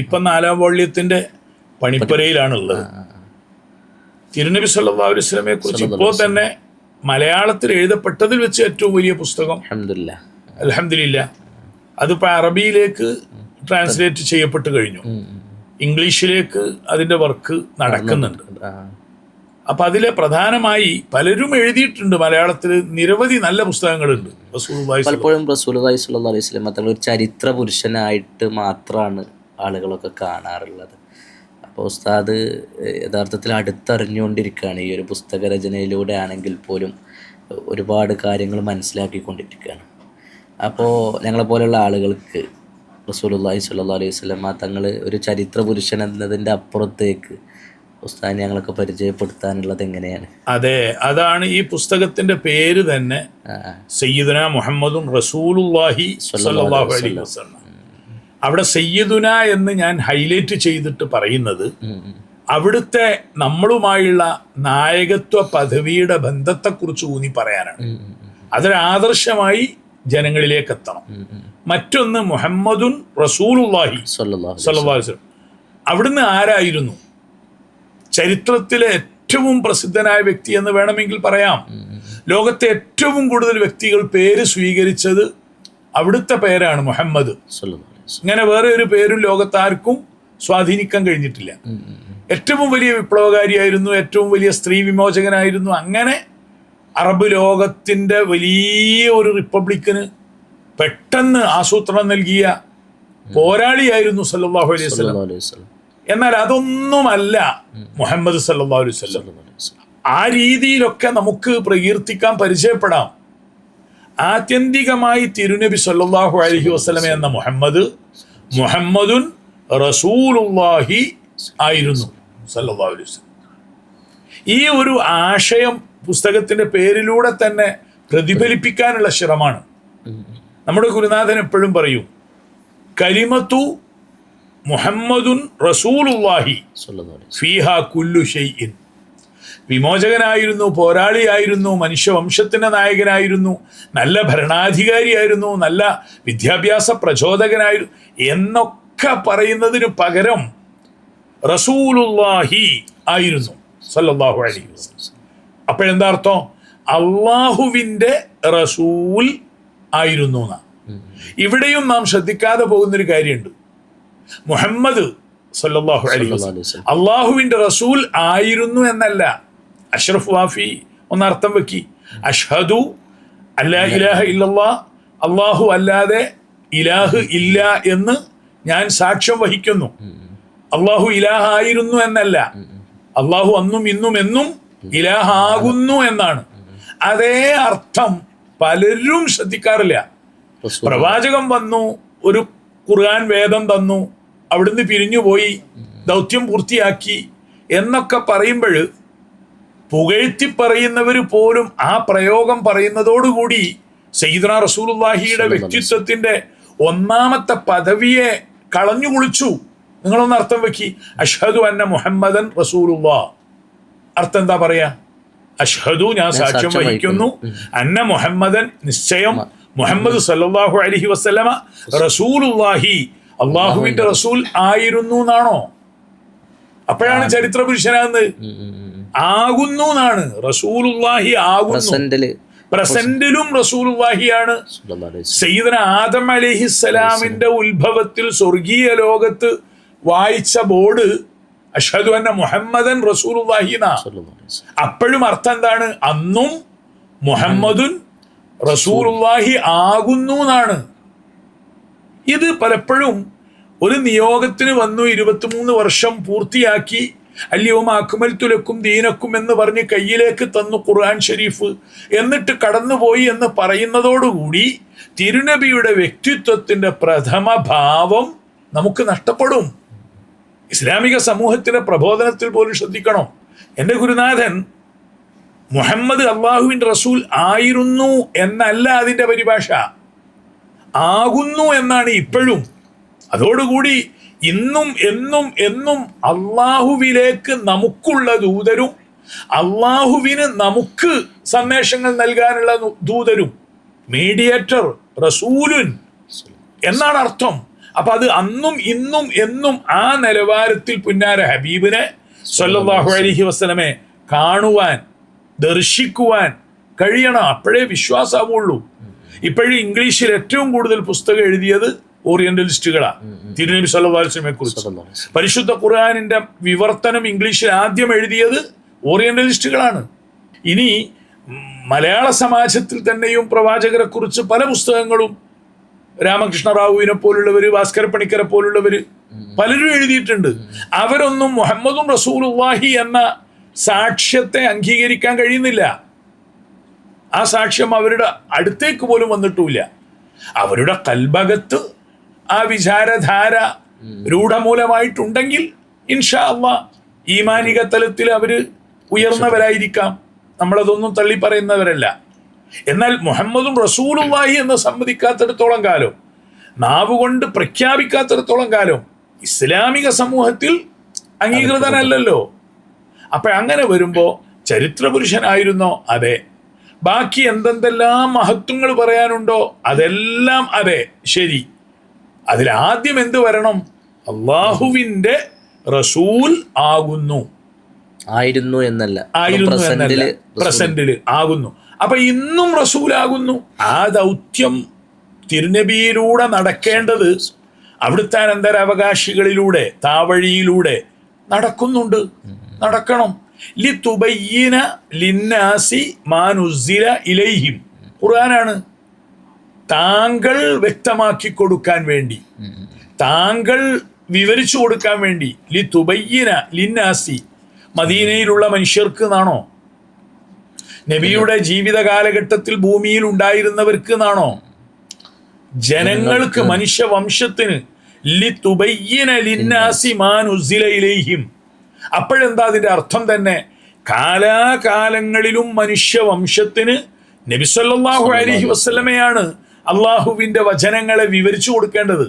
Speaker 2: ഇപ്പം 4ാം വോള്യത്തിന്റെ പണിപ്പുരയിലാണുള്ളത്. തിരുനബി സല്ലല്ലാഹു അലൈഹി വസല്ലമയെ കുറിച്ച് ഇപ്പോൾ തന്നെ മലയാളത്തിൽ എഴുതപ്പെട്ടതിൽ വെച്ച് ഏറ്റവും വലിയ പുസ്തകം അൽഹംദുലില്ലാഹ് അതിപ്പോൾ അറബിയിലേക്ക് ട്രാൻസ്ലേറ്റ് ചെയ്യപ്പെട്ട് കഴിഞ്ഞു. ഇംഗ്ലീഷിലേക്ക് അതിൻ്റെ വർക്ക് നടക്കുന്നുണ്ട്. അപ്പം അതിലെ പ്രധാനമായി പലരും എഴുതിയിട്ടുണ്ട്. മലയാളത്തിൽ നിരവധി നല്ല പുസ്തകങ്ങളുണ്ട്.
Speaker 1: പലപ്പോഴും റസൂലുള്ളാഹി സ്വല്ലല്ലാഹു അലൈഹി വസല്ലം തങ്ങൾ ഒരു ചരിത്ര പുരുഷനായിട്ട് മാത്രമാണ് ആളുകളൊക്കെ കാണാറുള്ളത്. അപ്പോൾ ഉസ്താദ് യഥാർത്ഥത്തിൽ അടുത്തറിഞ്ഞുകൊണ്ടിരിക്കുകയാണ്. ഈ ഒരു പുസ്തക രചനയിലൂടെ ആണെങ്കിൽ പോലും ഒരുപാട് കാര്യങ്ങൾ മനസ്സിലാക്കിക്കൊണ്ടിരിക്കുകയാണ്. അപ്പോൾ ഞങ്ങളെപ്പോലെയുള്ള ആളുകൾക്ക് റസൂലുള്ളാഹി സ്വല്ലല്ലാഹു അലൈഹി വസല്ലം തങ്ങൾ ഒരു ചരിത്ര പുരുഷൻ എന്നതിൻ്റെ അപ്പുറത്തേക്ക് ഉസ്താദ് ഞങ്ങളൊക്കെ പരിചയപ്പെടുത്താനുള്ളത് എങ്ങനെയാണ്?
Speaker 2: അതെ, അതാണ് ഈ പുസ്തകത്തിന്റെ പേര് തന്നെ സയ്യിദുനാ മുഹമ്മദുൻ റസൂലുള്ളാഹി സ്വല്ലല്ലാഹു അലൈഹി വസല്ലം. അവിടെ സയ്യിദുന എന്ന് ഞാൻ ഹൈലൈറ്റ് ചെയ്തിട്ട് പറയുന്നത് അവിടുത്തെ നമ്മളുമായുള്ള നായകത്വ പദവിയുടെ ബന്ധത്തെക്കുറിച്ച് ഊന്നി പറയാനാണ്. അതൊരു ആദർശമായി ജനങ്ങളിലേക്ക് എത്തണം. മറ്റൊന്ന് മുഹമ്മദുൻ റസൂലുള്ളാഹി സ്വല്ലല്ലാഹു അലൈഹി വസല്ലം. അവിടുന്ന് ആരായിരുന്നു? ചരിത്രത്തിലെ ഏറ്റവും പ്രസിദ്ധനായ വ്യക്തി എന്ന് വേണമെങ്കിൽ പറയാം. ലോകത്തെ ഏറ്റവും കൂടുതൽ വ്യക്തികൾ പേര് സ്വീകരിച്ചത് അവിടുത്തെ പേരാണ് മുഹമ്മദ്. ഇങ്ങനെ വേറെ ഒരു പേരും ലോകത്താർക്കും സ്വാധീനിക്കാൻ കഴിഞ്ഞിട്ടില്ല. ഏറ്റവും വലിയ വിപ്ലവകാരിയായിരുന്നു, ഏറ്റവും വലിയ സ്ത്രീ വിമോചകനായിരുന്നു. അങ്ങനെ അറബ് ലോകത്തിൻ്റെ വലിയ ഒരു റിപ്പബ്ലിക്കിന് പെട്ടെന്ന് ആസൂത്രണം നൽകിയ പോരാളിയായിരുന്നു സല്ലല്ലാഹു അലൈഹി വസല്ലം. എന്നാൽ അതൊന്നുമല്ല മുഹമ്മദ് സല്ലല്ലാഹു അലൈഹി വസല്ലം. ആ രീതിയിലൊക്കെ നമുക്ക് പ്രകീർത്തിക്കാൻ പരിചയപ്പെടാം. ആത്യന്തികമായി തിരുനബി സല്ലല്ലാഹു അലൈഹി വസല്ലം എന്ന മുഹമ്മദുൻ റസൂലുള്ളാഹി ആയിരുന്നു സല്ലല്ലാഹു അലൈഹി വസല്ലം. ഈ ഒരു ആശയം പുസ്തകത്തിന്റെ പേരിലൂടെ തന്നെ പ്രതിഫലിപ്പിക്കാനുള്ള ശ്രമമാണ്. നമ്മുടെ ഗുരുനാഥൻ എപ്പോഴും പറയും, കലിമത്തു മുഹമ്മദുൻ റസൂലുള്ളാഹി ഫീഹാ കുല്ലു ഷൈഇൻ. വിമോചകനായിരുന്നു, പോരാളിയായിരുന്നു, മനുഷ്യവംശത്തിന്റെ നായകനായിരുന്നു, നല്ല ഭരണാധികാരിയായിരുന്നു, നല്ല വിദ്യാഭ്യാസ പ്രചോദകനായിരുന്നു എന്നൊക്കെ പറയുന്നതിന് പകരം റസൂലുള്ളാഹി ആയിരുന്നു സല്ലല്ലാഹു അലൈഹി വസല്ലം. അപ്പോഴെന്താ അർത്ഥം? അള്ളാഹുവിൻ്റെ റസൂൽ ആയിരുന്നു എന്നാ. ഇവിടെയും നാം ശ്രദ്ധിക്കാതെ പോകുന്നൊരു കാര്യമുണ്ട്. മുഹമ്മദ് സല്ലല്ലാഹു അലൈഹി വസല്ലം അള്ളാഹുവിൻ്റെ റസൂൽ ആയിരുന്നു എന്നല്ല. അഷ്റഫ് വാഫി ഒന്നർത്ഥം വെക്കി. അഷ്ഹദു അല്ലാ ഇലാഹ ഇല്ലല്ലാഹ്, അള്ളാഹു അല്ലാതെ ഇലാഹ് ഇല്ല എന്ന് ഞാൻ സാക്ഷ്യം വഹിക്കുന്നു. അള്ളാഹു ഇലാഹായിരുന്നു എന്നല്ല, അള്ളാഹു അന്നും ഇന്നും എന്നും ഇലാഹാകുന്നു എന്നാണ്. അതേ അർത്ഥം പലരും ശ്രദ്ധിക്കാറില്ല. പ്രവാചകൻ വന്നു, ഒരു ഖുർആൻ വേദം തന്നു, അവിടുന്ന് പിരിഞ്ഞുപോയി, ദൗത്യം പൂർത്തിയാക്കി എന്നൊക്കെ പറയുമ്പോൾ പുകഴ്ത്തി പറയുന്നവർ പോലും ആ പ്രയോഗം പറയുന്നതോടുകൂടി സയ്യിദുനാ റസൂലുള്ളാഹിയുടെ വ്യക്തിത്വത്തിന്റെ ഒന്നാമത്തെ പദവിയെ കളഞ്ഞു കുളിച്ചു. നിങ്ങളൊന്ന് അർത്ഥം വെക്കി. അഷ്ഹദു അന്ന മുഹമ്മദൻ റസൂലുള്ളാഹ്. അർത്ഥം എന്താ പറയാ? അഷ്ഹദു, ഞാൻ സാക്ഷ്യം വഹിക്കുന്നു, അന്ന മുഹമ്മദൻ, നിശ്ചയം മുഹമ്മദ് സല്ലല്ലാഹു അലൈഹി വസല്ലമ, റസൂലുള്ളാഹി, അള്ളാഹുവിന്റെ റസൂൽ ആയിരുന്നു എന്നാണോ? അപ്പോഴാണ് ചരിത്ര പുരുഷനാകുന്നത്. ആകുന്നു എന്നാണ്. റസൂലുള്ളാഹി ആകുന്നു. പ്രസന്റിലും റസൂലുള്ളാഹിയാണ്. സയ്യിദന ആദം അലൈഹിസ്സലാമിന്റെ ഉത്ഭവത്തിൽ സ്വർഗീയ ലോകത്ത് വായിച്ച ബോർഡ് അഷ്ഹദു അന്ന മുഹമ്മദൻ റസൂലുള്ളാഹി എന്നാ. അപ്പോഴും അർത്ഥം എന്താണ്? അന്നും മുഹമ്മദുൻ റസൂലുള്ളാഹി ആകുന്നു എന്നാണ്. ഇത് പലപ്പോഴും ഒരു നിയോഗത്തിന് വന്നു, 23 വർഷം പൂർത്തിയാക്കി, അല്യൗമ അക്മൽതു ലക്കും ദീനക്കും എന്ന് പറഞ്ഞ് കയ്യിലേക്ക് തന്നു ഖുർആൻ ഷരീഫ്, എന്നിട്ട് കടന്നുപോയി എന്ന് പറയുന്നതോടുകൂടി തിരുനബിയുടെ വ്യക്തിത്വത്തിന്റെ പ്രഥമ ഭാവം നമുക്ക് നഷ്ടപ്പെടും. ഇസ്ലാമിക സമൂഹത്തിന്റെ പ്രബോധനത്തിൽ പോലും ശ്രദ്ധിക്കണം. എൻ്റെ ഗുരുനാഥൻ മുഹമ്മദ് അള്ളാഹുവിൻ്റെ റസൂൽ ആയിരുന്നു എന്നല്ല അതിൻ്റെ പരിഭാഷ, ആകുന്നു എന്നാണ് ഇപ്പോഴും. അതോടുകൂടി ഇന്നും എന്നും എന്നും അള്ളാഹുവിലേക്ക് നമുക്കുള്ള ദൂതരും അള്ളാഹുവിന് നമുക്ക് സന്ദേശങ്ങൾ നൽകാനുള്ള ദൂതരും, മീഡിയേറ്റർ റസൂലുൻ എന്നാണ് അർത്ഥം. അപ്പൊ അത് അന്നും ഇന്നും എന്നും ആ നിലവാരത്തിൽ പുന്നാര ഹബീബിനെ സല്ലല്ലാഹു അലൈഹി വസല്ലമെ കാണുവാൻ, ദർശിക്കുവാൻ കഴിയണം. അപ്പോഴേ വിശ്വാസമാവുള്ളൂ. ഇപ്പോഴും ഇംഗ്ലീഷിൽ ഏറ്റവും കൂടുതൽ പുസ്തകം എഴുതിയത് ഓറിയന്റലിസ്റ്റുകളാണ് തിരുനബി സല്ലല്ലാഹു അലൈഹി വസല്ലമയെ കുറിച്ച്. പരിശുദ്ധ ഖുർആനിന്റെ വിവർത്തനം ഇംഗ്ലീഷിൽ ആദ്യം എഴുതിയത് ഓറിയന്റലിസ്റ്റുകളാണ്. ഇനി മലയാള സമാജത്തിൽ തന്നെയും പ്രവാചകരെ കുറിച്ച് പല പുസ്തകങ്ങളും രാമകൃഷ്ണ റാവുവിനെ പോലുള്ളവര്, ഭാസ്കര പണിക്കരെ പോലുള്ളവര് പലരും എഴുതിയിട്ടുണ്ട്. അവരൊന്നും മുഹമ്മദും റസൂലുള്ളാഹി എന്ന സാക്ഷ്യത്തെ അംഗീകരിക്കാൻ കഴിയുന്നില്ല. ആ സാക്ഷ്യം അവരുടെ അടുത്തേക്ക് പോലും വന്നിട്ടുമില്ല. അവരുടെ കൽബകത്ത് ആ വിചാരധാര രൂഢമൂലമായിട്ടുണ്ടെങ്കിൽ ഇൻഷാ അല്ലാഹ് ഈമാനിക തലത്തിൽ അവര് ഉയർന്നവരായിരിക്കാം. നമ്മളതൊന്നും തള്ളി പറയുന്നവരല്ല. എന്നാൽ മുഹമ്മദും റസൂലുള്ളാഹി എന്ന് സമ്മതിക്കാത്തിടത്തോളം കാലം, നാവുകൊണ്ട് പ്രഖ്യാപിക്കാത്തിടത്തോളം കാലം ഇസ്ലാമിക സമൂഹത്തിൽ അംഗീകൃതനല്ലല്ലോ. അപ്പൊ അങ്ങനെ വരുമ്പോ ചരിത്ര പുരുഷനായിരുന്നോ? അതെ. ബാക്കി എന്തെന്തെല്ലാം മഹത്വങ്ങൾ പറയാനുണ്ടോ? അതെല്ലാം അതെ, ശരി. അതിലാദ്യം എന്ത് വരണം? അള്ളാഹുവിന്റെ റസൂൽ ആകുന്നു.
Speaker 1: ആയിരുന്നു എന്നല്ല,
Speaker 2: പ്രസന്റില് ആകുന്നു. അപ്പൊ ഇന്നും റസൂലാകുന്നു. ആ ദൗത്യം തിരുനബിയിലൂടെ നടക്കേണ്ടത് അവിടുത്തെ അനന്തരാവകാശികളിലൂടെ, താവഴിയിലൂടെ നടക്കുന്നുണ്ട്, നടക്കണം. ലിതുബയ്യിന ലിന്നാസി മാ നുസ്സില ഇലൈഹിം, ഖുർആനാണ്. താങ്കൾ വ്യക്തമാക്കി കൊടുക്കാൻ വേണ്ടി, താങ്കൾ വിവരിച്ചു കൊടുക്കാൻ വേണ്ടി. ലിതുബയ്യിന ലിന്നാസി, മദീനയിലുള്ള മനുഷ്യർക്ക് എന്നാണോ? നബിയുടെ ജീവിത കാലഘട്ടത്തിൽ ഭൂമിയിൽ ഉണ്ടായിരുന്നവർക്ക് എന്നാണോ? ജനങ്ങൾക്ക്, മനുഷ്യവംശത്തിന്. ലിതുബയ്യിന ലിന്നാസി മാ നുസ്സില ഇലൈഹിം. അപ്പോഴെന്താ അതിന്റെ അർത്ഥം തന്നെ? കാലാകാലങ്ങളിലും മനുഷ്യവംശത്തിന് നബി സല്ലല്ലാഹു അലൈഹി വസല്ലമയാണ് അള്ളാഹുവിന്റെ വചനങ്ങളെ വിവരിച്ചു കൊടുക്കേണ്ടത്.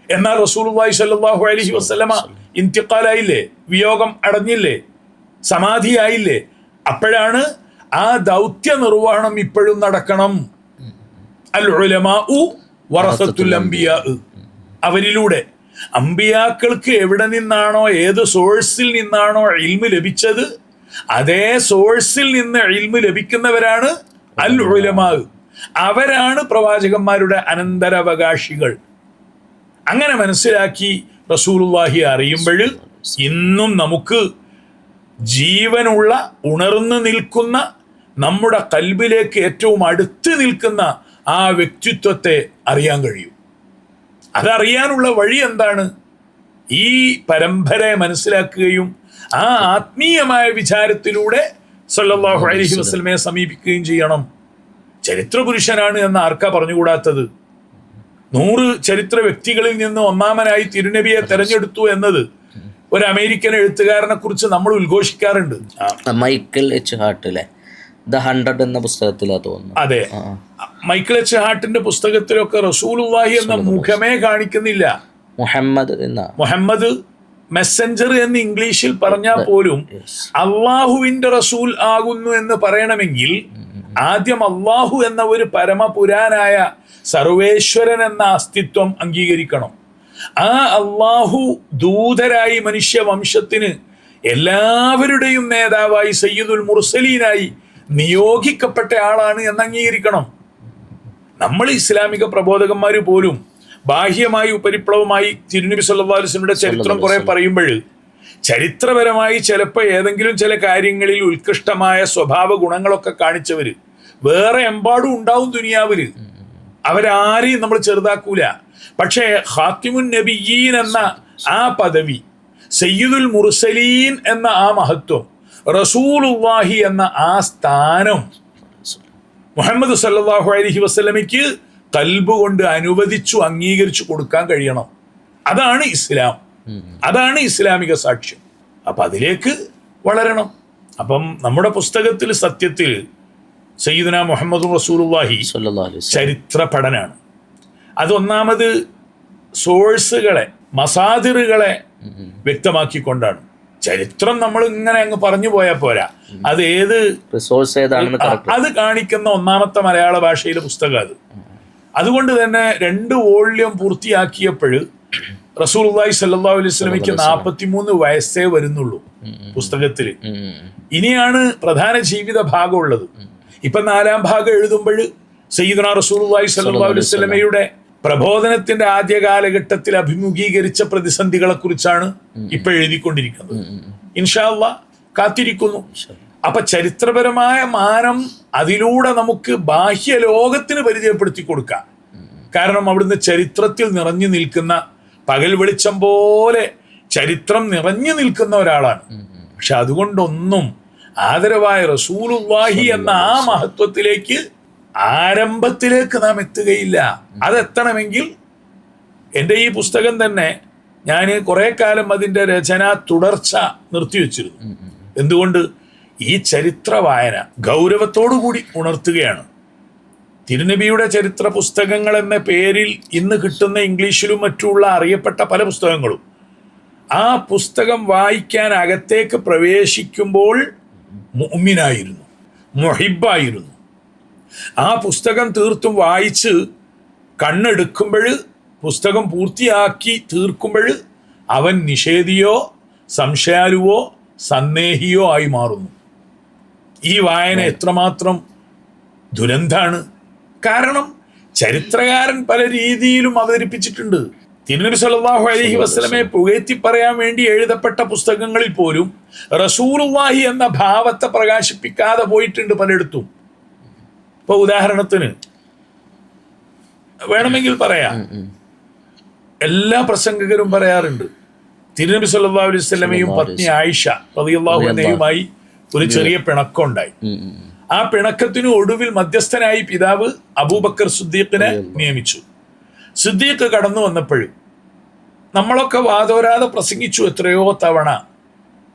Speaker 2: എന്നാൽ റസൂലുള്ളാഹി സ്വല്ലല്ലാഹു അലൈഹി വസല്ലമ ഇന്തിഖാലായില്ലേ, വിയോഗം അടഞ്ഞില്ലേ, സമാധിയായില്ലേ? അപ്പോഴാണ് ആ ദൗത്യ നിർവഹണം ഇപ്പോഴും നടക്കണം. അൽ ഉലമാഉ വറസത്തുൽ അംബിയാ, അവരിലൂടെ അമ്പിയാക്കൾക്ക് എവിടെ നിന്നാണോ, ഏത് സോഴ്സിൽ നിന്നാണോ ഇൽമ് ലഭിച്ചത്, അതേ സോഴ്സിൽ നിന്ന് ഇൽമ് ലഭിക്കുന്നവരാണ് അൽ ഉലമാ. അവരാണ് പ്രവാചകന്മാരുടെ അനന്തരാവകാശികൾ. അങ്ങനെ മനസ്സിലാക്കി റസൂലുള്ളാഹി അറിയുമ്പോൾ ഇന്നും നമുക്ക് ജീവനുള്ള, ഉണർന്നു നിൽക്കുന്ന, നമ്മുടെ കൽബിലേക്ക് ഏറ്റവും അടുത്ത് നിൽക്കുന്ന ആ വ്യക്തിത്വത്തെ അറിയാൻ കഴിയും. അതറിയാനുള്ള വഴി എന്താണ്? ഈ പരമ്പരയെ മനസ്സിലാക്കുകയും ആ ആത്മീയമായ വിചാരത്തിലൂടെ സല്ലല്ലാഹു അലൈഹി വസല്ലമയെ സമീപിക്കുകയും ചെയ്യണം. ചരിത്ര പുരുഷനാണ് എന്ന് ആർക്കാ പറഞ്ഞുകൂടാത്തത്? 100 ചരിത്ര വ്യക്തികളിൽ നിന്ന് ഒന്നാമനായി തിരുനബിയെ തെരഞ്ഞെടുത്തു എന്നത് ഒരു അമേരിക്കൻ എഴുത്തുകാരനെ കുറിച്ച് നമ്മൾ ഉദ്ഘോഷിക്കാറുണ്ട്.
Speaker 1: മൈക്കൽ എച്ച് ഹാർട്ട്, ദ 100 എന്ന പുസ്തകത്തിലാ തോന്നുന്നു.
Speaker 2: അതെ, മൈക്കിൾ എച്ച് ഹാർട്ടിന്റെ പുസ്തകത്തിലൊക്കെ റസൂലുള്ളാഹി എന്ന മുഖമേ കാണിക്കുന്നില്ല. മുഹമ്മദ് മെസ്സഞ്ചർ എന്ന് ഇംഗ്ലീഷിൽ പറഞ്ഞാൽ പോലും അള്ളാഹുവിന്റെ റസൂൽ ആകുന്നു എന്ന് പറയണമെങ്കിൽ ആദ്യം അള്ളാഹു എന്ന ഒരു പരമപുരാനായ സർവേശ്വരൻ എന്ന അസ്തിത്വം അംഗീകരിക്കണം. ആ അള്ളാഹു ദൂതരായി മനുഷ്യവംശത്തിന് എല്ലാവരുടെയും നേതാവായി സയ്യിദുൽ മുർസലീനായി നിയോഗിക്കപ്പെട്ട ആളാണ് എന്ന് അംഗീകരിക്കണം. നമ്മൾ ഇസ്ലാമിക പ്രബോധകന്മാർ പോലും ബാഹ്യമായി ഉപരിപ്ലവമായി തിരുനബി സല്ലല്ലാഹു അലൈഹി വസല്ലമയുടെ ചരിത്രം കുറെ പറയുമ്പോൾ ചരിത്രപരമായി ചിലപ്പോൾ ഏതെങ്കിലും ചില കാര്യങ്ങളിൽ ഉത്കൃഷ്ടമായ സ്വഭാവ ഗുണങ്ങളൊക്കെ കാണിച്ചവര് വേറെ എമ്പാടും ഉണ്ടാവും ദുനിയാവില്. അവരാരെയും നമ്മൾ ചെറുതാക്കൂല. പക്ഷേ ഖാത്തിമുൻ നബിയീൻ എന്ന ആ പദവി, സയ്യിദുൽ മുർസലീൻ എന്ന ആ മഹത്വം, റസൂലുള്ളാഹി എന്ന ആ സ്ഥാനം മുഹമ്മദ് സല്ലല്ലാഹു അലൈഹി വസല്ലമയ്ക്ക് ഖൽബ് കൊണ്ട് അനുവദിച്ചു അംഗീകരിച്ചു കൊടുക്കാൻ കഴിയണം. അതാണ് ഇസ്ലാം, അതാണ് ഇസ്ലാമിക സാക്ഷ്യം. അപ്പം അതിലേക്ക് വളരണം. അപ്പം നമ്മുടെ പുസ്തകത്തിൽ സത്യത്തിൽ സയ്യിദുനാ മുഹമ്മദ് റസൂലുള്ളാഹി ചരിത്ര പഠനാണ്. അതൊന്നാമത് സോഴ്സുകളെ, മസാദിറുകളെ വ്യക്തമാക്കിക്കൊണ്ടാണ്. ചരിത്രം നമ്മൾ ഇങ്ങനെ അങ്ങ് പറഞ്ഞു പോയാൽ പോരാ, അത് ഏത്
Speaker 1: റിസോഴ്സ് ഏതാണെന്ന്
Speaker 2: അത് കാണിക്കുന്ന ഒന്നാമത്തെ മലയാള ഭാഷയിലെ പുസ്തകം അത്. അതുകൊണ്ട് തന്നെ 2 വോള്യം പൂർത്തിയാക്കിയപ്പോൾ റസൂലുള്ളാഹി സ്വല്ലല്ലാഹു അലൈഹി വസല്ലമയ്ക്ക് 43 വയസ്സേ വരുന്നുള്ളൂ പുസ്തകത്തിൽ. ഇനിയാണ് പ്രധാന ജീവിത ഭാഗം ഉള്ളത്. ഇപ്പൊ 4ാം ഭാഗം എഴുതുമ്പോൾ സയ്യിദുനാ റസൂലുള്ളാഹി സ്വല്ലല്ലാഹു അലൈഹി വസല്ലമയുടെ പ്രബോധനത്തിന്റെ ആദ്യ കാലഘട്ടത്തിൽ അഭിമുഖീകരിച്ച പ്രതിസന്ധികളെ കുറിച്ചാണ് ഇപ്പൊ എഴുതിക്കൊണ്ടിരിക്കുന്നത്. ഇൻഷാ അല്ലാഹ് കാത്തിരിക്കുന്നു. അപ്പൊ ചരിത്രപരമായ മാനം അതിലൂടെ നമുക്ക് ബാഹ്യ ലോകത്തിന് പരിചയപ്പെടുത്തി കൊടുക്കാം. കാരണം അവിടുന്ന് ചരിത്രത്തിൽ നിറഞ്ഞു നിൽക്കുന്ന, പകൽ വെളിച്ചം പോലെ ചരിത്രം നിറഞ്ഞു നിൽക്കുന്ന ഒരാളാണ്. പക്ഷെ അതുകൊണ്ടൊന്നും ആദരവായ റസൂലുള്ളാഹി എന്ന ആ മഹത്വത്തിലേക്ക് ആരംഭത്തിലേക്ക് നാം എത്തുകയില്ല. അതെത്തണമെങ്കിൽ എൻ്റെ ഈ പുസ്തകം തന്നെ ഞാൻ കുറെ കാലം അതിൻ്റെ രചന തുടർച്ച നിർത്തിവെച്ചിരുന്നു. എന്തുകൊണ്ട്? ഈ ചരിത്ര വായന ഗൗരവത്തോടുകൂടി ഉണർത്തുകയാണ്. തിരുനബിയുടെ ചരിത്ര പുസ്തകങ്ങൾ എന്ന പേരിൽ ഇന്ന് കിട്ടുന്ന ഇംഗ്ലീഷിലും മറ്റുള്ള അറിയപ്പെട്ട പല പുസ്തകങ്ങളും, ആ പുസ്തകം വായിക്കാൻ അകത്തേക്ക് പ്രവേശിക്കുമ്പോൾ മുഅ്മിനായിരുന്നു, മുഹിബ്ബായിരുന്നു. ആ പുസ്തകം തീർത്തും വായിച്ച് കണ്ണെടുക്കുമ്പോൾ, പുസ്തകം പൂർത്തിയാക്കി തീർക്കുമ്പോൾ അവൻ നിഷേധിയോ സംശയാലുവോ സന്ദേഹിയോ ആയി മാറുന്നു. ഈ വായന എത്രമാത്രം ദുരന്താണ്! കാരണം ചരിത്രകാരൻ പല രീതിയിലും അവതരിപ്പിച്ചിട്ടുണ്ട്. തിരുനബി സല്ലല്ലാഹു അലൈഹി വസല്ലമയെ പുകഴ്ത്തി പറയാൻ വേണ്ടി എഴുതപ്പെട്ട പുസ്തകങ്ങളിൽ പോലും റസൂലുള്ളാഹി എന്ന ഭാവത്തെ പ്രകാശിപ്പിക്കാതെ പോയിട്ടുണ്ട് പലയിടത്തും. ഇപ്പൊ ഉദാഹരണത്തിന് വേണമെങ്കിൽ പറയാം, എല്ലാ പ്രസംഗകരും പറയാറുണ്ട് തിരുനബി സല്ലല്ലാഹു അലൈഹി വസല്ലമയും പത്നി ആയിഷ റളിയല്ലാഹു അൻഹയുമായി ഒരു ചെറിയ പിണക്കമുണ്ടായി. ആ പിണക്കത്തിന് ഒടുവിൽ മധ്യസ്ഥനായി പിതാവ് അബൂബക്കർ സിദ്ദീഖിനെ നിയമിച്ചു. സിദ്ദീഖ് കടന്നു വന്നപ്പോൾ നമ്മളൊക്കെ വാദോരാതെ പ്രസംഗിച്ചു എത്രയോ തവണ.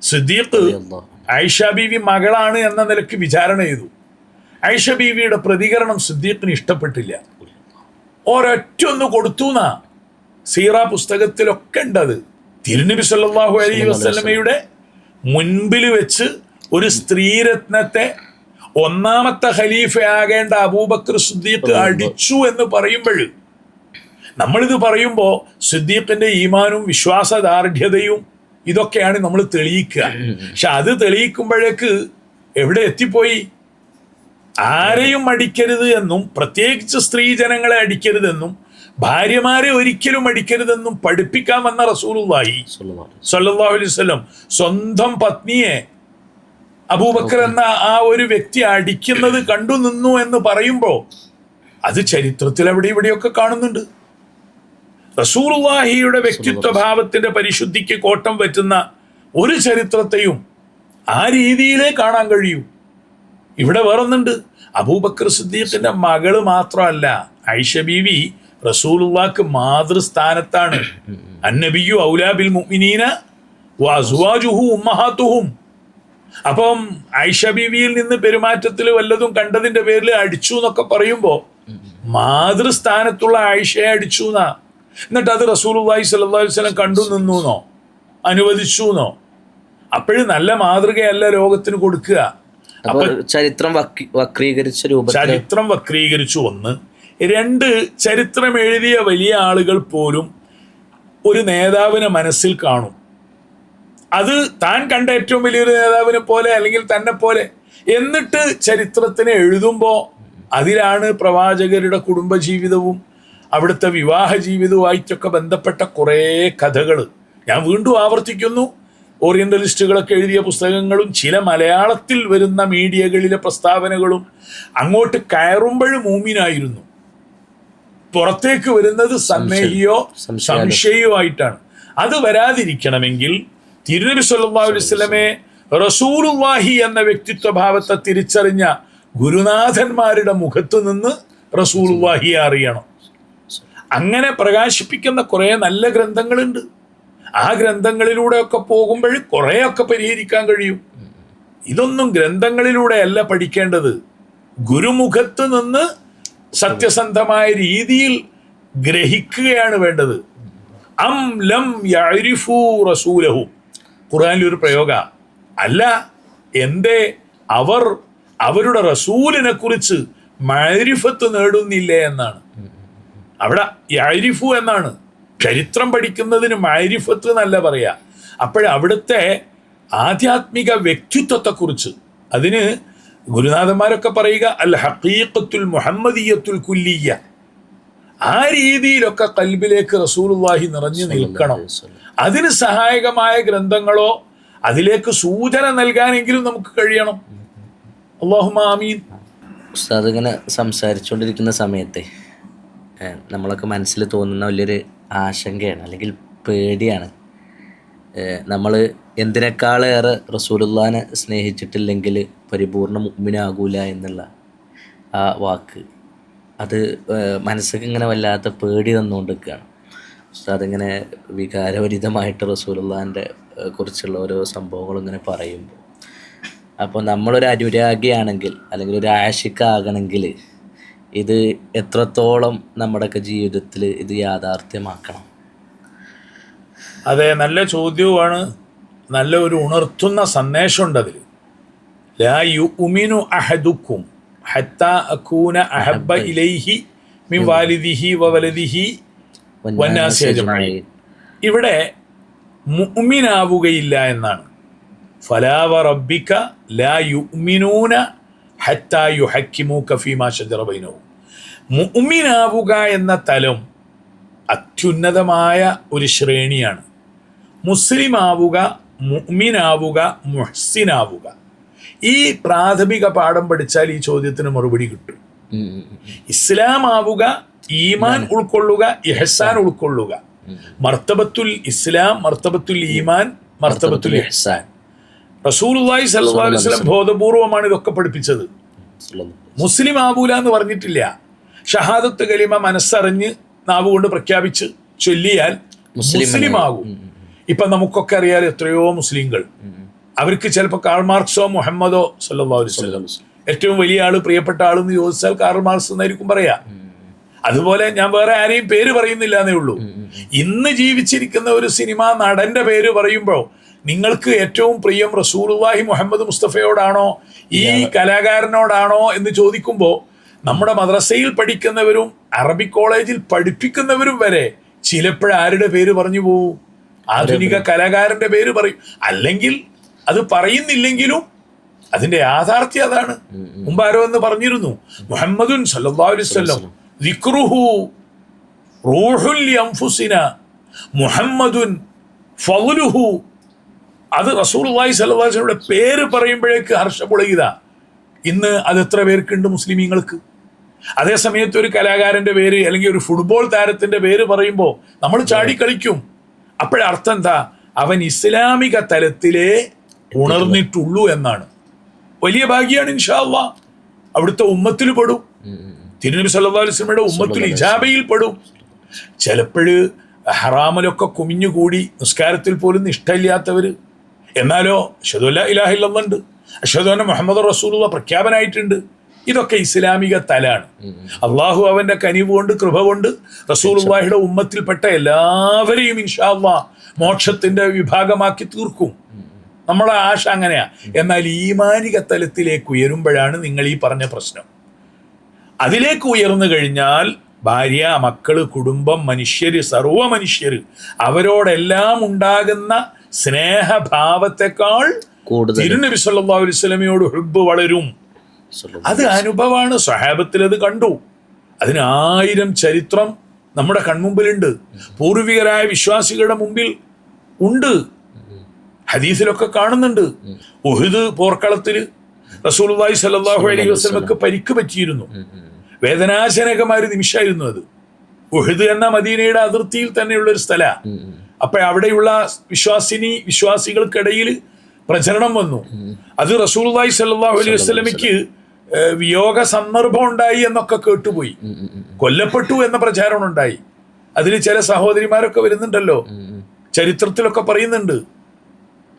Speaker 2: സിദ്ദീഖ് ആയിഷ ബീവി മകളാണ് എന്ന നിലയ്ക്ക് വിചാരണ ചെയ്തു. ആയിഷ ബീവിയുടെ പ്രതികരണം സിദ്ദീഖിന് ഇഷ്ടപ്പെട്ടില്ല. ഒരൊറ്റൊന്ന് കൊടുത്തു എന്നാ സീറ പുസ്തകത്തിലൊക്കെ ഉണ്ടത്. തിരുനബി സല്ലല്ലാഹു അലൈഹി വസല്ലമയുടെ മുൻപിൽ വെച്ച് ഒരു സ്ത്രീരത്നത്തെ ഒന്നാമത്തെ ഖലീഫയാകേണ്ട അബൂബക്കർ സിദ്ദീഖ് അടിച്ചു എന്ന് പറയുമ്പോൾ, നമ്മളിത് പറയുമ്പോൾ സിദ്ദീഖിന്റെ ഈമാനും വിശ്വാസദാർഢ്യതയും ഇതൊക്കെയാണ് നമ്മൾ തെളിയിക്കുക. പക്ഷെ അത് തെളിയിക്കുമ്പോഴേക്ക് എവിടെ എത്തിപ്പോയി? ആരെയും അടിക്കരുത് എന്നും, പ്രത്യേകിച്ച് സ്ത്രീജനങ്ങളെ അടിക്കരുതെന്നും, ഭാര്യമാരെ ഒരിക്കലും അടിക്കരുതെന്നും പഠിപ്പിക്കാൻ വന്ന റസൂലുള്ളാഹി സ്വല്ലല്ലാഹു അലൈഹി വസല്ലം സ്വന്തം പത്നിയെ അബൂബക്കർ എന്ന ആ ഒരു വ്യക്തി അടിക്കുന്നത് കണ്ടു നിന്നു എന്ന് പറയുമ്പോൾ അത് ചരിത്രത്തിൽ അവിടെ ഇവിടെയൊക്കെ കാണുന്നുണ്ട്. റസൂലുള്ളാഹിയുടെ വ്യക്തിത്വ ഭാവത്തിന്റെ പരിശുദ്ധിക്ക് കോട്ടം പറ്റുന്ന ഒരു ചരിത്രത്തെയും ആ രീതിയിലേ കാണാൻ കഴിയൂ. ഇവിടെ വേറൊന്നുണ്ട്. അബൂബക്കർ സിദ്ദീഖിന്റെ മകള് മാത്രമല്ല, ആയിഷ ബീവി റസൂലുള്ളാഹിക്ക് മാതൃസ്ഥാനത്താണ്. അന്നബിയു ഔലാ ബിൽ മുഅ്മിനീന വഅസ്വാജുഹു ഉമ്മഹാത്തുഹും. അപ്പം ആയിഷ ബീവിയിൽ നിന്ന് പെരുമാറ്റത്തിൽ വല്ലതും കണ്ടതിന്റെ പേരിൽ അടിച്ചു എന്നൊക്കെ പറയുമ്പോൾ മാതൃസ്ഥാനത്തുള്ള ആയിഷയെ അടിച്ചു എന്നാ. എന്നിട്ട് അത് റസൂലുള്ളാഹി സ്വല്ലല്ലാഹു അലൈഹി വസല്ലം കണ്ടു നിന്നൂന്നോ അനുവദിച്ചു എന്നോ? അപ്പോഴും നല്ല മാതൃകയല്ല ലോകത്തിന് കൊടുക്കുക. അപ്പൊ
Speaker 1: ചരിത്രം വക്രീകരിച്ചു.
Speaker 2: 1. 2, ചരിത്രം എഴുതിയ വലിയ ആളുകൾ പോലും ഒരു നേതാവിനെ മനസ്സിൽ കാണും. അത് താൻ കണ്ട ഏറ്റവും വലിയൊരു നേതാവിനെ പോലെ അല്ലെങ്കിൽ തന്നെ പോലെ. എന്നിട്ട് ചരിത്രത്തിനെ എഴുതുമ്പോൾ അതിലാണ് പ്രവാചകരുടെ കുടുംബജീവിതവും അവിടുത്തെ വിവാഹ ജീവിതവുമായിട്ടൊക്കെ ബന്ധപ്പെട്ട കുറേ കഥകൾ. ഞാൻ വീണ്ടും ആവർത്തിക്കുന്നു, ഓറിയന്റലിസ്റ്റുകളൊക്കെ എഴുതിയ പുസ്തകങ്ങളും ചില മലയാളത്തിൽ വരുന്ന മീഡിയകളിലെ പ്രസ്താവനകളും അങ്ങോട്ട് കയറുമ്പോഴും മൂമിനായിരുന്നു, പുറത്തേക്ക് വരുന്നത് സന്ദേഹിയോ സംശയോ ആയിട്ടാണ്. അത് വരാതിരിക്കണമെങ്കിൽ തിരുനബി സല്ലല്ലാഹു അലൈഹി വസല്ലമയെ റസൂലുള്ളാഹി എന്ന വ്യക്തിത്വ ഭാവത്തെ തിരിച്ചറിഞ്ഞ ഗുരുനാഥന്മാരുടെ മുഖത്ത് നിന്ന് റസൂലുള്ളാഹിയെ അറിയണം. അങ്ങനെ പ്രകാശിപ്പിക്കുന്ന കുറേ നല്ല ഗ്രന്ഥങ്ങളുണ്ട്. ആ ഗ്രന്ഥങ്ങളിലൂടെയൊക്കെ പോകുമ്പോൾ കുറേയൊക്കെ പരിഹരിക്കാൻ കഴിയും. ഇതൊന്നും ഗ്രന്ഥങ്ങളിലൂടെ അല്ല പഠിക്കേണ്ടത്, ഗുരുമുഖത്ത് നിന്ന് സത്യസന്ധമായ രീതിയിൽ ഗ്രഹിക്കുകയാണ് വേണ്ടത്. അം ലം യഅരിഫു റസൂലഹു, ഖുർആനിലൊരു പ്രയോഗ. അല്ല, എന്തേ അവർ അവരുടെ റസൂലിനെ കുറിച്ച് മഅരിഫത്ത് നേടുന്നില്ലേ എന്നാണ്. അവിടെ യഅരിഫു എന്നാണ്. ചരിത്രം പഠിക്കുന്നതിന് മഅരിഫത്ത് എന്നല്ല പറയാ. അവിടുത്തെ ആധ്യാത്മിക വ്യക്തിത്വത്തെക്കുറിച്ച്, അതിന് ഗുരുനാഥന്മാരൊക്കെ പറയുക അൽ ഹഖീഖത്തുൽ മുഹമ്മദിയ്യത്തുൽ കുല്ലിയ്യ, ആ രീതിയിലൊക്കെ ഖൽബിലേക്ക് റസൂലുള്ളാഹി നിറഞ്ഞു നിൽക്കണം. അതിന് സഹായകമായ ഗ്രന്ഥങ്ങളോ അതിലേക്ക് സൂചന നൽകാനെങ്കിലും നമുക്ക് കഴിയണം. അല്ലാഹുമ്മ ആമീൻ.
Speaker 1: ഉസ്താദ് ഇങ്ങനെ സംസാരിച്ചുകൊണ്ടിരിക്കുന്ന സമയത്ത് നമ്മളൊക്കെ മനസ്സിൽ തോന്നുന്ന വലിയൊരു ആശങ്കയാണ്, അല്ലെങ്കിൽ പേടിയാണ്. നമ്മൾ എന്തിനേക്കാളേറെ റസൂലുള്ളാഹിനെ സ്നേഹിച്ചിട്ടില്ലെങ്കിൽ പരിപൂർണ്ണ മുഅ്മിനാകൂല എന്നുള്ള ആ വാക്ക്, അത് മനസ്സിലേക്ക് ഇങ്ങനെ വല്ലാത്ത പേടി തന്നുകൊണ്ടിരിക്കുകയാണ്. ഉസ്താദ് ഇങ്ങനെ വികാരഭരിതമായിട്ട് റസൂലുള്ളാഹിൻ്റെ കുറിച്ചുള്ള ഓരോ സംഭവങ്ങളും ഇങ്ങനെ പറയുമ്പോൾ, അപ്പോൾ നമ്മളൊരു അനുരാഗിയാണെങ്കിൽ അല്ലെങ്കിൽ ഒരു ആഷിക്കാകണമെങ്കിൽ ഇത് എത്രത്തോളം നമ്മുടെയൊക്കെ ജീവിതത്തിൽ ഇത് യാഥാർത്ഥ്യമാക്കണം?
Speaker 2: അതെ, നല്ല ചോദ്യവുമാണ്. നല്ല ഒരു ഉണർത്തുന്ന സന്ദേശമുണ്ട് അതിൽ. ലാ യുഅ്മിനു അഹദുക്കും ഹത്താ അകൂന അഹബ്ബ ഇലൈഹി മിൻ വാലിദിഹി വവലദിഹി വന്നാസി അജ്മഈൻ. ഇവിടെ മുഅ്മിനാവുകയില്ല എന്നാണ്. ഫലാ വറബ്ബിക ലാ യുഅ്മിനൂന ഹത്താ യുഹക്കിമൂക ഫീമാ ശജറ ബൈനഹും. മുഅ്മിനാവുക എന്ന തലം അത്യുന്നതമായ ഒരു ശ്രേണിയാണ്. മുസ്ലിമാവുക, മുഅ്മിനാവുക, മുഹ്സിനാവുക, ഈ പ്രാഥമിക പാഠം പഠിച്ചാൽ ഈ ചോദ്യത്തിന് മറുപടി കിട്ടും. ഇസ്ലാം ആവുക, ഈമാൻ ഉൾക്കൊള്ളുക, ഇഹ്സാൻ ഉൾക്കൊള്ളുക. മർത്തബത്തുൽ ഇസ്ലാം, മർത്തബത്തുൽ ഈമാൻ, മർത്തബത്തുൽ ഇഹ്സാൻ. റസൂലുള്ളാഹി സ്വല്ലല്ലാഹു അലൈഹി വസല്ലം ബോധപൂർവമാണ് ഇതൊക്കെ പഠിപ്പിച്ചത്. മുസ്ലിം ആവൂല എന്ന് പറഞ്ഞിട്ടില്ല. ഷഹാദത്ത് കലിമ മനസ്സറിഞ്ഞ് നാവ് കൊണ്ട് പ്രഖ്യാപിച്ച് ചൊല്ലിയാൽ മുസ്ലിം ആകും. ഇപ്പൊ നമുക്കൊക്കെ അറിയാം എത്രയോ മുസ്ലിങ്ങൾ, അവർക്ക് ചിലപ്പോൾ കാൾ മാർക്സോ മുഹമ്മദോ സല്ലല്ലാഹു അലൈഹി വസല്ലം ഏറ്റവും വലിയ ആള്, പ്രിയപ്പെട്ട ആളെന്ന് ചോദിച്ചാൽ കാൾ മാർക്സ് എന്നായിരിക്കും പറയാ. അതുപോലെ ഞാൻ വേറെ ആരെയും പേര് പറയുന്നില്ല എന്നേ ഉള്ളൂ. ഇന്ന് ജീവിച്ചിരിക്കുന്ന ഒരു സിനിമാ നടന്റെ പേര് പറയുമ്പോൾ നിങ്ങൾക്ക് ഏറ്റവും പ്രിയം റസൂലുള്ളാഹി മുഹമ്മദ് മുസ്തഫയോടാണോ ഈ കലാകാരനോടാണോ എന്ന് ചോദിക്കുമ്പോൾ നമ്മുടെ മദ്രസയിൽ പഠിക്കുന്നവരും അറബിക് കോളേജിൽ പഠിപ്പിക്കുന്നവരും വരെ ചിലപ്പോഴാരുടെ പേര് പറഞ്ഞു പോവും? ആധുനിക കലാകാരന്റെ പേര് പറയും. അല്ലെങ്കിൽ അത് പറയുന്നില്ലെങ്കിലും അതിന്റെ യാഥാർത്ഥ്യം അതാണ്. മുമ്പ് ആരോ എന്ന് പറഞ്ഞിരുന്നു, മുഹമ്മദുൻ സല്ലല്ലാഹു അലൈഹി വസല്ലം ദിക്റുഹു റൂഹുൽ ലിഅൻഫുസിന മുഹമ്മദുൻ ഫളലുഹു. അത് റസൂലുള്ളാഹി സ്വല്ലല്ലാഹു അലൈഹി വസല്ലമയുടെ പേര് പറയുമ്പോഴേക്ക് ഹർഷപുളകിത. ഇന്ന് അത് എത്ര പേർക്കുണ്ട് മുസ്ലിമീങ്ങൾക്ക്? അതേ സമയത്ത് ഒരു കലാകാരന്റെ പേര് അല്ലെങ്കിൽ ഒരു ഫുട്ബോൾ താരത്തിന്റെ പേര് പറയുമ്പോൾ നമ്മൾ ചാടിക്കളിക്കും. അപ്പോഴർത്ഥം എന്താ? അവൻ ഇസ്ലാമിക തലത്തിലേ ഉണർന്നിട്ടുള്ളൂ എന്നാണ്. വലിയ ഭാഗ്യമാണ് ഇൻഷാ അല്ലാഹ്. അവിടുത്തെ ഉമ്മത്തിൽ പെടും, തിരുനബി സല്ലല്ലാഹു അലൈഹി വസല്ലമയുടെ ഉമ്മത്തുൽ ഇജാബയിൽ പെടും. ചിലപ്പോഴ് ഹറാമിലൊക്കെ കുമിഞ്ഞുകൂടി നിസ്കാരത്തിൽ പോലും ഇഷ്ടമില്ലാത്തവർ, എന്നാലോ അശ്ഹദു അല്ലാ ഇലാഹ ഇല്ലല്ലാഹ് ഉണ്ട്, അശ്ഹദു അന്ന മുഹമ്മദ് റസൂലുള്ളാഹ് പ്രഖ്യാപനായിട്ടുണ്ട്. ഇതൊക്കെ ഇസ്ലാമിക തലാണ്. അള്ളാഹു അവന്റെ കനിവ് കൊണ്ട്, കൃപ കൊണ്ട് റസൂലുള്ളാഹിയുടെ ഉമ്മത്തിൽപ്പെട്ട എല്ലാവരെയും ഇൻഷാ അല്ലാഹ് മോക്ഷത്തിന്റെ വിഭാഗമാക്കി തീർക്കും. നമ്മുടെ ആശ അങ്ങനെയാ. എന്നാൽ ഈമാനിക തലത്തിലേക്ക് ഉയരുമ്പോഴാണ് നിങ്ങൾ ഈ പറഞ്ഞ പ്രശ്നം. അതിലേക്ക് ഉയർന്നു കഴിഞ്ഞാൽ ഭാര്യ, മക്കള്, കുടുംബം, മനുഷ്യര്, സർവ്വ മനുഷ്യര്, അവരോടെല്ലാം ഉണ്ടാകുന്ന സ്നേഹഭാവത്തെക്കാൾ തിരുനബി സല്ലല്ലാഹു അലൈഹി വസല്ലമയോട് ഹുബ്ബ് വളരും. അത് അനുഭവമാണ്. സ്വഹാബത്തിൽ അത് കണ്ടു. അതിന് 1000 ചരിത്രം നമ്മുടെ കൺമുമ്പിലുണ്ട്. പൂർവികരായ വിശ്വാസികളുടെ മുമ്പിൽ ഉണ്ട്. ഹദീസിലൊക്കെ കാണുന്നുണ്ട്. ഉഹുദ് പോർക്കളത്തിൽ റസൂലുള്ളാഹി സ്വല്ലല്ലാഹു അലൈഹി വസല്ലമക്ക് പരിക്ക് പറ്റിയിരുന്നു. വേദനാജനകമായ ഒരു നിമിഷമായിരുന്നു അത്. ഉഹുദ് എന്ന മദീനയുടെ അതിർത്തിയിൽ തന്നെയുള്ള ഒരു സ്ഥലമാണ്. അപ്പൊ അവിടെയുള്ള വിശ്വാസികൾക്കിടയിൽ പ്രചരണം വന്നു. അത് റസൂലുള്ളാഹി സ്വല്ലല്ലാഹു അലൈഹി വസല്ലമയ്ക്ക് വിയോഗ സന്ദർഭം ഉണ്ടായി എന്നൊക്കെ കേട്ടുപോയി. കൊല്ലപ്പെട്ടു എന്ന പ്രചാരണം ഉണ്ടായി. അതിൽ ചില സഹോദരിമാരൊക്കെ വരുന്നുണ്ടല്ലോ, ചരിത്രത്തിലൊക്കെ പറയുന്നുണ്ട്,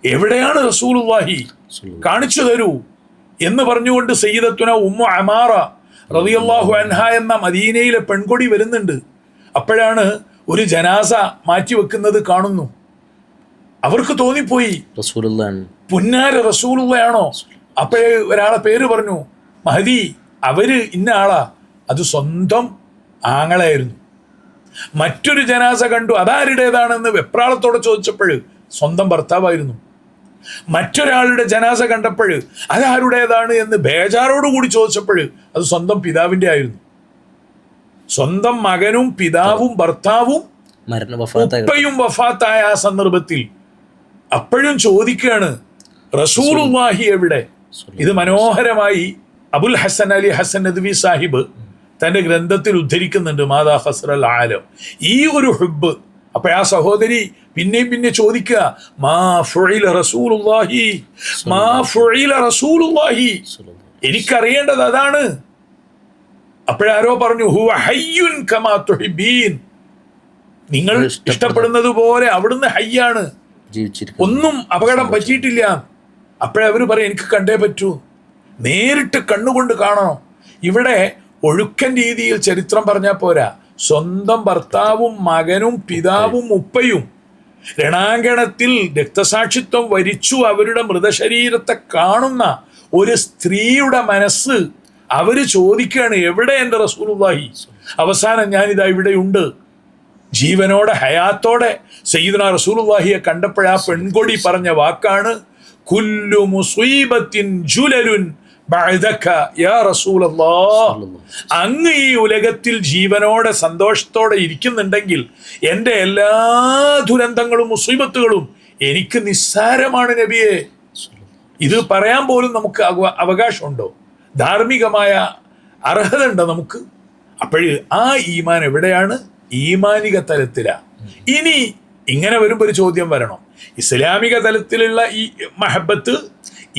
Speaker 2: എവിടെയാണ് റസൂലുള്ളാഹി, കാണിച്ചു തരൂ എന്ന് പറഞ്ഞുകൊണ്ട് സയ്യിദത്തുന ഉമ്മു അമാറ റളിയല്ലാഹു അൻഹ എന്ന മദീനയിലെ പെൺകൊടി വരുന്നുണ്ട്. അപ്പോഴാണ് ഒരു ജനാസ മാറ്റി വെക്കുന്നത് കാണുന്നു. അവർക്ക് തോന്നിപ്പോയി പുന്നാര റസൂലുള്ളയാണോ. അപ്പോഴേ ഒരാളെ പേര് പറഞ്ഞു, മഹദി, അവര് ഇന്ന ആളാ. അത് സ്വന്തം ആങ്ങളായിരുന്നു. മറ്റൊരു ജനാസ കണ്ടു, അതാരുടേതാണെന്ന് വെപ്രാളത്തോടെ ചോദിച്ചപ്പോൾ സ്വന്തം ഭർത്താവായിരുന്നു. മറ്റൊരാളുടെ ജനാസ കണ്ടപ്പോൾ അതാരുടേതാണ് എന്ന് ബേജാറോടുകൂടി ചോദിച്ചപ്പോൾ അത് സ്വന്തം പിതാവിൻ്റെ ആയിരുന്നു. സ്വന്തം മകനും പിതാവും ഭർത്താവും ഉപ്പയും വഫാത്തായ ആ സന്ദർഭത്തിൽ അപ്പോഴും ചോദിക്കുകയാണ്, റസൂലുള്ളാഹി എവിടെ? ഇത് മനോഹരമായി അബുൽ ഹസൻ അലി ഹസൻ നദ്വി സാഹിബ് തന്റെ ഗ്രന്ഥത്തിൽ ഉദ്ധരിക്കുന്നുണ്ട്, മാദാ ഖസ്റൽ ആലം. ഈ ഒരു ഹുബ്ബ്. അപ്പൊ ആ സഹോദരി പിന്നെ ചോദിക്കുക, മാ ഫുഇല റസൂലുള്ളാഹി, മാ ഫുഇല റസൂലുള്ളാഹി. എനിക്കറിയേണ്ടത് അതാണ്. അപ്പോഴാരോ പറഞ്ഞു, ഹുവ ഹയ്യുൻ കമാ തുഹിബ്ബീൻ. നിങ്ങൾ ഇഷ്ടപ്പെടുന്നത് പോലെ അവിടുന്ന് ഹയ്യാണ്, ഒന്നും അപകടം പറ്റിയിട്ടില്ല. അപ്പോഴവര് പറയും, എനിക്ക് കണ്ടേ പറ്റൂ, നേരിട്ട് കണ്ണുകൊണ്ട് കാണണം. ഇവിടെ ഒഴുക്കൻ രീതിയിൽ ചരിത്രം പറഞ്ഞാൽ പോരാ. സ്വന്തം ഭർത്താവും മകനും പിതാവും ഉപ്പയും രണാങ്കണത്തിൽ രക്തസാക്ഷിത്വം വരിച്ചു അവരുടെ മൃതശരീരത്തെ കാണുന്ന ഒരു സ്ത്രീയുടെ മനസ്സ് അവര് ചോദിക്കുകയാണ്, എവിടെ എൻ്റെ റസൂലുള്ളാഹി? അവസാനം ഞാനിതാ ഇവിടെയുണ്ട്. ജീവനോടെ ഹയാത്തോടെ സയ്യിദുനാ റസൂലുള്ളാഹിയെ കണ്ടപ്പോൾ ആ പെൺകൊടി പറഞ്ഞ വാക്കാണ്, കുല്ലു മുസീബത്തിൻ ജുലലുൻ ബഅദക യാ റസൂലല്ലാഹ്. അങ്ങ് ഈ ഉലകത്തിൽ ജീവനോടെ സന്തോഷത്തോടെ ഇരിക്കുന്നുണ്ടെങ്കിൽ എൻ്റെ എല്ലാ ദുരന്തങ്ങളും മുസീബത്തുകളും എനിക്ക് നിസ്സാരമാണ് നബിയെ. ഇത് പറയാൻ പോലും നമുക്ക് അവകാശമുണ്ടോ? ധാർമ്മികമായ അർഹത ഉണ്ടോ നമുക്ക്? അപ്പോഴ് ആ ഈമാൻ എവിടെയാണ്? ഈമാനിക തലത്തിലാ. ഇനി ഇങ്ങനെ വരുമ്പോൾ ഒരു ചോദ്യം വരണം, ഇസ്ലാമിക തലത്തിലുള്ള ഈ മഹബത്ത്,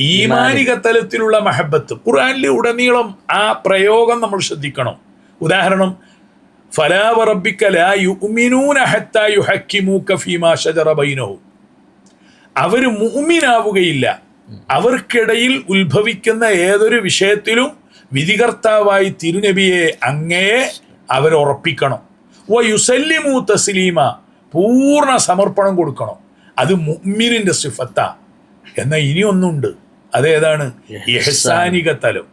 Speaker 2: ഈമാനിക തലത്തിലുള്ള മഹബത്ത്. ഖുർആനിൽ ഉടനീളം ആ പ്രയോഗം നമ്മൾ ശ്രദ്ധിക്കണം. ഉദാഹരണം, ഫലാ വറബ്ബിക ലാ യുഅ്മിനൂന ഹത്താ യുഹക്കിമൂക ഫീമാ ശജറ ബൈനഹും. അവര് മുഅ്മിനാവുകയില്ല, അവർക്കിടയിൽ ഉത്ഭവിക്കുന്ന ഏതൊരു വിഷയത്തിലും വിധികർത്താവായി തിരുനബിയെ അങ്ങയെ അവരുറപ്പിക്കണം. വയുസല്ലിമു തസ്ലീമ, പൂർണ്ണ സമർപ്പണം കൊടുക്കണം. അത് മുഅ്മിനിന്റെ സിഫത്താ. എന്നാൽ ഇനി ഒന്നുണ്ട്, അതേതാണ്? ഇഹ്സാനിക തലം.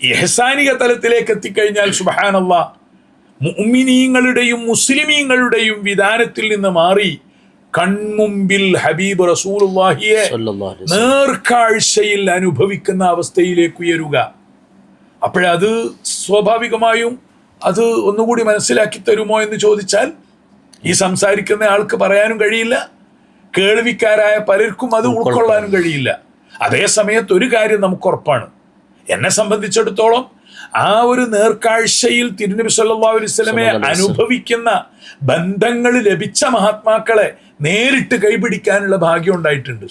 Speaker 2: ഇഹ്സാനിക തലത്തിലേക്ക് എത്തിക്കഴിഞ്ഞാൽ സുബ്ഹാനല്ലാഹ്, മുഅ്മിനീങ്ങളുടെയും മുസ്ലിമീങ്ങളുടെയും വിധാനത്തിൽ നിന്ന് മാറി കൺമുമ്പിൽ ഹബീബ് റസൂലുള്ളാഹിയെ നേർക്കാഴ്ചയിൽ അനുഭവിക്കുന്ന അവസ്ഥയിലേക്ക് ഉയരുക. അപ്പോഴത് സ്വാഭാവികമായും അത് ഒന്നുകൂടി മനസ്സിലാക്കി തരുമോ എന്ന് ചോദിച്ചാൽ ഈ സംസാരിക്കുന്ന ആൾക്ക് പറയാനും കഴിയില്ല, കേൾവിക്കാരായ പലർക്കും അത് ഉൾക്കൊള്ളാനും കഴിയില്ല. അതേ സമയത്ത് ഒരു കാര്യം നമുക്ക് ഉറപ്പാണ്, എന്നെ സംബന്ധിച്ചിടത്തോളം ആ ഒരു നേർക്കാഴ്ചയിൽ തിരുനബി സല്ലല്ലാഹു അലൈഹി വസല്ലമയെ അനുഭവിക്കുന്ന ബന്ധങ്ങൾ ലഭിച്ച മഹാത്മാക്കളെ നേരിട്ട് കൈപിടിക്കാനുള്ള ഭാഗ്യം ഉണ്ടായിട്ടുണ്ട്.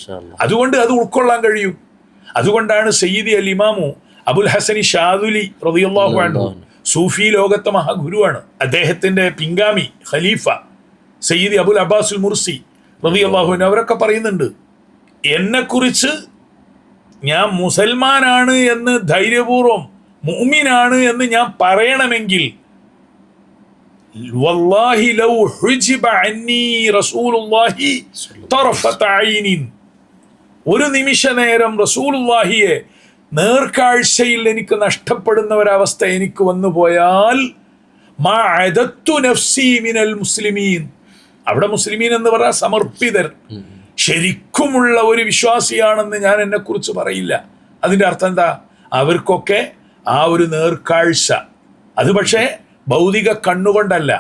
Speaker 2: അതുകൊണ്ട് അത് ഉൾക്കൊള്ളാൻ കഴിയും. അതുകൊണ്ടാണ് സയ്യിദി അൽ ഇമാമു അബുൽ ഹസനി ഷാദുലി റളിയല്ലാഹു അൻഹു, സൂഫി ലോകത്തെ മഹാഗുരുവാണ്, അദ്ദേഹത്തിന്റെ പിൻഗാമി ഖലീഫ സയ്യിദി അബുൽ അബ്ബാസുൽ മുർസി റളിയല്ലാഹു അൻഹു, അവരൊക്കെ പറയുന്നുണ്ട്, എന്നെക്കുറിച്ച് ഞാൻ മുസൽമാനാണ് എന്ന് ധൈര്യപൂർവ്വം, മുഅ്മിനാണ് എന്ന് ഞാൻ പറയണമെങ്കിൽ വല്ലാഹി ലൗ ഹുജിബ അന്നി റസൂലുള്ളാഹി തർഫത ഐനിൻ, ഒരു നിമിഷ നേരം റസൂലുള്ളാഹിയെ നേർക്കാഴ്ചയിൽ എനിക്ക് നഷ്ടപ്പെടുന്ന ഒരവസ്ഥ എനിക്ക് വന്നു പോയാൽ മാ അദത്തു നഫ്സി മിനൽ മുസ്ലിമീൻ. അവിടെ മുസ്ലിമീൻ എന്ന് പറഞ്ഞാൽ സമർപ്പിതർ, ശരിക്കുമുള്ള ഒരു വിശ്വാസിയാണെന്ന് ഞാൻ എന്നെക്കുറിച്ച് പറയില്ല. അതിൻ്റെ അർത്ഥം എന്താ? അവർക്കൊക്കെ ആ ഒരു നേർക്കാഴ്ച, അത് പക്ഷേ ഭൗതിക കണ്ണുകൊണ്ടല്ല.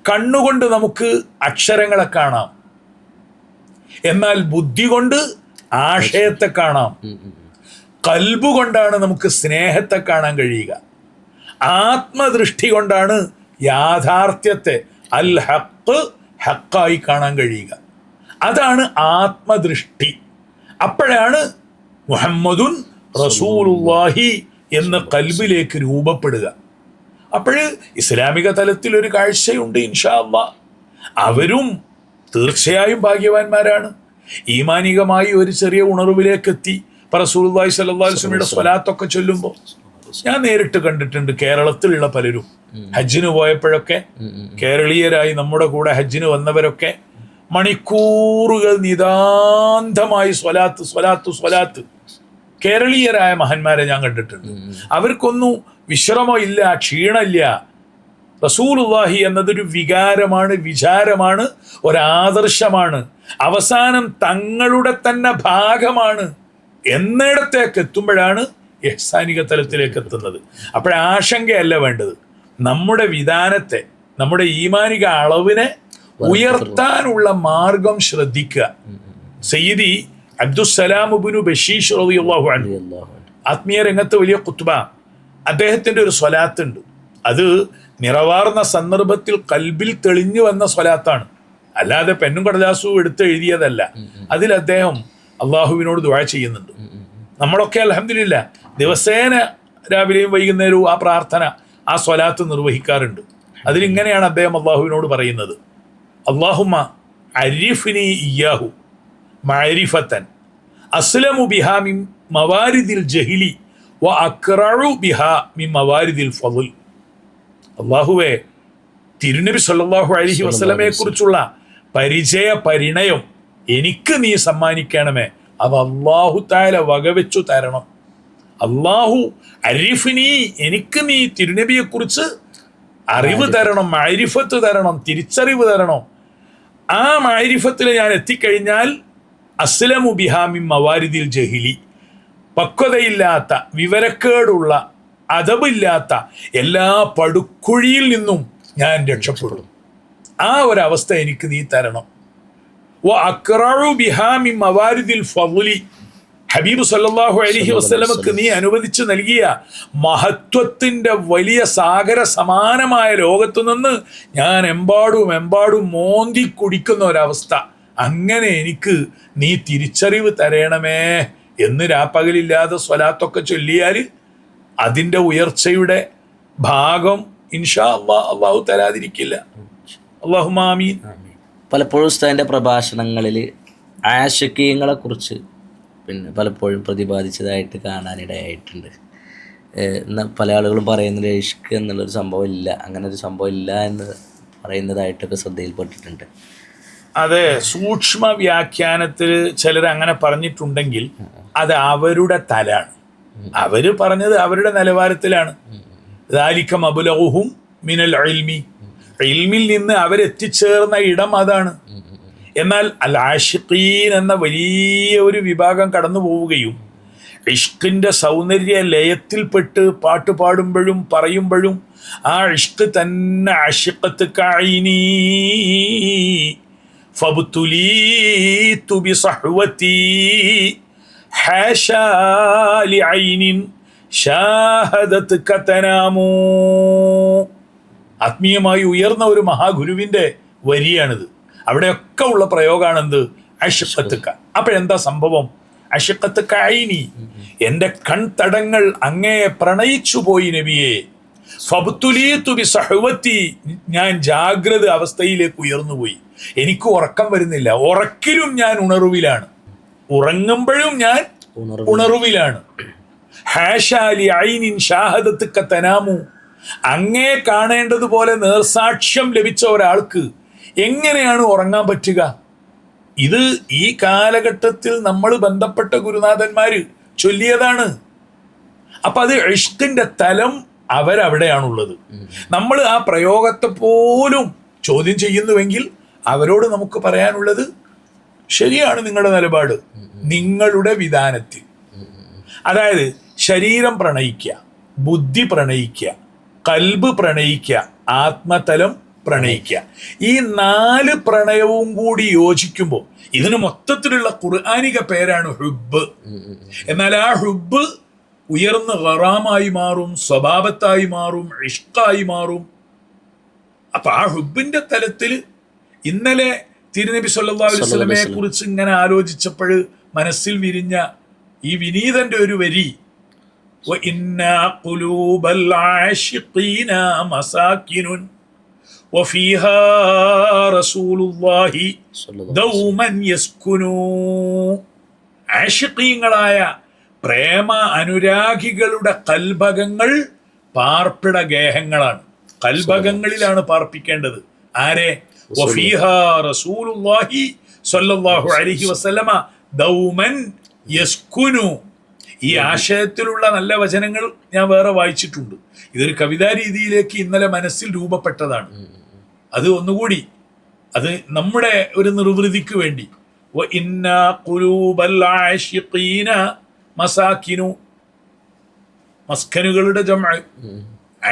Speaker 2: കണ്ണുകൊണ്ട് നമുക്ക് അക്ഷരങ്ങളെ കാണാം, എന്നാൽ ബുദ്ധി കൊണ്ട് ആശയത്തെ കാണാം. കൽബ് കൊണ്ടാണ് നമുക്ക് സ്നേഹത്തെ കാണാൻ കഴിയുക. ആത്മദൃഷ്ടി കൊണ്ടാണ് യാഥാർത്ഥ്യത്തെ അൽ ഹഖ് ഹക്കായി കാണാൻ കഴിയുക. അതാണ് ആത്മദൃഷ്ടി. അപ്പോഴാണ് മുഹമ്മദുൻ റസൂലുള്ളാഹി എന്ന് കൽബിലേക്ക് രൂപപ്പെടുക. അപ്പോൾ ഇസ്ലാമിക തലത്തിൽ ഒരു കാഴ്ചയുണ്ട് ഇൻഷാ അല്ലാഹ്. അവരും തീർച്ചയായും ഭാഗ്യവാന്മാരാണ്. ഈമാനികമായി ഒരു ചെറിയ ഉണർവിലേക്ക് എത്തി. റസൂലുള്ളാഹി സ്വല്ലല്ലാഹു അലൈഹി വസല്ലമയുടെ സ്വലാത്തൊക്കെ ചൊല്ലുമ്പോൾ ഞാൻ നേരിട്ട് കണ്ടിട്ടുണ്ട്. കേരളത്തിലുള്ള പലരും ഹജ്ജിന് പോയപ്പോഴൊക്കെ കേരളീയരായി നമ്മുടെ കൂടെ ഹജ്ജിന് വന്നവരൊക്കെ മണിക്കൂറുകൾ നിതാന്തമായി സ്വലാത്ത് സ്വലാത്ത് സ്വലാത്ത്. കേരളീയരായ മഹാന്മാരെ ഞാൻ കണ്ടിട്ടുണ്ട്. അവർക്കൊന്നും വിശ്രമം ഇല്ല, ക്ഷീണമില്ല. റസൂലുള്ളാഹി എന്നതൊരു വികാരമാണ്, വിചാരമാണ്, ഒരാദർശമാണ്. അവസാനം തങ്ങളുടെ തന്നെ ഭാഗമാണ് എന്നിടത്തേക്ക് എത്തുമ്പോഴാണ് ഇഹ്സാനിക തലത്തിലേക്ക് എത്തുന്നത്. അപ്പോഴാശങ്കയല്ല വേണ്ടത്, നമ്മുടെ വിധാനത്തെ, നമ്മുടെ ഈമാനിക അളവിനെ ഉയർത്താനുള്ള മാർഗം ശ്രദ്ധിക്കുക. സയ്യിദി അബ്ദുസ്സലാം ഇബ്നു ബശീഷ് റളിയല്ലാഹു അൻഹു, ആത്മീയ രംഗത്ത് വലിയ ഖുത്ബ, അദ്ദേഹത്തിൻ്റെ ഒരു സ്വലാത്ത് ഉണ്ട്. അത് നിറവാർന്ന സന്ദർഭത്തിൽ കൽബിൽ തെളിഞ്ഞു വന്ന സ്വലാത്താണ്, അല്ലാതെ പെന്നും കടലാസും എടുത്ത് എഴുതിയതല്ല. അതിൽ അദ്ദേഹം അള്ളാഹുവിനോട് ദുആ ചെയ്യുന്നുണ്ട്. നമ്മളൊക്കെ അൽഹംദുലില്ലാ ദിവസേന രാവിലെയും വൈകുന്നേരവും ആ പ്രാർത്ഥന, ആ സ്വലാത്ത് നിർവഹിക്കാറുണ്ട്. അതിലിങ്ങനെയാണ് അദ്ദേഹം അള്ളാഹുവിനോട് പറയുന്നത്: അല്ലാഹുമ്മ അരിഫ്നി ഇയ്യാഹു മഅരിഫത്തൻ അസ്ലമു ബിഹാ മിൻ മവാരിദിൽ ജഹിലി വ അക്റഉ ബിഹാ മിൻ മവാരിദിൽ ഫളൽ. അല്ലാഹുവേ, തിരുനബി സല്ലല്ലാഹു അലൈഹി വസല്ലമയെ കുറിച്ചുള്ള പരിചയ പരിണയം എനിക്ക് നീ സമ്മാനിക്കണമേ. അത് അല്ലാഹു തആല വകവെച്ചു തരണം. അല്ലാഹു അരിഫ്നി, എനിക്ക് നീ തിരുനബിയെ കുറിച്ച് അറിവ് തരണം, മഅരിഫത്ത് തരണം, തിരിച്ചറിവ് തരണം. ആ മഅരിഫത്തിൽ ഞാൻ എത്തിക്കഴിഞ്ഞാൽ അസ്ലമു ബിഹാ മിൻ മവാരിദിൽ ജഹിലി, പക്വതയില്ലാത്ത, വിവരക്കേടുള്ള, അദബില്ലാത്ത എല്ലാ പടുക്കുഴിയിൽ നിന്നും ഞാൻ രക്ഷപ്പെടും. ആ ഒരവസ്ഥ എനിക്ക് നീ തരണം. വ അക്റഉ ബിഹാ മിൻ മവാരിദിൽ ഫളി, ഹബീബ് സല്ലല്ലാഹു അലൈഹി വസല്ലമക്ക് നീ അനുവദിച്ചു നൽകിയ മഹത്വത്തിൻ്റെ വലിയ സാഗര സമാനമായ ലോകത്തു നിന്ന് ഞാൻ എമ്പാടും മോന്തി കുടിക്കുന്ന ഒരവസ്ഥ, അങ്ങനെ എനിക്ക് നീ തിരിച്ചറിവ് തരണമേ എന്ന് രാപ്പകലില്ലാതെ സ്വലാത്തൊക്കെ ചൊല്ലിയാൽ അതിൻ്റെ ഉയർച്ചയുടെ ഭാഗം ഇൻഷാ അല്ലാഹ് അല്ലാഹു തരാതിരിക്കില്ല. അല്ലാഹുമ്മ ആമീൻ.
Speaker 1: പലപ്പോഴും ഉസ്താദിൻ്റെ പ്രഭാഷണങ്ങളിൽ ആശിഖീങ്ങളെ കുറിച്ച് പലപ്പോഴും പ്രതിപാദിച്ചതായിട്ട് കാണാനിടയായിട്ടുണ്ട്. പല ആളുകളും പറയുന്നത് ഇഷ്ക് എന്നുള്ളൊരു സംഭവം ഇല്ല, അങ്ങനെ ഒരു സംഭവം ഇല്ല എന്ന് പറയുന്നതായിട്ടൊക്കെ ശ്രദ്ധയിൽപ്പെട്ടിട്ടുണ്ട്.
Speaker 2: അതെ, സൂക്ഷ്മ വ്യാഖ്യാനത്തിൽ ചിലർ അങ്ങനെ പറഞ്ഞിട്ടുണ്ടെങ്കിൽ അത് അവരുടെ തലാണ്. അവര് പറഞ്ഞത് അവരുടെ നിലവാരത്തിലാണ്. ദാലിക മബ്ലഗുഹും മിനൽ ഇൽമി, ഇൽമിൽ നിന്ന് അവരെത്തിച്ചേർന്ന ഇടം അതാണ്. എന്നാൽ അൽ ആശിഖീൻ എന്ന വലിയ ഒരു വിഭാഗം കടന്നു പോവുകയും ഇഷ്കിൻ്റെ സൗന്ദര്യ ലയത്തിൽപ്പെട്ട് പാട്ട് പാടുമ്പോഴും പറയുമ്പോഴും ആ ഇഷ്ക് തന്നെ ആശിഖത്ത് കഅയ്നി ഫബ്തുലീതു ബിസഹ്വതി ഹാശാ ലിഐനിൻ ഷാഹദത് കതനാമു. ആത്മീയമായി ഉയർന്ന ഒരു മഹാഗുരുവിൻ്റെ വരിയാണിത്. അവിടെയൊക്കെ ഉള്ള പ്രയോഗമാണെന്ത്? അഷിഖത്തുക. അപ്പോഴെന്താ സംഭവം? അഷിഖത്തുക ഐനി, എൻ്റെ കൺതടങ്ങൾ അങ്ങയെ പ്രണയിച്ചു പോയി നബിയെ. ഫബ്തുലീതു ബിസഹ്വതി, ഞാൻ ജാഗ്രത അവസ്ഥയിലേക്ക് ഉയർന്നുപോയി. എനിക്ക് ഉറക്കം വരുന്നില്ല, ഉറക്കിലും ഞാൻ ഉണർവിലാണ്, ഉറങ്ങുമ്പോഴും ഞാൻ ഉണർവിലാണ്. ഹാശാ ലിഐനിൻ ഷാഹദത് കതനാമു, അങ്ങയെ കാണേണ്ടതുപോലെ നേർസാക്ഷ്യം ലഭിച്ച ഒരാൾക്ക് എങ്ങനെയാണ് ഉറങ്ങാൻ പറ്റുക? ഇത് ഈ കാലഘട്ടത്തിൽ നമ്മൾ ബന്ധപ്പെട്ട ഗുരുനാഥന്മാർ ചൊല്ലിയതാണ്. അപ്പം അത് ഇഷ്കിൻ്റെ തലം അവരവിടെയാണുള്ളത്. നമ്മൾ ആ പ്രയോഗത്തെ പോലും ചോദ്യം ചെയ്യുന്നുവെങ്കിൽ അവരോട് നമുക്ക് പറയാനുള്ളത് ശരിയാണ് നിങ്ങളുടെ നിലപാട്, നിങ്ങളുടെ വിധാനത്തിൽ. അതായത് ശരീരം പ്രണയിക്കുക, ബുദ്ധി പ്രണയിക്കുക, കൽബ് പ്രണയിക്കുക, ആത്മതലം പ്രണയിക്കുക. ഈ 4 പ്രണയവും കൂടി യോജിക്കുമ്പോൾ ഇതിന് മൊത്തത്തിലുള്ള ഖുർആനിക പേരാണ് ഹുബ്ബ്. എന്നാൽ ആ ഹുബ്ബ് ഉയർന്ന ഖറാമായി മാറും, സ്വഭാവത്തായി മാറും, ഇഷ്കായി മാറും. അപ്പൊ ആ ഹുബ്ബിന്റെ തലത്തിൽ ഇന്നലെ തിരുനബി സല്ലല്ലാഹു അലൈഹി വസല്ലമയെ കുറിച്ച് ഇങ്ങനെ ആലോചിച്ചപ്പോൾ മനസ്സിൽ വിരിഞ്ഞ ഈ വിനീതന്റെ ഒരു വരി, വഇന്നാ ഖുലൂബൽ ആശിഖീന മസാകിനുൻ വഫീഹാ റസൂലുള്ളാഹി ദൗമൻ യസ്കുനൂ. ആശിഖീങ്ങളായ പ്രേമ അനുരാഗികളുടെ കൽഭകങ്ങൾ പാർപ്പിട ഗേഹങ്ങളാണ്. കൽഭകങ്ങളിലാണ് പാർപ്പിക്കേണ്ടത്. ആരെ? വഫീഹാ റസൂലുള്ളാഹി സ്വല്ലല്ലാഹു അലൈഹി വസല്ലമ ദൗമൻ യസ്കുനു. ഈ ആശയത്തിലുള്ള നല്ല വചനങ്ങൾ ഞാൻ വേറെ വായിച്ചിട്ടുണ്ട്. ഇതൊരു കവിതാ രീതിയിലേക്ക് ഇന്നലെ മനസ്സിൽ രൂപപ്പെട്ടതാണ്. അത് ഒന്നുകൂടി, അത് നമ്മുടെ ഒരു നിർവൃതിക്ക് വേണ്ടി. വഇന്നാ ഖുലൂബൽ ആശിഖീന മസാകിനു, മസ്കനുകളുടെ ജംഅ.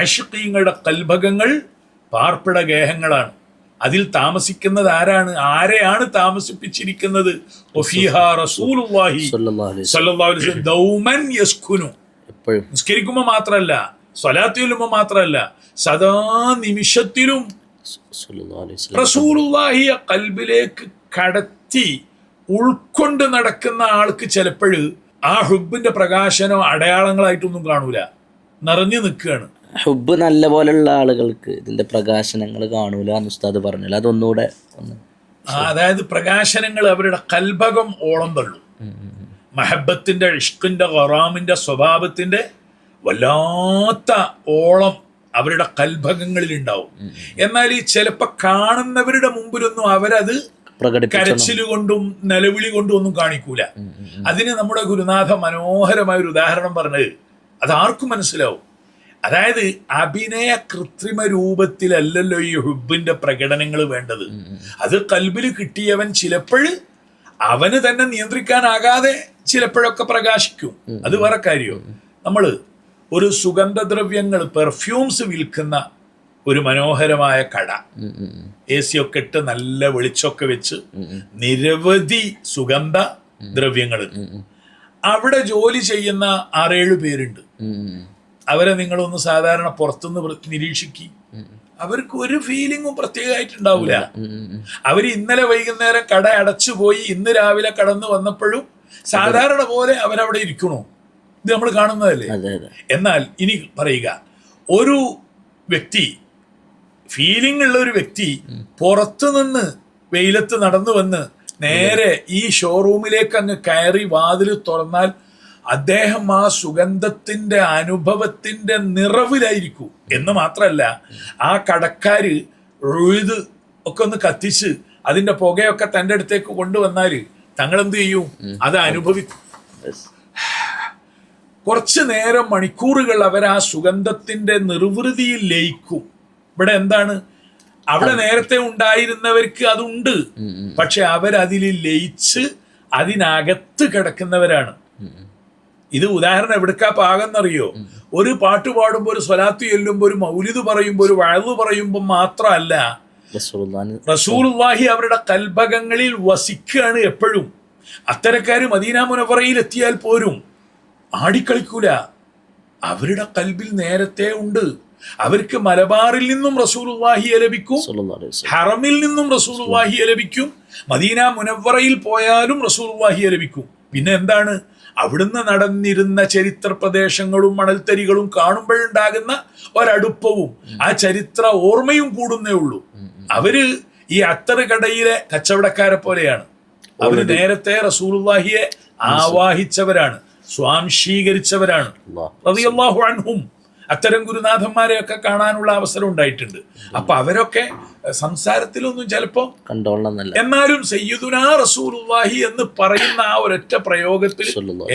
Speaker 2: ആശിഖീങ്ങളുടെ കൽഭകങ്ങൾ പാർപ്പിട ഗേഹങ്ങളാണ്. അതിൽ താമസിക്കുന്നത് ആരാണ്? ആരെയാണ് താമസിപ്പിച്ചിരിക്കുന്നത്? വഫീഹാ റസൂലുള്ളാഹി സ്വല്ലല്ലാഹു അലൈഹി വസല്ലം ദൗമൻ യസ്കുനു. നിസ്കരിക്കുമ്പോൾ മാത്രമല്ല, സ്വലാത്ത് ചൊല്ലുമ്പോൾ മാത്രമല്ല, സദാ നിമിഷത്തിലും റസൂലുള്ളാഹിയെ കൽബിലേക്ക് കടത്തി ഉൾക്കൊണ്ട് നടക്കുന്ന ആൾക്ക് ചിലപ്പോൾ ആ ഹുബ്ബിന്റെ പ്രകാശനോ അടയാളങ്ങളായിട്ടൊന്നും കാണൂല, നിറഞ്ഞു നിൽക്കുകയാണ്.
Speaker 1: ഹുബ്ബ് നല്ല പോലുള്ള ആളുകൾക്ക് ഇതിന്റെ പ്രകാശനങ്ങൾ കാണൂല എന്ന് ഉസ്താദ് പറഞ്ഞല്ലോ, അതൊന്നുകൂടെ ഒന്ന്.
Speaker 2: അതായത് പ്രകാശനങ്ങൾ അവരുടെ കൽഭകം ഓളം തള്ളും. മഹബത്തിന്റെ, ഇഷ്കിന്റെ, ഖറാമിന്റെ, സ്വഭാവത്തിന്റെ വല്ലാത്ത ഓളം അവരുടെ കൽഭകങ്ങളിൽ ഉണ്ടാവും. എന്നാൽ ഈ ചിലപ്പോ കാണുന്നവരുടെ മുമ്പിലൊന്നും അവരത് കരച്ചിലുകൊണ്ടും നിലവിളി കൊണ്ടും ഒന്നും കാണിക്കൂല. അതിന് നമ്മുടെ ഗുരുനാഥ മനോഹരമായ ഒരു ഉദാഹരണം പറഞ്ഞത് അത് ആർക്കും മനസ്സിലാവും. അതായത് അഭിനയ കൃത്രിമ രൂപത്തിലല്ലല്ലോ ഈ ഹുബിന്റെ പ്രകടനങ്ങൾ വേണ്ടത്. അത് കൽബിൽ കിട്ടിയവൻ ചിലപ്പോൾ അവന് തന്നെ നിയന്ത്രിക്കാനാകാതെ ചിലപ്പോഴൊക്കെ പ്രകാശിക്കും. അത് വേറെ കാര്യം. നമ്മൾ ഒരു സുഗന്ധദ്രവ്യങ്ങൾ, പെർഫ്യൂംസ് വിൽക്കുന്ന ഒരു മനോഹരമായ കട, AC ഒക്കെ ഇട്ട് നല്ല വെളിച്ചമൊക്കെ വെച്ച് നിരവധി സുഗന്ധ ദ്രവ്യങ്ങൾ. അവിടെ ജോലി ചെയ്യുന്ന 6-7 പേരുണ്ട്. അവരെ നിങ്ങളൊന്ന് സാധാരണ പുറത്തുനിന്ന് നിരീക്ഷിക്കുക, അവർക്ക് ഒരു ഫീലിങ്ങും പ്രത്യേകമായിട്ടുണ്ടാവില്ല. അവർ ഇന്നലെ വൈകുന്നേരം കട അടച്ചു പോയി ഇന്ന് രാവിലെ കടന്നു വന്നപ്പോഴും സാധാരണ പോലെ അവരവിടെ ഇരിക്കണു. ഇത് നമ്മൾ കാണുന്നതല്ലേ. എന്നാൽ ഇനി പറയുക, ഒരു വ്യക്തി, ഫീലിംഗ് ഉള്ള ഒരു വ്യക്തി പുറത്തു നിന്ന് വെയിലത്ത് നടന്നു വന്ന് നേരെ ഈ ഷോറൂമിലേക്ക് അങ്ങ് കയറി വാതിൽ തുറന്നാൽ അദ്ദേഹം ആ സുഗന്ധത്തിന്റെ അനുഭവത്തിന്റെ നിറവിലായിരിക്കും. എന്ന് മാത്രമല്ല, ആ കടക്കാര് ഇത് ഒക്കെ ഒന്ന് കത്തിച്ച് അതിന്റെ പുകയൊക്കെ തൻ്റെ അടുത്തേക്ക് കൊണ്ടുവന്നാല് തങ്ങൾ എന്ത് ചെയ്യും? അത് അനുഭവിക്കും. കുറച്ചു നേരം, മണിക്കൂറുകൾ അവർ ആ സുഗന്ധത്തിന്റെ നിർവൃതിയിൽ ലയിക്കും. ഇവിടെ എന്താണ്? അവിടെ നേരത്തെ ഉണ്ടായിരുന്നവർക്ക് അതുണ്ട്, പക്ഷെ അവരതിൽ ലയിച്ച് അതിനകത്ത് കിടക്കുന്നവരാണ്. ഇത് ഉദാഹരണം എവിടുക്കാ പാകെന്നറിയോ? ഒരു പാട്ട് പാടുമ്പോൾ, ഒരു സ്വലാത്ത് ചൊല്ലുമ്പോൾ, ഒരു മൗലിദ് പറയുമ്പോൾ, ഒരു വഅദ് പറയുമ്പോൾ മാത്രമല്ല, റസൂലുള്ളാഹി അവരുടെ കൽഭകങ്ങളിൽ വസിക്കുകയാണ് എപ്പോഴും. അത്തരക്കാര് മദീന മുനവ്വറയിൽ എത്തിയാൽ പോലും ആടിക്കളിക്കൂല. അവരുടെ കൽബിൽ നേരത്തെ ഉണ്ട്. അവർക്ക് മലബാറിൽ നിന്നും റസൂലുള്ളാഹിയെ ലഭിക്കും, ഹറമിൽ നിന്നും റസൂലുള്ളാഹിയെ ലഭിക്കും, മദീന മുനവ്വറയിൽ പോയാലും റസൂലുള്ളാഹിയെ ലഭിക്കും. പിന്നെ എന്താണ്? അവിടുന്ന് നടന്നിരുന്ന ചരിത്ര പ്രദേശങ്ങളും മണൽത്തരികളും കാണുമ്പോഴുണ്ടാകുന്ന ഒരടുപ്പവും ആ ചരിത്ര ഓർമ്മയും കൂടുന്നേ ഉള്ളൂ. അവര് ഈ അത്തറ് കടയിലെ കച്ചവടക്കാരെ പോലെയാണ്. അവര് നേരത്തെ റസൂലുള്ളാഹിയെ ആവാഹിച്ചവരാണ്, സ്വാംശീകരിച്ചവരാണ്. റളിയല്ലാഹു അൻഹും. അത്തരം ഗുരുനാഥന്മാരെയൊക്കെ കാണാനുള്ള അവസരം ഉണ്ടായിട്ടുണ്ട്. അപ്പൊ അവരൊക്കെ സംസാരത്തിലൊന്നും ചിലപ്പോ കണ്ടോളണമെന്നല്ല, എന്നാലും സയ്യിദുനാ റസൂലുള്ളാഹി എന്ന് പറയുന്ന ആ ഒരൊറ്റ പ്രയോഗത്തിൽ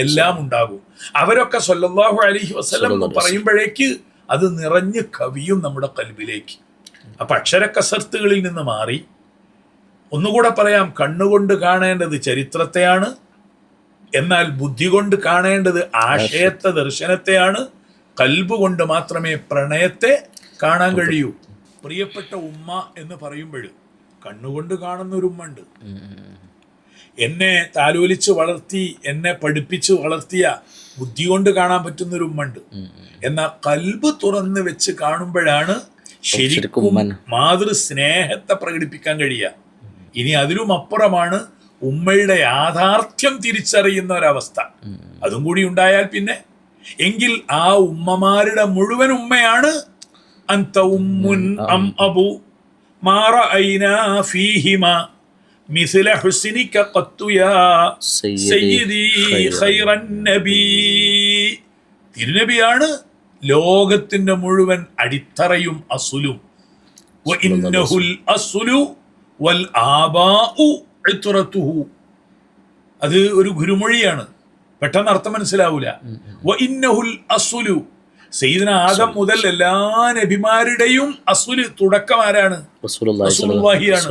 Speaker 2: എല്ലാം ഉണ്ടാകും. അവരൊക്കെ സ്വല്ലല്ലാഹു അലൈഹി വസല്ലം പറയുമ്പോഴേക്ക് അത് നിറഞ്ഞ് കവിയും നമ്മുടെ കൽബിലേക്ക്. അപ്പം അക്ഷരക്കസർത്തുകളിൽ നിന്ന് മാറി, ഒന്നുകൂടെ പറയാം, കണ്ണുകൊണ്ട് കാണേണ്ടത് ചരിത്രത്തെയാണ്, എന്നാൽ ബുദ്ധി കൊണ്ട് കാണേണ്ടത് ആശയത്തെ, ദർശനത്തെയാണ്. കൽബ് കൊണ്ട് മാത്രമേ പ്രണയത്തെ കാണാൻ കഴിയൂ. പ്രിയപ്പെട്ട ഉമ്മ എന്ന് പറയുമ്പോൾ കണ്ണുകൊണ്ട് കാണുന്ന ഒരു ഉമ്മ ഉണ്ട്. എന്നെ താലോലിച്ച് വളർത്തി, എന്നെ പഠിപ്പിച്ച് വളർത്തിയ ബുദ്ധി കൊണ്ട് കാണാൻ പറ്റുന്ന ഒരു ഉമ്മ ഉണ്ട്. എന്നാൽ കൽബ് തുറന്ന് വെച്ച് കാണുമ്പോഴാണ് ശരിക്കും മാതൃസ്നേഹത്തെ പ്രകടിപ്പിക്കാൻ കഴിയുക. ഇനി അതിലും അപ്പുറമാണ് ഉമ്മയുടെ യാഥാർത്ഥ്യം തിരിച്ചറിയുന്ന ഒരവസ്ഥ. അതും കൂടി ഉണ്ടായാൽ പിന്നെ എങ്കിൽ ആ ഉമ്മമാരുടെ മുഴുവൻ ഉമ്മയാണ് അന്ത ഉമ്മുൻ അം അബു മാ റഅയ്നാ ഫീഹിമാ മിസ്ല ഹുസ്നിക ഖത്തു യാ സയ്യിദി ഖൈറൻ നബി. തിരുനബിയാണ് ലോകത്തിന്റെ മുഴുവൻ അടിത്തറയും അസുലും. വഇന്നഹുൽ അസ്ലു വൽ ആബാഉ ഇത്റതുഹു. അത് ഒരു ഗുരുമൊഴിയാണ്, പെട്ടെന്ന് അർത്ഥം മനസ്സിലാവൂല. വഇന്നഹുൽ അസ്ലു, സയ്യിദന ആദം മുതൽ എല്ലാ നബിമാരുടെയും അസ്ലു തുടക്കം ആരാണ്? റസൂലുള്ളാഹിയാണ്.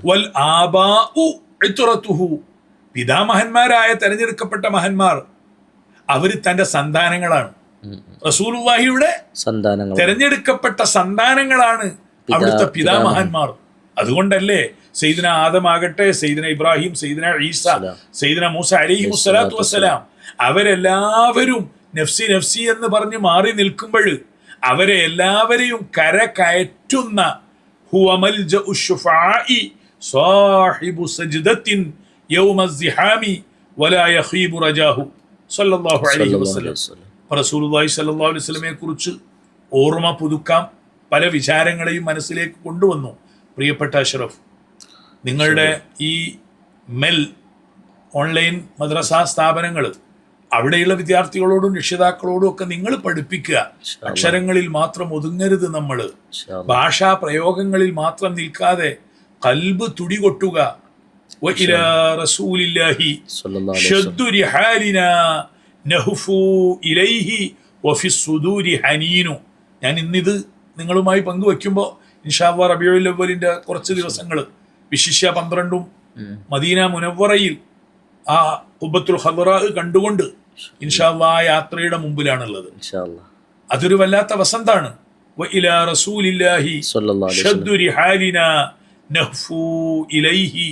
Speaker 2: വൽ ആബാഉ ഇത്റതുഹു, പിതാമഹന്മാരായ തെരഞ്ഞെടുക്കപ്പെട്ട മഹന്മാർ അവര് തന്റെ സന്താനങ്ങളാണ്. റസൂലുള്ളാഹിയുടെ തെരഞ്ഞെടുക്കപ്പെട്ട സന്താനങ്ങളാണ് അവിടുത്തെ പിതാമഹന്മാർ. അതുകൊണ്ടല്ലേ സയ്യിദന ആദമാകട്ടെ, സയ്യിദന ഇബ്രാഹിം, സയ്യിദന ഈസ, സയ്യിദന മൂസ അലൈഹി മുസ്സലാത്തു വസ്സലാം, അവരെല്ലാവരും നഫ്സി നഫ്സി എന്ന് പറഞ്ഞ് മാറി നിൽക്കുമ്പോൾ അവരെ എല്ലാവരെയും കര കയറ്റുന്ന ഹുവ മൽജഉ ശുഫാഇ സാഹിബു സജ്ദത്തിൻ യൗമ സിഹാമി വലാ യഖീബു റജാഹു സല്ലല്ലാഹു അലൈഹി വസല്ലം. റസൂലുള്ളാഹി സ്വല്ലല്ലാഹു അലൈഹി വസല്ലമയെ കുറിച്ച് ഓർമ്മ പുതുക്കാം, പല വിചാരങ്ങളെയും മനസ്സിലേക്ക് കൊണ്ടുവന്നു. പ്രിയപ്പെട്ട അഷ്റഫ്, നിങ്ങളുടെ ഈ മെൽ ഓൺലൈൻ മദ്രസ സ്ഥാപനങ്ങൾ, അവിടെയുള്ള വിദ്യാർത്ഥികളോടും രക്ഷിതാക്കളോടും ഒക്കെ നിങ്ങൾ പഠിപ്പിക്കുക. അക്ഷരങ്ങളിൽ മാത്രം ഒതുങ്ങരുത് നമ്മൾ, ഭാഷാ പ്രയോഗങ്ങളിൽ മാത്രം നിൽക്കാതെ കൽബ് തുടികൊട്ടുക. വഇലാ റസൂലില്ലാഹി ശദ്ദു റിഹാലിനാ നഹ്ഫു ഇലൈഹി വഫിസ് സുദൂരി ഹനീനു. ഞാൻ ഇന്നിത് നിങ്ങളുമായി പങ്കുവെക്കുമ്പോൾ ഇൻഷാ അല്ലാഹ് റബീഉൽ അവ്വലിന്റെ കുറച്ച് ദിവസങ്ങൾ, വിശിഷ്യ 12 മദീന മുനവ്വറയിൽ ആ ഖുബത്തുൽ ഖദറാ കണ്ടുകൊണ്ട് ഇൻഷാ അല്ലാഹ് ആ യാത്രയുടെ മുമ്പിലാണുള്ളത്. അതൊരു വല്ലാത്ത വസന്താണ്. വഇലാ റസൂലില്ലാഹി ശദ്ദു റിഹാലിനാ നഹ്ഫു ഇലൈഹി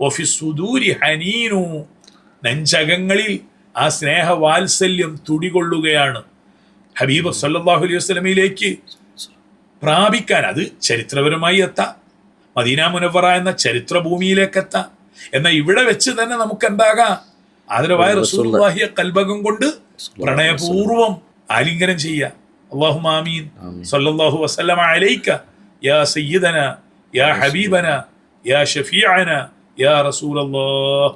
Speaker 2: വഫിസ് സുദൂരി ഹനീനു. നെഞ്ചകങ്ങളിൽ ആ സ്നേഹവാത്സല്യം തുടികൊള്ളുകയാണ്. ഹബീബ് സല്ലല്ലാഹു അലൈഹി വസല്ലമയിലേക്ക് പ്രാപിക്കാൻ അത് ചരിത്രപരമായി എത്താം, മദീന മുനവ്വറ എന്ന ചരിത്രഭൂമിയിലേക്ക് എത്താം. എന്നാൽ ഇവിടെ വെച്ച് തന്നെ നമുക്ക് എന്താകാം? ആദരവായ റസൂലുള്ളാഹിയെ കൽബകം കൊണ്ട് പ്രണയപൂർവം ആലിംഗനം ചെയ്യുക. അല്ലാഹുമ്മ ആമീൻ. സല്ലല്ലാഹു വസല്ലമ അലൈക യാ സയ്യിദന യാ ഹബീബന യാ ഷഫീഅന യാ റസൂലല്ലാഹ്.